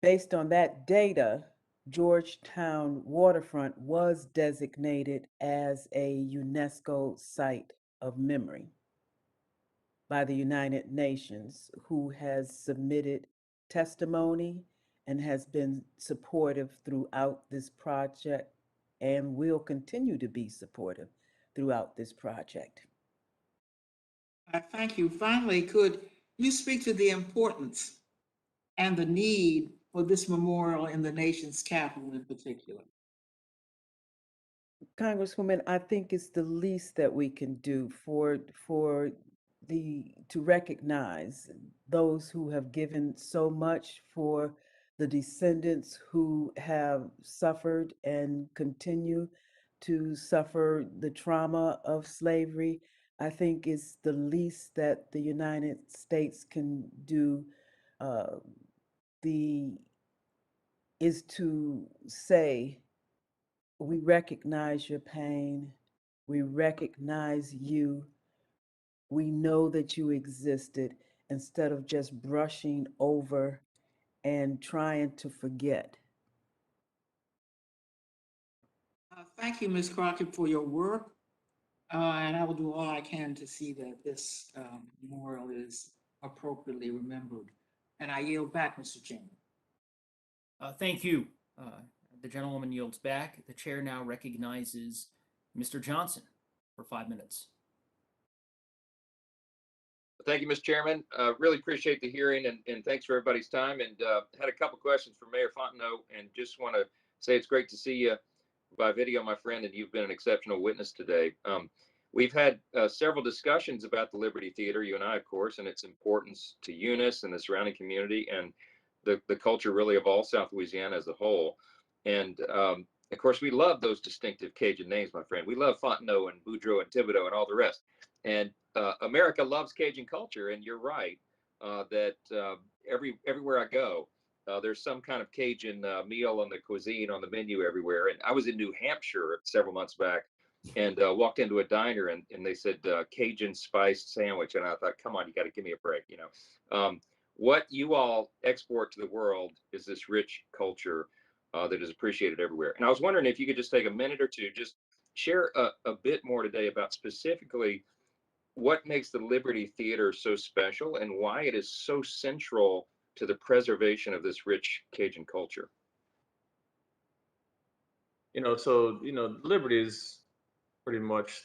Based on that data, Georgetown Waterfront was designated as a UNESCO Site of Memory by the United Nations, who has submitted testimony and has been supportive throughout this project and will continue to be supportive throughout this project. Thank you. Finally, could you speak to the importance and the need for this memorial in the nation's capital in particular? Congresswoman, I think it's the least that we can do to recognize those who have given so much, for the descendants who have suffered and continue to suffer the trauma of slavery. I think it's the least that the United States can do, is to say, we recognize your pain. We recognize you. We know that you existed, instead of just brushing over and trying to forget. Thank you, Ms. Crockett, for your work. And I will do all I can to see that this memorial is appropriately remembered. And I yield back, Mr. Chairman. Thank you. The gentlewoman yields back. The chair now recognizes Mr. Johnson for 5 minutes. Thank you, Mr. Chairman. Really appreciate the hearing, and thanks for everybody's time. And had a couple questions for Mayor Fontenot, and just want to say it's great to see you by video, my friend, and you've been an exceptional witness today. We've had several discussions about the Liberty Theater, you and I, of course, and its importance to Eunice and the surrounding community, and the culture really of all South Louisiana as a whole. And of course, we love those distinctive Cajun names, my friend. We love Fontenot and Boudreaux and Thibodeau and all the rest. And America loves Cajun culture, and you're right that everywhere I go, there's some kind of Cajun meal on the cuisine on the menu everywhere. And I was in New Hampshire several months back, and walked into a diner, and they said Cajun spiced sandwich, and I thought, come on, you got to give me a break, you know. What you all export to the world is this rich culture that is appreciated everywhere. And I was wondering if you could just take a minute or two, just share a bit more today about specifically what makes the Liberty Theater so special and why it is so central to the preservation of this rich Cajun culture. Liberty is pretty much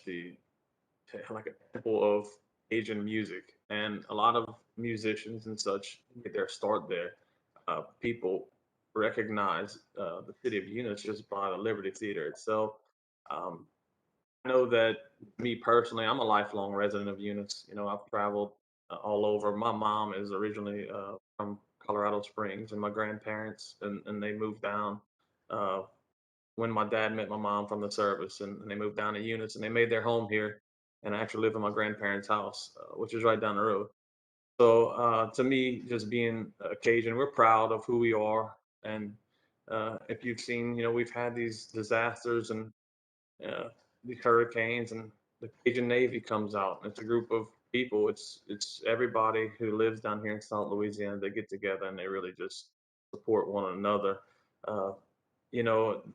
like a temple of Asian music, and a lot of musicians and such get their start there. People recognize the city of Eunice just by the Liberty Theater itself. I know that me personally, I'm a lifelong resident of Eunice. I've traveled all over. My mom is originally from Colorado Springs, and my grandparents, and they moved down when my dad met my mom from the service, and they moved down to Eunice, and they made their home here, and I actually live in my grandparents' house, which is right down the road. So to me, just being Cajun, we're proud of who we are. And if you've seen, we've had these disasters and these hurricanes, and the Cajun Navy comes out. It's a group of people. It's everybody who lives down here in South Louisiana. They get together and they really just support one another.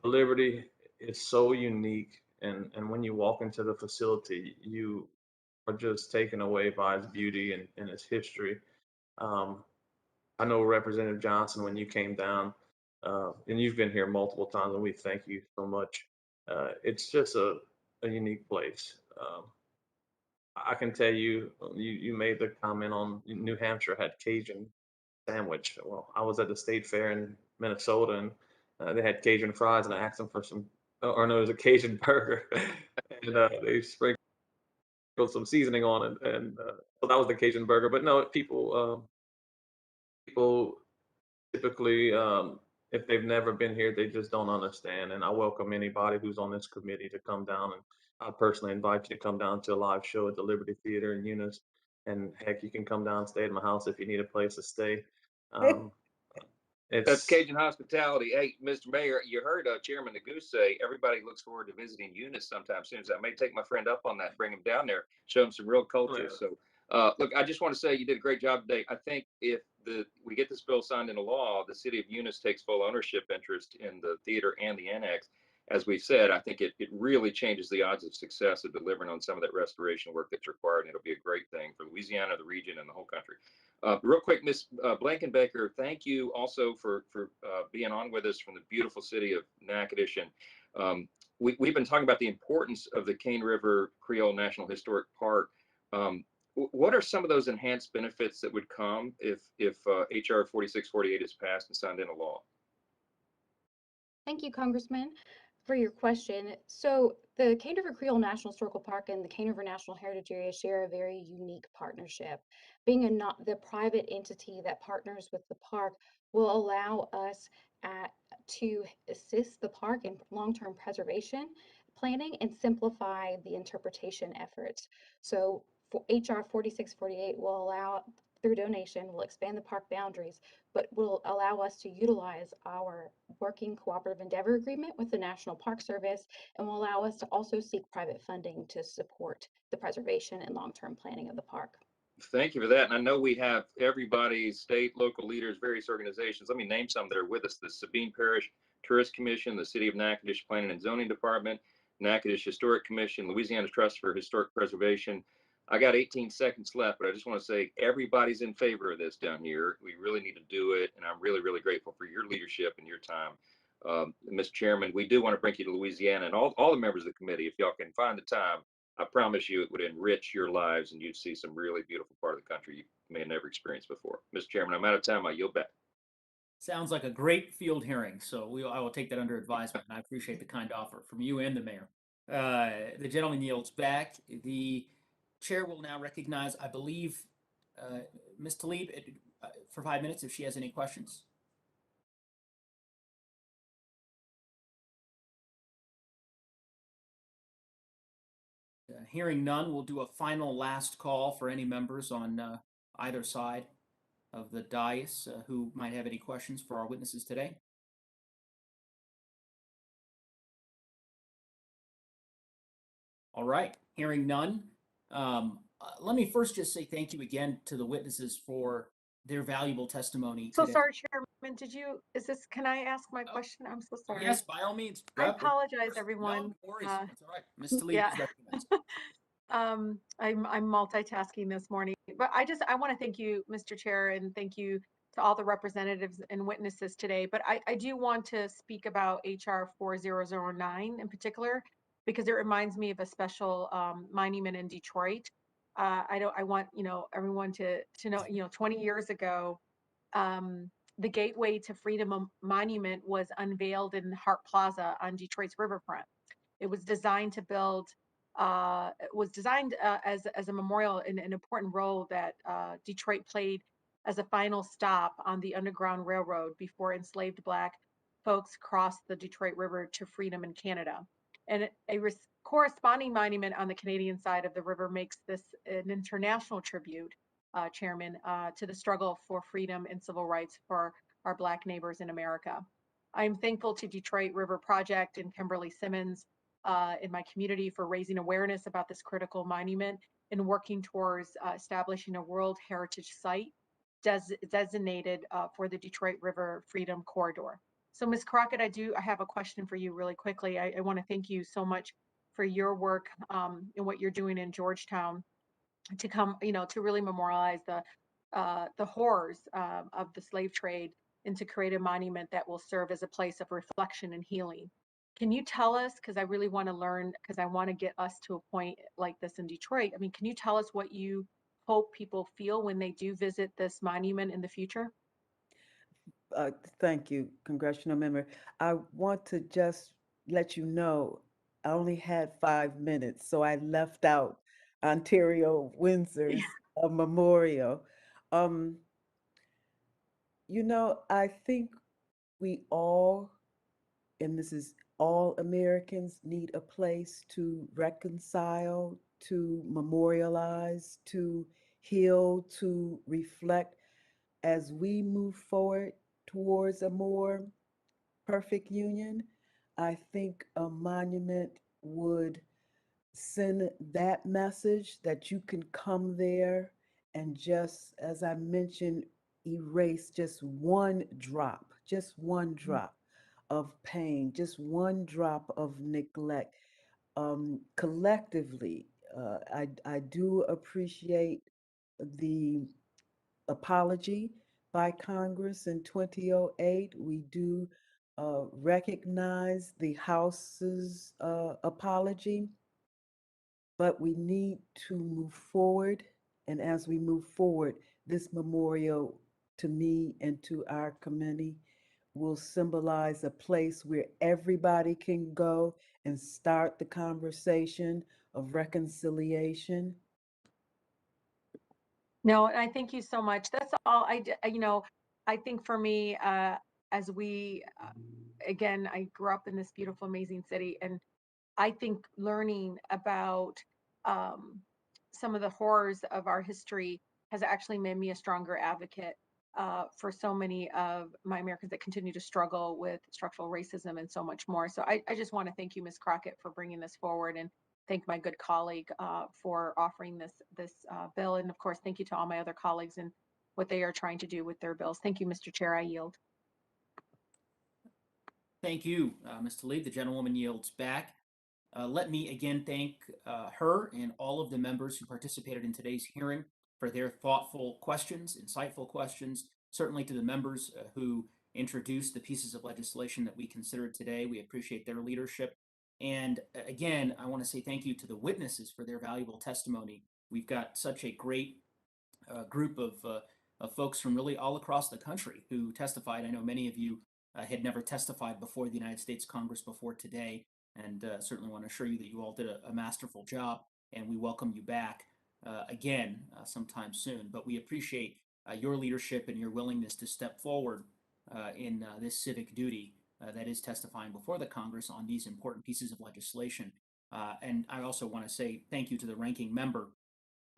Liberty is so unique, and when you walk into the facility, you are just taken away by its beauty and its history. I know Representative Johnson, when you came down, and you've been here multiple times, and we thank you so much. It's just a unique place. I can tell you, you made the comment on New Hampshire had Cajun sandwich. Well, I was at the state fair in Minnesota, and they had Cajun fries, and I asked them for some, or no, it was a Cajun burger, and they sprinkled throw some seasoning on it, and so that was the Cajun burger. But no, people typically, if they've never been here, they just don't understand. And I welcome anybody who's on this committee to come down. And I personally invite you to come down to a live show at the Liberty Theater in Eunice. And heck, you can come down and stay at my house if you need a place to stay. That's It's Cajun hospitality. Hey, Mr. Mayor, you heard Chairman Nagu say everybody looks forward to visiting Eunice sometime soon. So I may take my friend up on that, bring him down there, show him some real culture. Yeah. So, look, I just want to say you did a great job today. I think if we get this bill signed into law, the city of Eunice takes full ownership interest in the theater and the annex. As we said, I think it really changes the odds of success of delivering on some of that restoration work that's required, and it'll be a great thing for Louisiana, the region, and the whole country. Real quick, Ms. Blankenbaker, thank you also for being on with us from the beautiful city of Natchitoches. And we've been talking about the importance of the Kane River Creole National Historic Park. What are some of those enhanced benefits that would come if HR 4648 is passed and signed into law? Thank you, Congressman, for your question. So the Kane River Creole National Historical Park and the Kane River National Heritage Area share a very unique partnership. Being the private entity that partners with the park will allow us to assist the park in long-term preservation planning and simplify the interpretation efforts. So for HR 4648 will allow, through donation, will expand the park boundaries, but will allow us to utilize our working cooperative endeavor agreement with the National Park Service, and will allow us to also seek private funding to support the preservation and long-term planning of the park. Thank you for that. And I know we have everybody, state, local leaders, various organizations. Let me name some that are with us. The Sabine Parish Tourist Commission, the City of Natchitoches Planning and Zoning Department, Natchitoches Historic Commission, Louisiana Trust for Historic Preservation. I got 18 seconds left, but I just want to say everybody's in favor of this down here. We really need to do it. And I'm really, really grateful for your leadership and your time. Mr. Chairman, we do want to bring you to Louisiana, and all the members of the committee, if y'all can find the time, I promise you it would enrich your lives and you'd see some really beautiful part of the country you may have never experienced before. Mr. Chairman, I'm out of time. I yield back. Sounds like a great field hearing, so I will take that under advisement, and I appreciate the kind offer from you and the mayor. The gentleman yields back. The chair will now recognize, I believe, Ms. Talib for 5 minutes if she has any questions. Hearing none, we'll do a final last call for any members on either side of the dais who might have any questions for our witnesses today. All right, hearing none. Let me first just say thank you again to the witnesses for their valuable testimony So today. sorry, Chairman, can I ask my question? I'm so sorry. Yes, by all means. I apologize, everyone. No worries. That's all right. Ms. Talib Yeah. is recognized. I'm multitasking this morning, but I want to thank you, Mr. Chair, and thank you to all the representatives and witnesses today. But I do want to speak about HR 4009 in particular, because it reminds me of a special monument in Detroit. I want, everyone to know, 20 years ago, the Gateway to Freedom Monument was unveiled in Hart Plaza on Detroit's riverfront. It was designed to build, as a memorial in an important role that Detroit played as a final stop on the Underground Railroad before enslaved Black folks crossed the Detroit River to freedom in Canada. And corresponding monument on the Canadian side of the river makes this an international tribute, Chairman, to the struggle for freedom and civil rights for our Black neighbors in America. I'm thankful to Detroit River Project and Kimberly Simmons in my community for raising awareness about this critical monument and working towards establishing a World Heritage Site designated for the Detroit River Freedom Corridor. So Ms. Crockett, I have a question for you really quickly. I want to thank you so much for your work and what you're doing in Georgetown to come, to really memorialize the horrors of the slave trade and to create a monument that will serve as a place of reflection and healing. Can you tell us, because I really want to learn, because I want to get us to a point like this in Detroit. I mean, can you tell us what you hope people feel when they do visit this monument in the future? Thank you, Congressional Member. I want to just let you know I only had 5 minutes, so I left out Ontario Windsor's memorial. Um, I think we all, and this is all Americans, need a place to reconcile, to memorialize, to heal, to reflect as we move forward towards a more perfect union. I think a monument would send that message that you can come there and just, as I mentioned, erase just one drop of pain, just one drop of neglect. Collectively, I do appreciate the apology by Congress in 2008. We do recognize the House's apology, but we need to move forward. And as we move forward, this memorial to me and to our committee will symbolize a place where everybody can go and start the conversation of reconciliation. No, I thank you so much. That's all I think for me, as we, again, I grew up in this beautiful, amazing city, and I think learning about some of the horrors of our history has actually made me a stronger advocate for so many of my Americans that continue to struggle with structural racism and so much more. So I just want to thank you, Ms. Crockett, for bringing this forward, and thank my good colleague for offering this bill. And of course, thank you to all my other colleagues and what they are trying to do with their bills. Thank you, Mr. Chair. I yield. Thank you, Ms. Tlaib. The gentlewoman yields back. Let me again thank her and all of the members who participated in today's hearing for their thoughtful questions, insightful questions. Certainly to the members who introduced the pieces of legislation that we considered today. We appreciate their leadership. And again, I want to say thank you to the witnesses for their valuable testimony. We've got such a great group of folks from really all across the country who testified. I know many of you had never testified before the United States Congress before today, and certainly want to assure you that you all did a masterful job, and we welcome you back again sometime soon. But we appreciate your leadership and your willingness to step forward in this civic duty that is testifying before the Congress on these important pieces of legislation. And I also want to say thank you to the ranking member,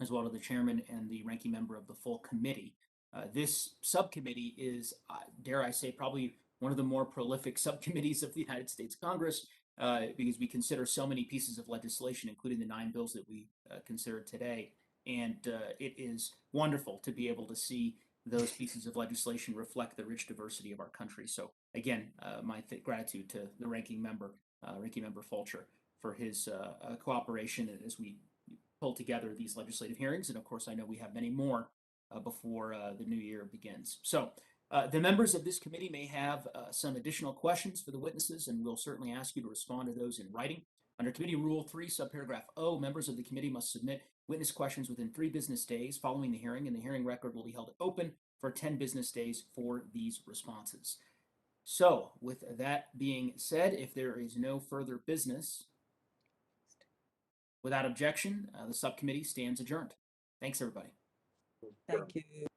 as well as the chairman and the ranking member of the full committee. This subcommittee is, dare I say, probably one of the more prolific subcommittees of the United States Congress, because we consider so many pieces of legislation, including the 9 bills that we considered today. And it is wonderful to be able to see those pieces of legislation reflect the rich diversity of our country. So again, my gratitude to the ranking member Fulcher, for his cooperation as we pull together these legislative hearings. And of course, I know we have many more before the new year begins. So the members of this committee may have some additional questions for the witnesses, and we'll certainly ask you to respond to those in writing. Under Committee Rule 3, subparagraph O, members of the committee must submit witness questions within 3 business days following the hearing, and the hearing record will be held open for 10 business days for these responses. So, with that being said, if there is no further business, without objection, the subcommittee stands adjourned. Thanks, everybody. Thank you.